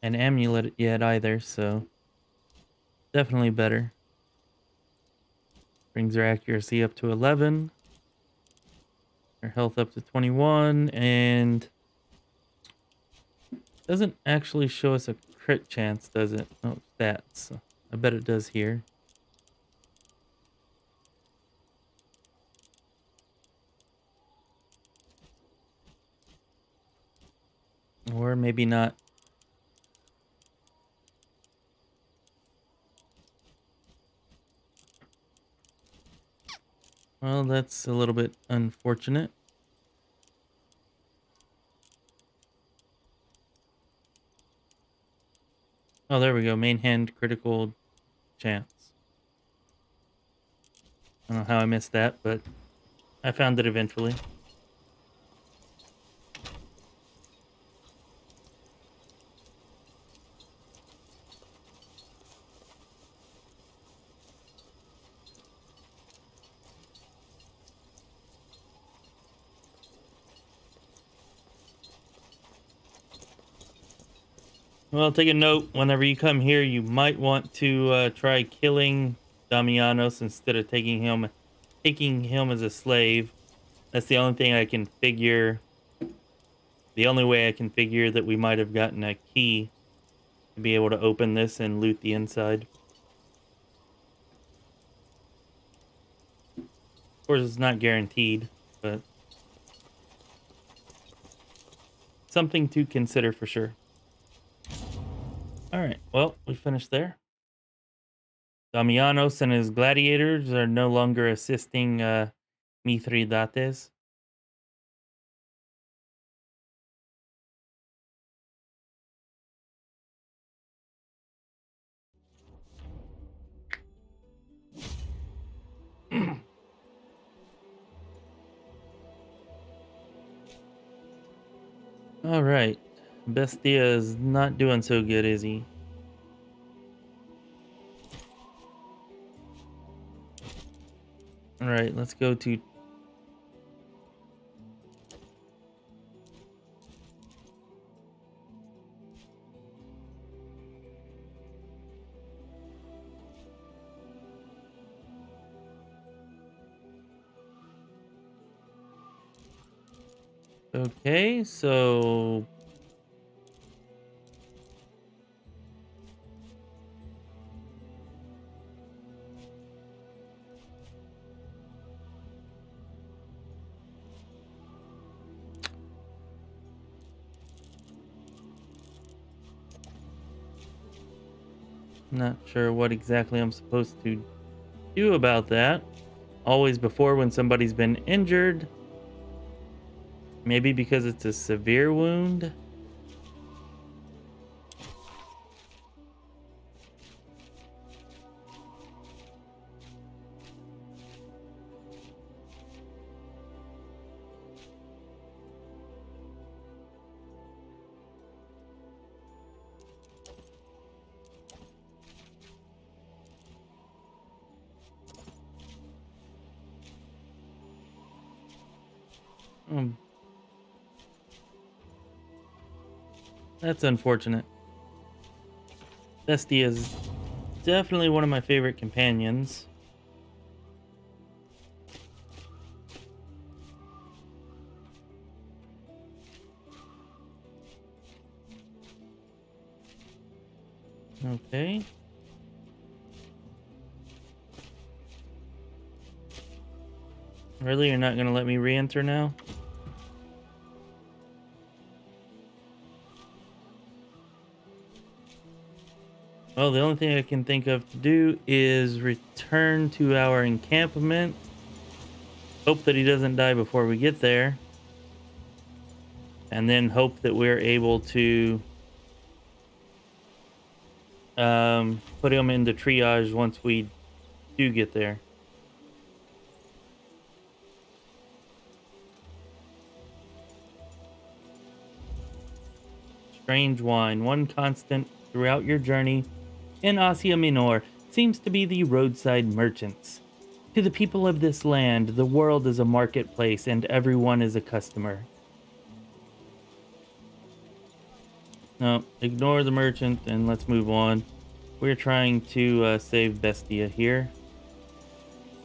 A: An amulet yet either, so definitely better. Brings her accuracy up to 11. Her health up to 21, and doesn't actually show us a crit chance, does it? Oh, stats. I bet it does here. Or maybe not. Well, that's a little bit unfortunate. Oh, there we go. Main hand critical chance. I don't know how I missed that, but I found it eventually. Well, take a note. Whenever you come here, you might want to try killing Damianos instead of taking him as a slave. That's the only thing I can figure. The only way I can figure that we might have gotten a key to be able to open this and loot the inside. Of course, it's not guaranteed, but something to consider for sure. All right, well, we finished there. Damianos and his gladiators are no longer assisting Mithridates. All right, Bestia is not doing so good, is he? All right, let's go to... Okay, so... Not sure what exactly I'm supposed to do about that. Always before when somebody's been injured. Maybe because it's a severe wound. That's unfortunate. Bestia is definitely one of my favorite companions. Okay. Really? You're not going to let me re-enter now? Well, the only thing I can think of to do is return to our encampment. Hope that he doesn't die before we get there. And then hope that we're able to put him into triage once we do get there. Strange wine, one constant throughout your journey in Asia Minor, seems to be the roadside merchants. To the people of this land, the world is a marketplace and everyone is a customer. No, ignore the merchant and let's move on. We're trying to save Bestia here.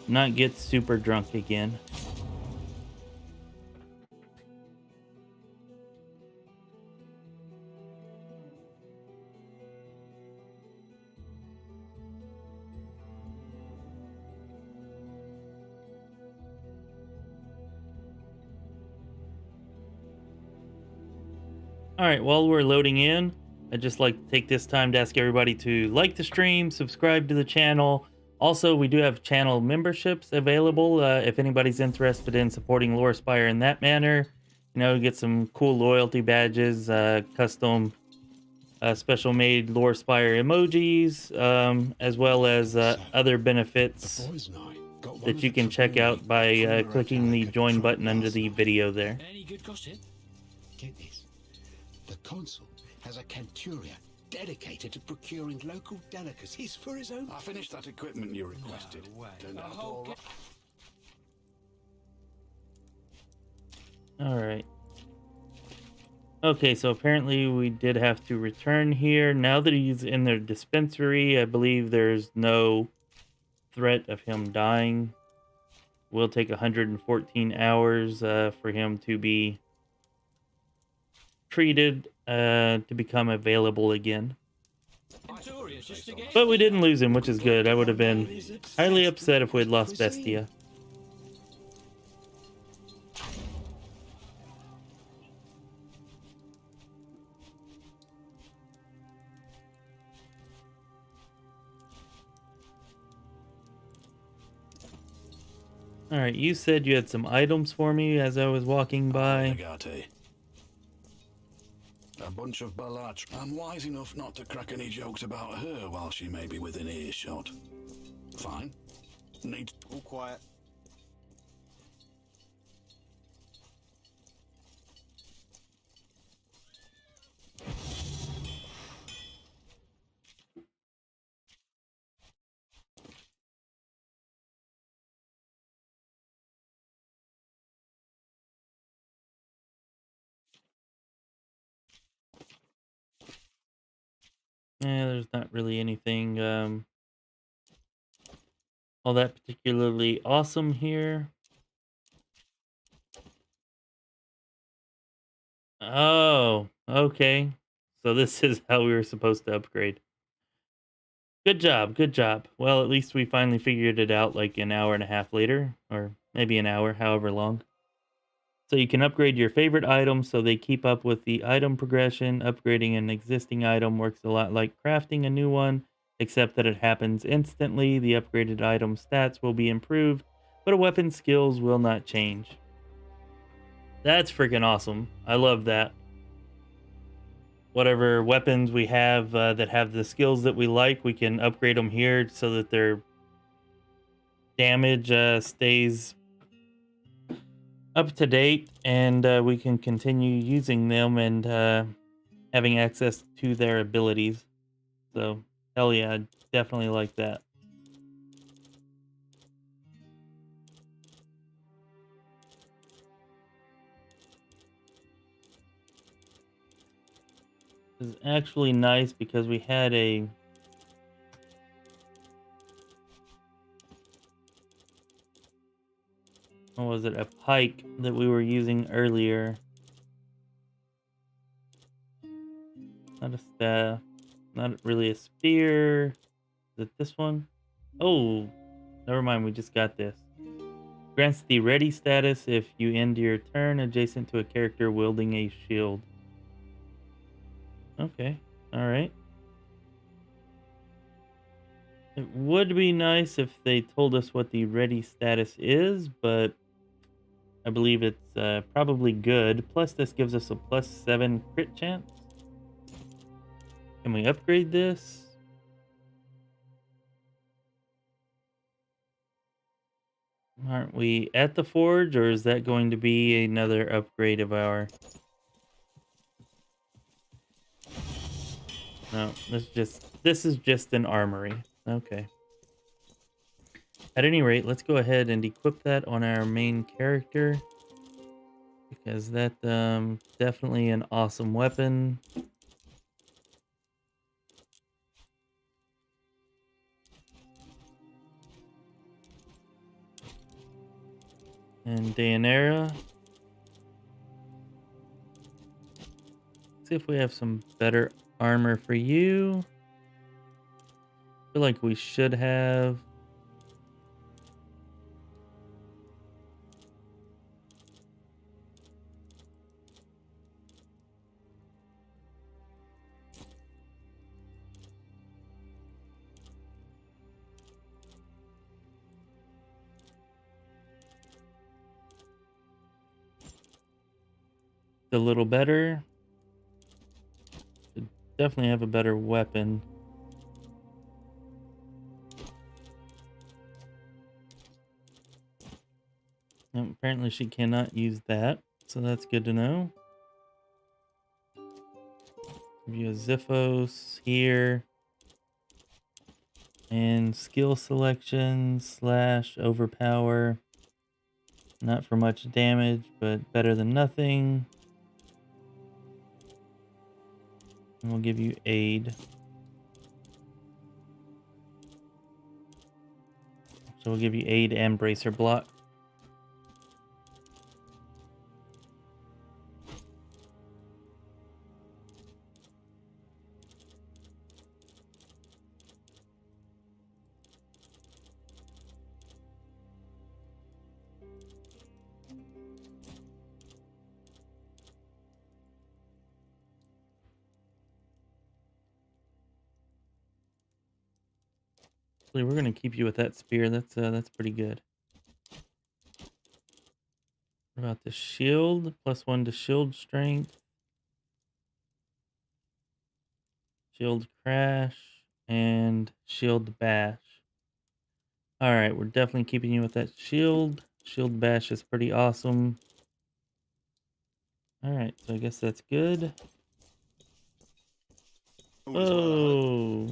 A: Not get super drunk again. All right, while we're loading in, I'd just like to take this time to ask everybody to like the stream, subscribe to the channel, Also, we do have channel memberships available if anybody's interested in supporting Lorespire in that manner. You know, get some cool loyalty badges, custom special made Lorespire emojis, as well as other benefits that you can check out by clicking the join button under the video there.
G: Any good gossip?
I: Get this. The consul has a canturia dedicated to procuring local delicacies for his own.
J: I finished that equipment you requested. Turned out all right.
A: All right. Okay, so apparently we did have to return here. Now that he's in the dispensary, I believe there's no threat of him dying. Will take 114 hours for him to be treated to become available again. But we didn't lose him, which is good. I would have been highly upset if we had lost Bestia. Alright, you said you had some items for me as I was walking by.
J: A bunch of Balach. I'm wise enough not to crack any jokes about her while she may be within earshot. Fine. Need all quiet.
A: Yeah, there's not really anything all that particularly awesome here. Oh, okay. So this is how we were supposed to upgrade. Good job, good job. Well, at least we finally figured it out like an hour and a half later, or maybe an hour, however long. So you can upgrade your favorite items so they keep up with the item progression. Upgrading an existing item works a lot like crafting a new one, except that it happens instantly. The upgraded item stats will be improved, but a weapon skills will not change. That's freaking awesome. I love that. Whatever weapons we have that have the skills that we like, we can upgrade them here so that their damage stays up to date, and we can continue using them and having access to their abilities. So, hell yeah, I definitely like that. This is actually nice because we had a what was it, a pike that we were using earlier. Not a staff, not really a spear. Is it this one? Oh, never mind, we just got this. Grants the ready status if you end your turn adjacent to a character wielding a shield. Okay, alright. It would be nice if they told us what the ready status is, but I believe it's probably good. Plus, this gives us a +7 crit chance. Can we upgrade this? Aren't we at the forge, or is that going to be another upgrade of our... No, this is just an armory. Okay. At any rate, let's go ahead and equip that on our main character, because that's definitely an awesome weapon. And Daenerys. See if we have some better armor for you. I feel like we should have. a little better. Should definitely have a better weapon. Apparently she cannot use that, so that's good to know. Give you a Xiphos here. And skill selection / overpower. Not for much damage, but better than nothing. And we'll give you aid. So we'll give you aid and bracer block. We're gonna keep you with that spear. That's pretty good. What about the shield? +1 to shield strength. Shield crash and shield bash. All right, we're definitely keeping you with that shield. Shield bash is pretty awesome. All right, so I guess that's good. Oh,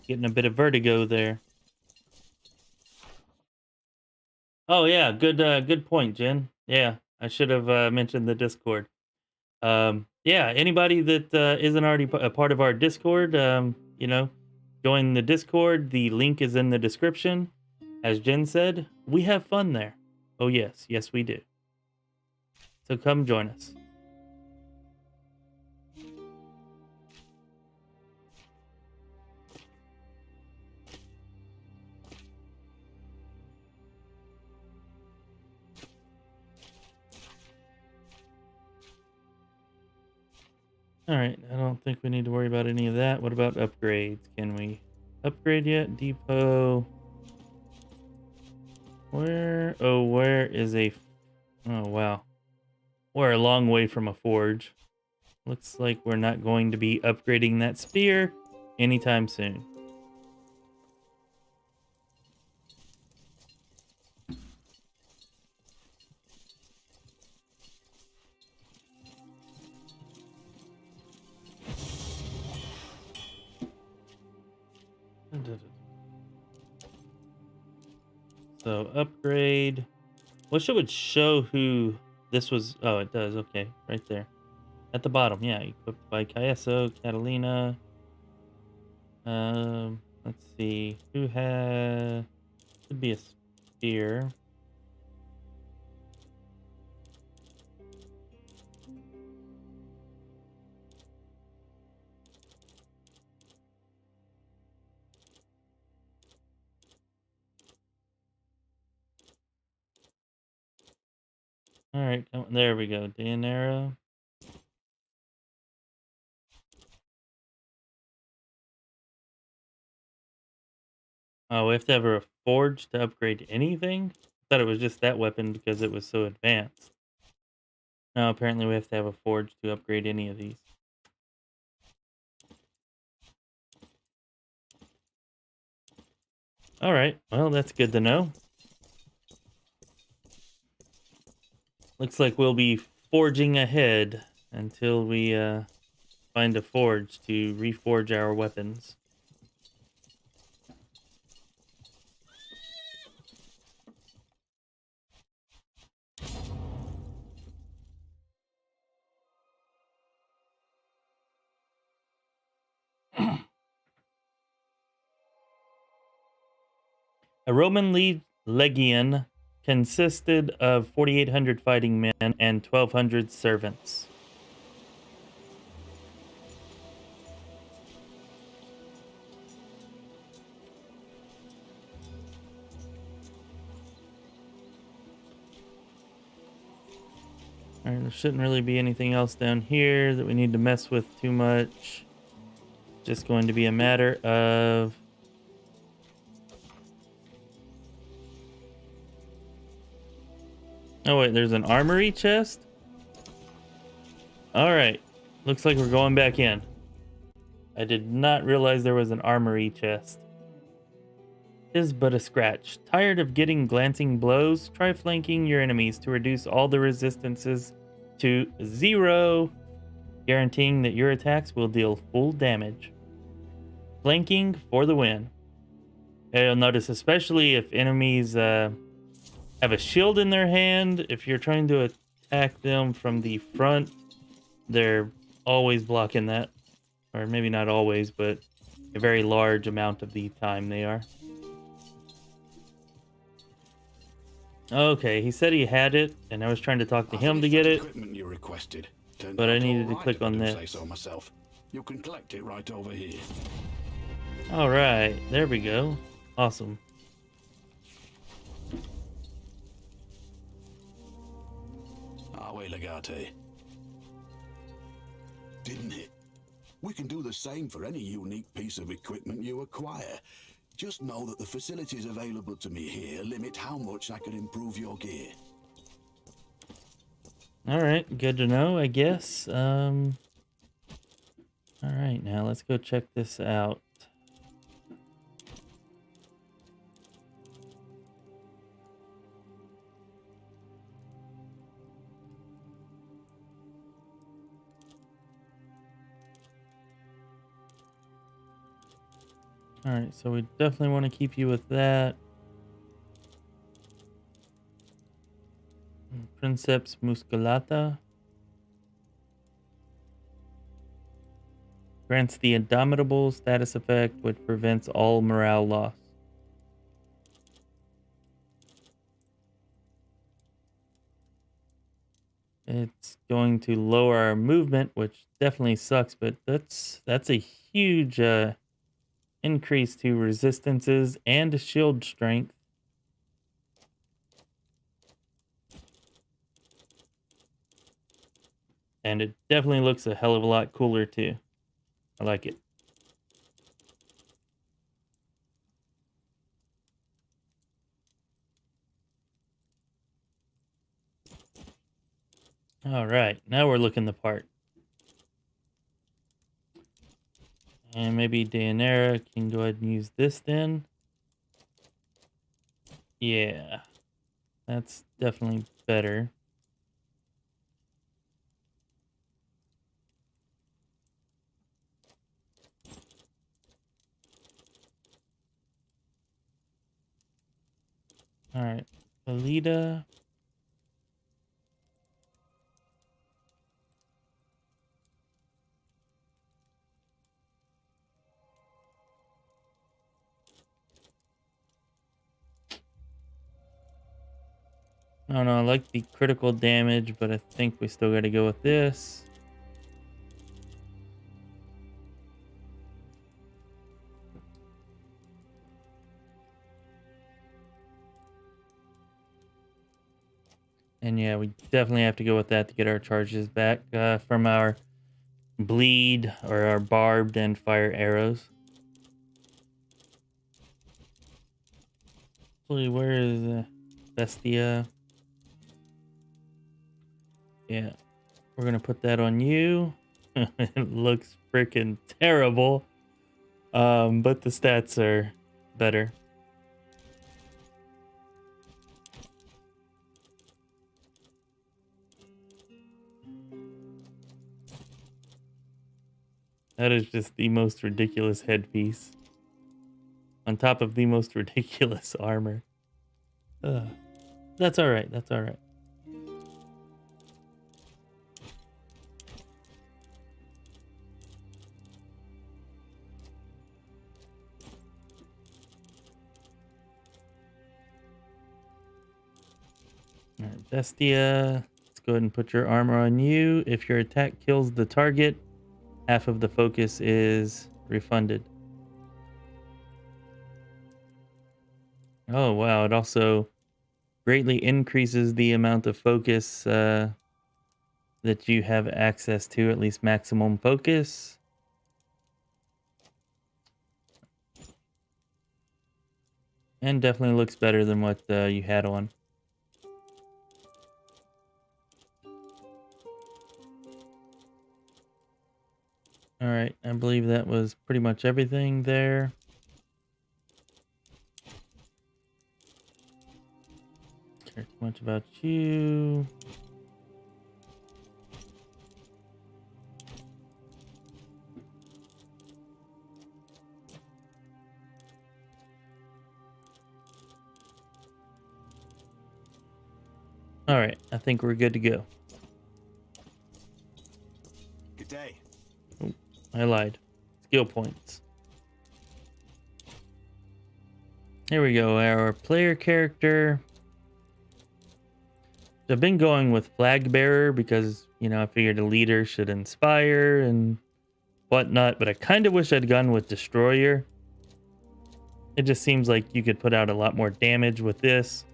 A: getting a bit of vertigo there. Oh yeah, good point, Jen. Yeah, I should have mentioned the Discord. Yeah, anybody that isn't already a part of our Discord, you know, join the Discord. The link is in the description. As Jen said, we have fun there. Oh yes, yes we do. So come join us. All right, I don't think we need to worry about any of that. What about upgrades? Can we upgrade yet? Depot. Where? Oh, where is a... Oh, wow. We're a long way from a forge. Looks like we're not going to be upgrading that spear anytime soon. So upgrade. Wish it would show who this was. Oh, it does. Okay, right there. At the bottom, yeah. Equipped by Kaeso, Catalina. Let's see. Who has... Could be a spear. All right, there we go. Daenerys. Oh, we have to have a forge to upgrade anything? I thought it was just that weapon because it was so advanced. No, apparently we have to have a forge to upgrade any of these. Alright, well that's good to know. Looks like we'll be forging ahead until we find a forge to reforge our weapons. A Roman legion consisted of 4,800 fighting men and 1,200 servants. Alright, there shouldn't really be anything else down here that we need to mess with too much. Just going to be a matter of... Oh wait, there's an armory chest? Alright. Looks like we're going back in. I did not realize there was an armory chest. Is but a scratch. Tired of getting glancing blows? Try flanking your enemies to reduce all the resistances to 0, guaranteeing that your attacks will deal full damage. Flanking for the win. You'll notice, especially if enemies have a shield in their hand, if you're trying to attack them from the front, they're always blocking that. Or maybe not always, but a very large amount of the time they are. Okay, he said he had it, and I was trying to talk to him to get it.
J: Equipment you requested.
A: But I needed to click on this.
J: Say so myself. You can collect it right over here.
A: All right, there we go. Awesome.
J: Away, Legate. Didn't it? We can do the same for any unique piece of equipment you acquire. Just know that the facilities available to me here limit how much I can improve your gear.
A: All right, good to know, I guess. All right, now let's go check this out. All right, so we definitely want to keep you with that. Princeps musculata. Grants the indomitable status effect, which prevents all morale loss. It's going to lower our movement, which definitely sucks, but that's a huge increase to resistances and shield strength. And it definitely looks a hell of a lot cooler too. I like it. All right, now we're looking the part. And maybe Daenerys can go ahead and use this then. Yeah, that's definitely better. All right, Alita. I don't know, I like the critical damage, but I think we still got to go with this. And yeah, we definitely have to go with that to get our charges back from our bleed or our barbed and fire arrows. Actually, where is Bestia? Yeah, we're gonna put that on you. It looks freaking terrible, but the stats are better. That is just the most ridiculous headpiece. On top of the most ridiculous armor. That's alright, that's alright. Alright, Bestia. Let's go ahead and put your armor on you. If your attack kills the target, half of the focus is refunded. Oh, wow. It also greatly increases the amount of focus that you have access to, at least maximum focus. And definitely looks better than what you had on. All right, I believe that was pretty much everything there. Care too much about you. All right, I think we're good to go.
O: Good day.
A: Oh, I lied. Skill points. Here we go. Our player character. I've been going with flag bearer because, you know, I figured a leader should inspire and whatnot, but I kind of wish I'd gone with destroyer. It just seems like you could put out a lot more damage with this.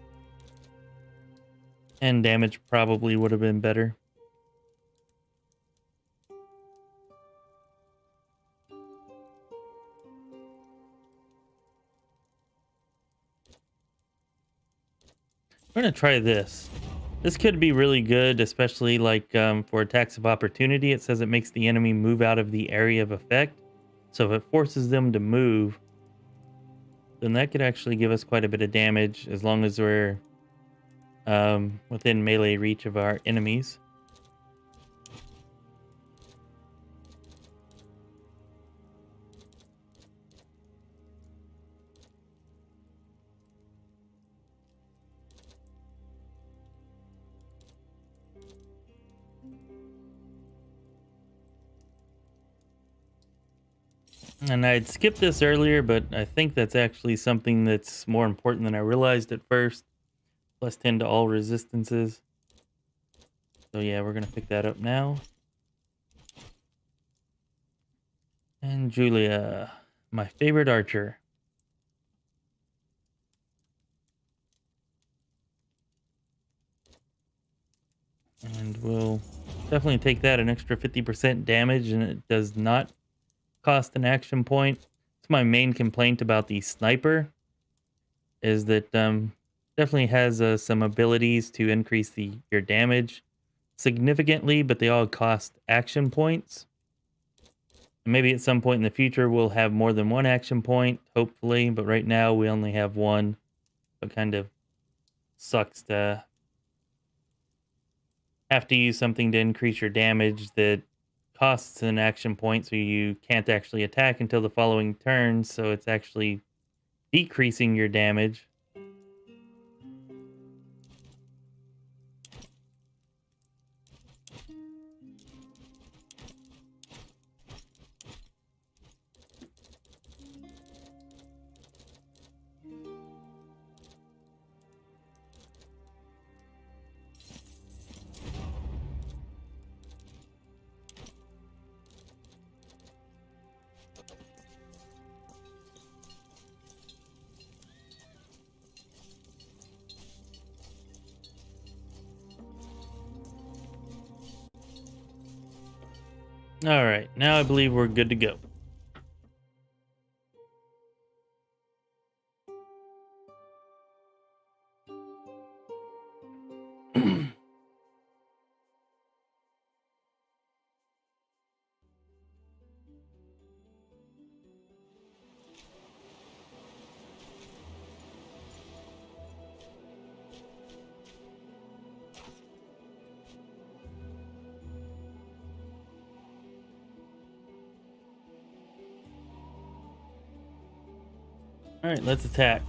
A: And damage probably would have been better. We're going to try this. This could be really good, especially like for attacks of opportunity. It says it makes the enemy move out of the area of effect. So if it forces them to move, then that could actually give us quite a bit of damage as long as we're within melee reach of our enemies. And I'd skipped this earlier, but I think that's actually something that's more important than I realized at first. Plus 10 to all resistances. So yeah, we're going to pick that up now. And Julia, my favorite archer. And we'll definitely take that an extra 50% damage, and it does not cost an action point. It's my main complaint about the sniper, is that definitely has some abilities to increase your damage significantly, but they all cost action points. And maybe at some point in the future we'll have more than one action point, hopefully, but right now we only have one. So it kind of sucks to have to use something to increase your damage that costs an action point, so you can't actually attack until the following turn, so it's actually decreasing your damage. All right, now I believe we're good to go. All right, let's attack.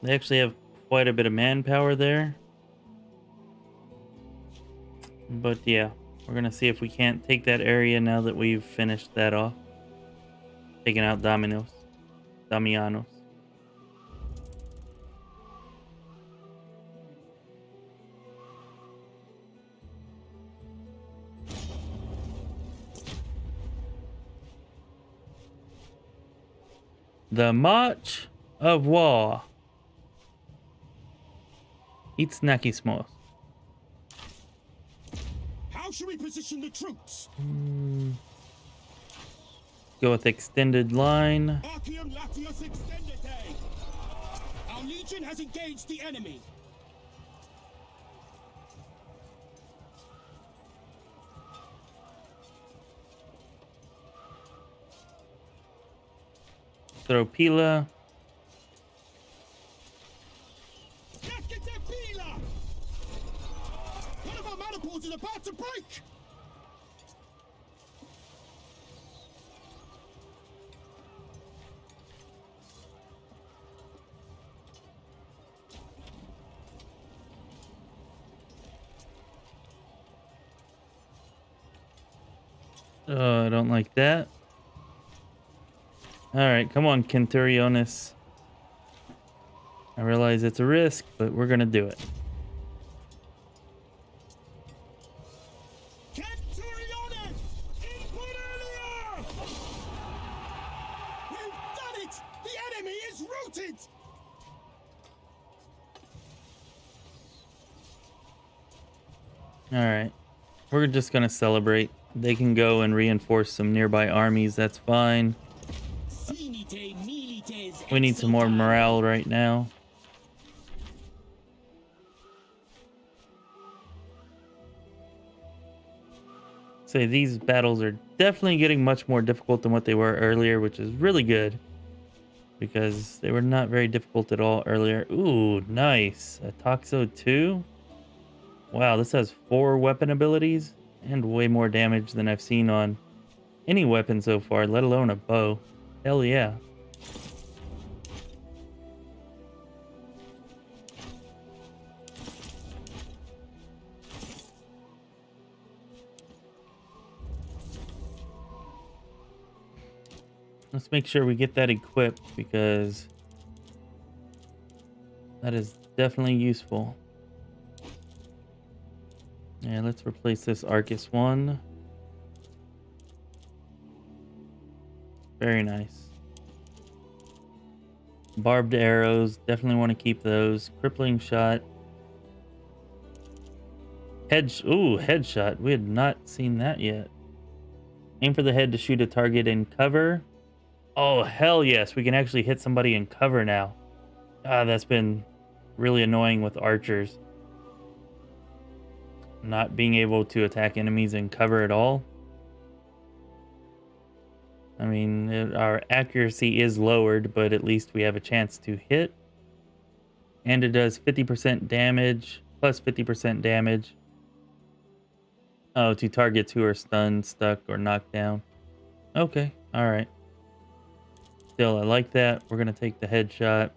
A: They actually have quite a bit of manpower there. But yeah, we're going to see if we can't take that area now that we've finished that off. Taking out Damianos. The March of War. It's Nakismos.
G: How should we position the troops?
A: Go with extended line.
G: Archeum Latius Extendite. Our legion has engaged the enemy.
A: throw Pila.
G: One of our manifolds is about to break!
A: Oh, I don't like that. Alright, come on, Centurionis. I realize it's a risk, but we're gonna do it.
G: Centuriones! Input earlier! We've done it! The enemy is routed!
A: Alright. We're just gonna celebrate. They can go and reinforce some nearby armies, that's fine. We need some more morale right now. Say these battles are definitely getting much more difficult than what they were earlier, which is really good. Because they were not very difficult at all earlier. Ooh, nice. A Toxo 2? Wow, this has 4 weapon abilities and way more damage than I've seen on any weapon so far, let alone a bow. Hell yeah. Let's make sure we get that equipped because that is definitely useful. Yeah, let's replace this Arcus 1. Very nice. Barbed arrows, definitely want to keep those. Crippling shot. Headshot. We had not seen that yet. Aim for the head to shoot a target in cover. Oh, hell yes. We can actually hit somebody in cover now. Ah, that's been really annoying with archers. Not being able to attack enemies in cover at all. I mean, our accuracy is lowered, but at least we have a chance to hit. And it does 50% damage, plus 50% damage. Oh, to targets who are stunned, stuck, or knocked down. Okay, alright. Still, I like that. We're going to take the headshot.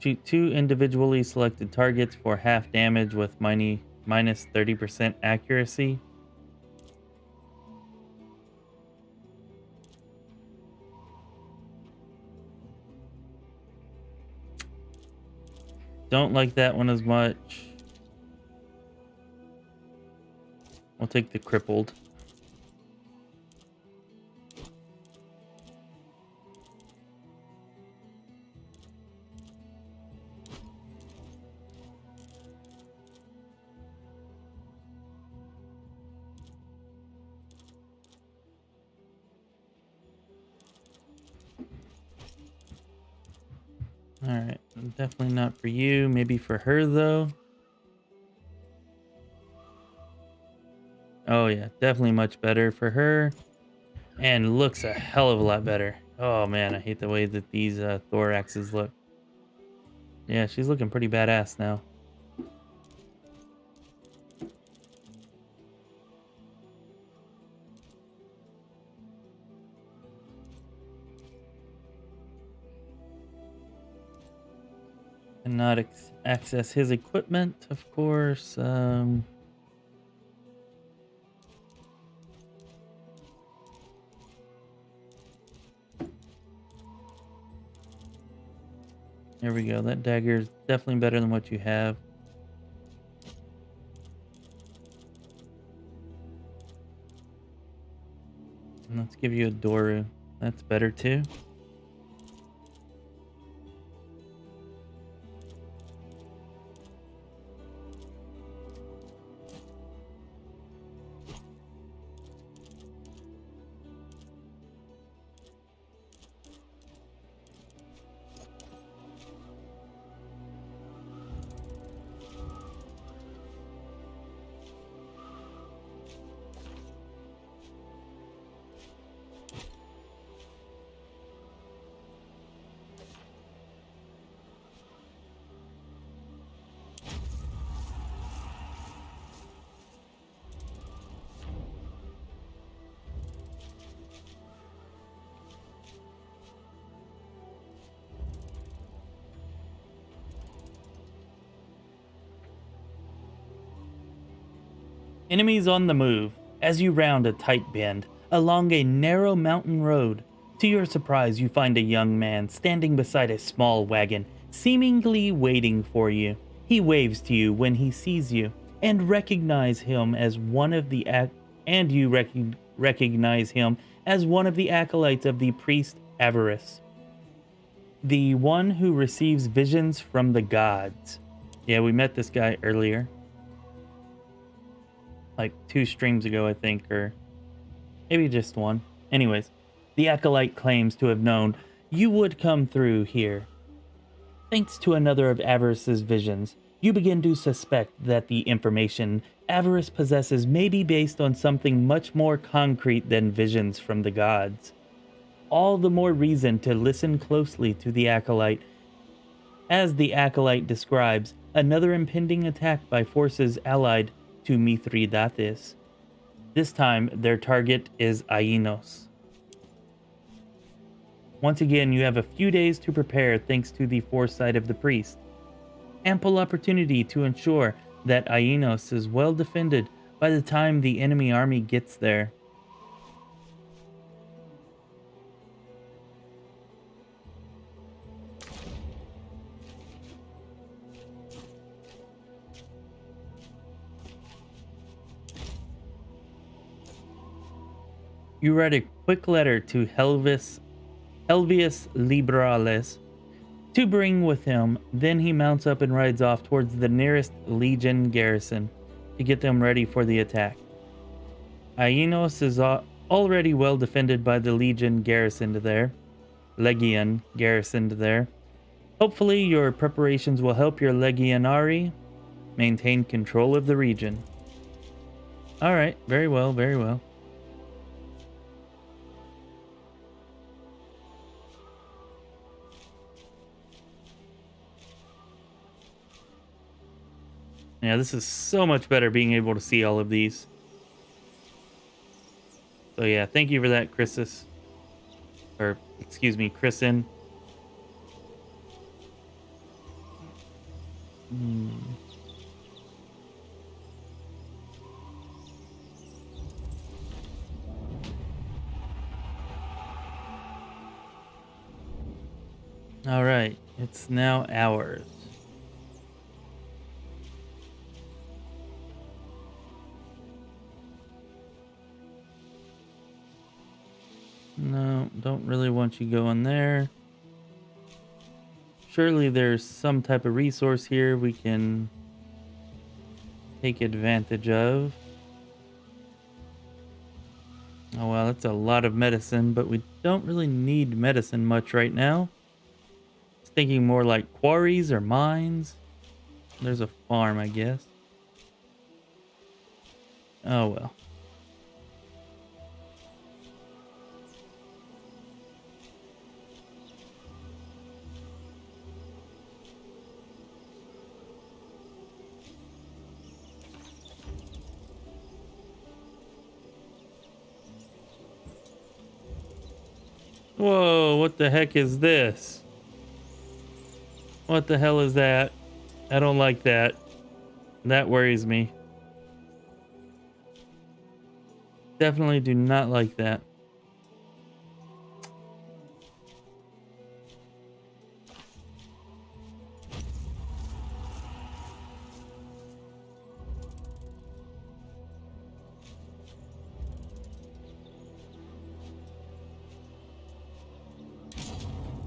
A: Shoot 2 individually selected targets for half damage with minus 30% accuracy. Don't like that one as much. We'll take the crippled. Alright, definitely not for you. Maybe for her, though. Oh, yeah, definitely much better for her. And looks a hell of a lot better. Oh, man, I hate the way that these thoraxes look. Yeah, she's looking pretty badass now. Cannot access his equipment, of course. There we go. That dagger is definitely better than what you have. And let's give you a Doru. That's better too. Enemies on the move as you round a tight bend along a narrow mountain road. To your surprise, you find a young man standing beside a small wagon, seemingly waiting for you. He waves to you when he sees you, and recognize him as one of the recognize him as one of the acolytes of the priest Avarice, the one who receives visions from the gods. Yeah, we met this guy earlier, like 2 streams ago, I think, or maybe just one. Anyways, the acolyte claims to have known you would come through here. Thanks to another of Avarice's visions, you begin to suspect that the information Avarice possesses may be based on something much more concrete than visions from the gods. All the more reason to listen closely to the acolyte. As the acolyte describes, another impending attack by forces allied to Mithridates. This time, their target is Ainos. Once again, you have a few days to prepare thanks to the foresight of the priest. Ample opportunity to ensure that Ainos is well defended by the time the enemy army gets there. You write a quick letter to Helvius Liberales to bring with him. Then he mounts up and rides off towards the nearest Legion garrison to get them ready for the attack. Ainos is already well defended by the Legion garrisoned there. Hopefully your preparations will help your Legionari maintain control of the region. Alright, very well, very well. Yeah, this is so much better being able to see all of these. So yeah, thank you for that, Chrisin. Or, excuse me, Chrisin. All right, it's now ours. No, don't really want you going there. Surely there's some type of resource here we can take advantage of. Oh well, that's a lot of medicine, but we don't really need medicine much right now. I was thinking more like quarries or mines. There's a farm, I guess. Oh well. Whoa, what the heck is this? What the hell is that? I don't like that. That worries me. Definitely do not like that.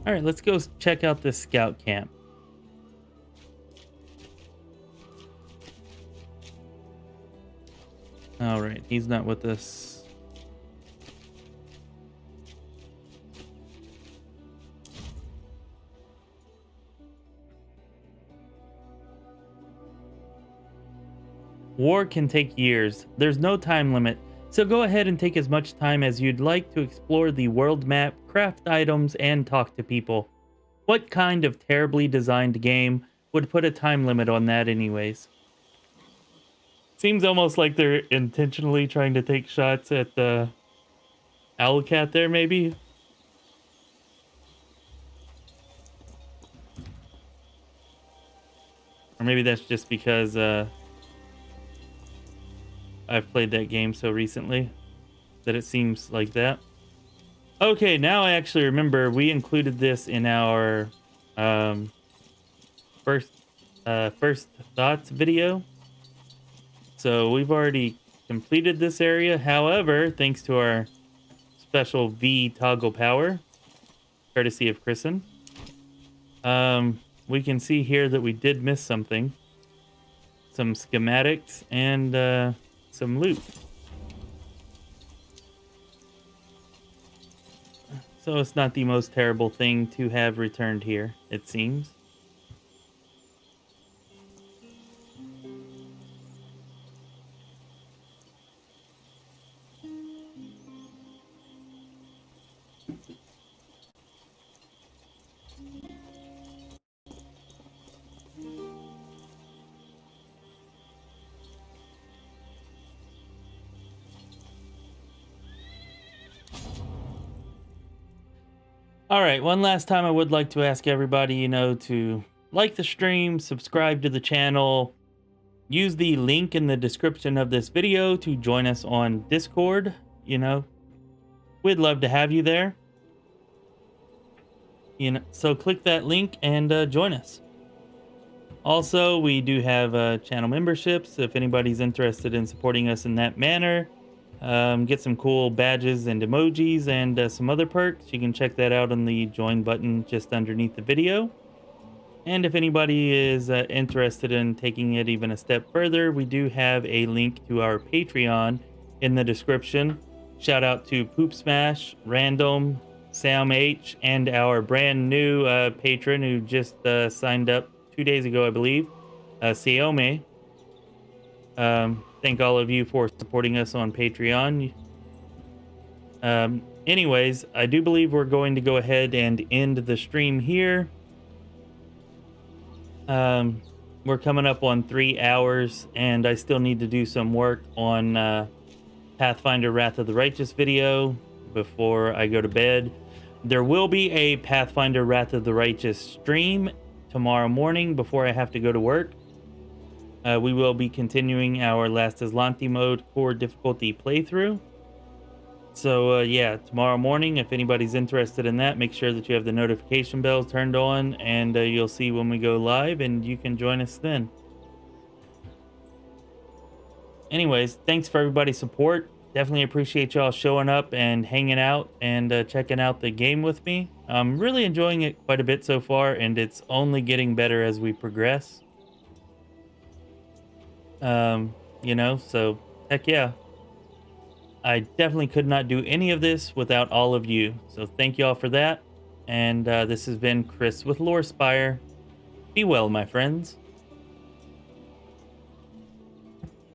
A: All right, let's go check out this scout camp. All right, he's not with us. War can take years. There's no time limit. So go ahead and take as much time as you'd like to explore the world map, craft items, and talk to people. What kind of terribly designed game would put a time limit on that anyways? Seems almost like they're intentionally trying to take shots at the Owlcat there, maybe? Or maybe that's just because I've played that game so recently that it seems like that. Okay, now I actually remember we included this in our first thoughts video. So we've already completed this area. However, thanks to our special V toggle power, courtesy of Kristen, we can see here that we did miss something. Some schematics and some loot. So it's not the most terrible thing to have returned here, it seems. All right, one last time I would like to ask everybody, to like the stream, subscribe to the channel, use the link in the description of this video to join us on Discord. We'd love to have you there. So click that link and join us. Also, we do have channel memberships if anybody's interested in supporting us in that manner. Get some cool badges and emojis and some other perks. You can check that out on the join button just underneath the video. And if anybody is interested in taking it even a step further, we do have a link to our Patreon in the description. Shout out to Poop Smash, Random, Sam H, and our brand new patron who just signed up 2 days ago, I believe, Xiaomi. Thank all of you for supporting us on Patreon. Anyways, I do believe we're going to go ahead and end the stream here. We're coming up on 3 hours, and I still need to do some work on Pathfinder Wrath of the Righteous video before I go to bed. There will be a Pathfinder Wrath of the Righteous stream tomorrow morning before I have to go to work. We will be continuing our Last Aslanti mode core difficulty playthrough. So yeah, tomorrow morning, if anybody's interested in that, make sure that you have the notification bells turned on, and you'll see when we go live, and you can join us then. Anyways, thanks for everybody's support. Definitely appreciate y'all showing up and hanging out and checking out the game with me. I'm really enjoying it quite a bit so far, and it's only getting better as we progress. So heck yeah. I definitely could not do any of this without all of you. So thank y'all for that. And this has been Chris with Lorespire. Be well, my friends.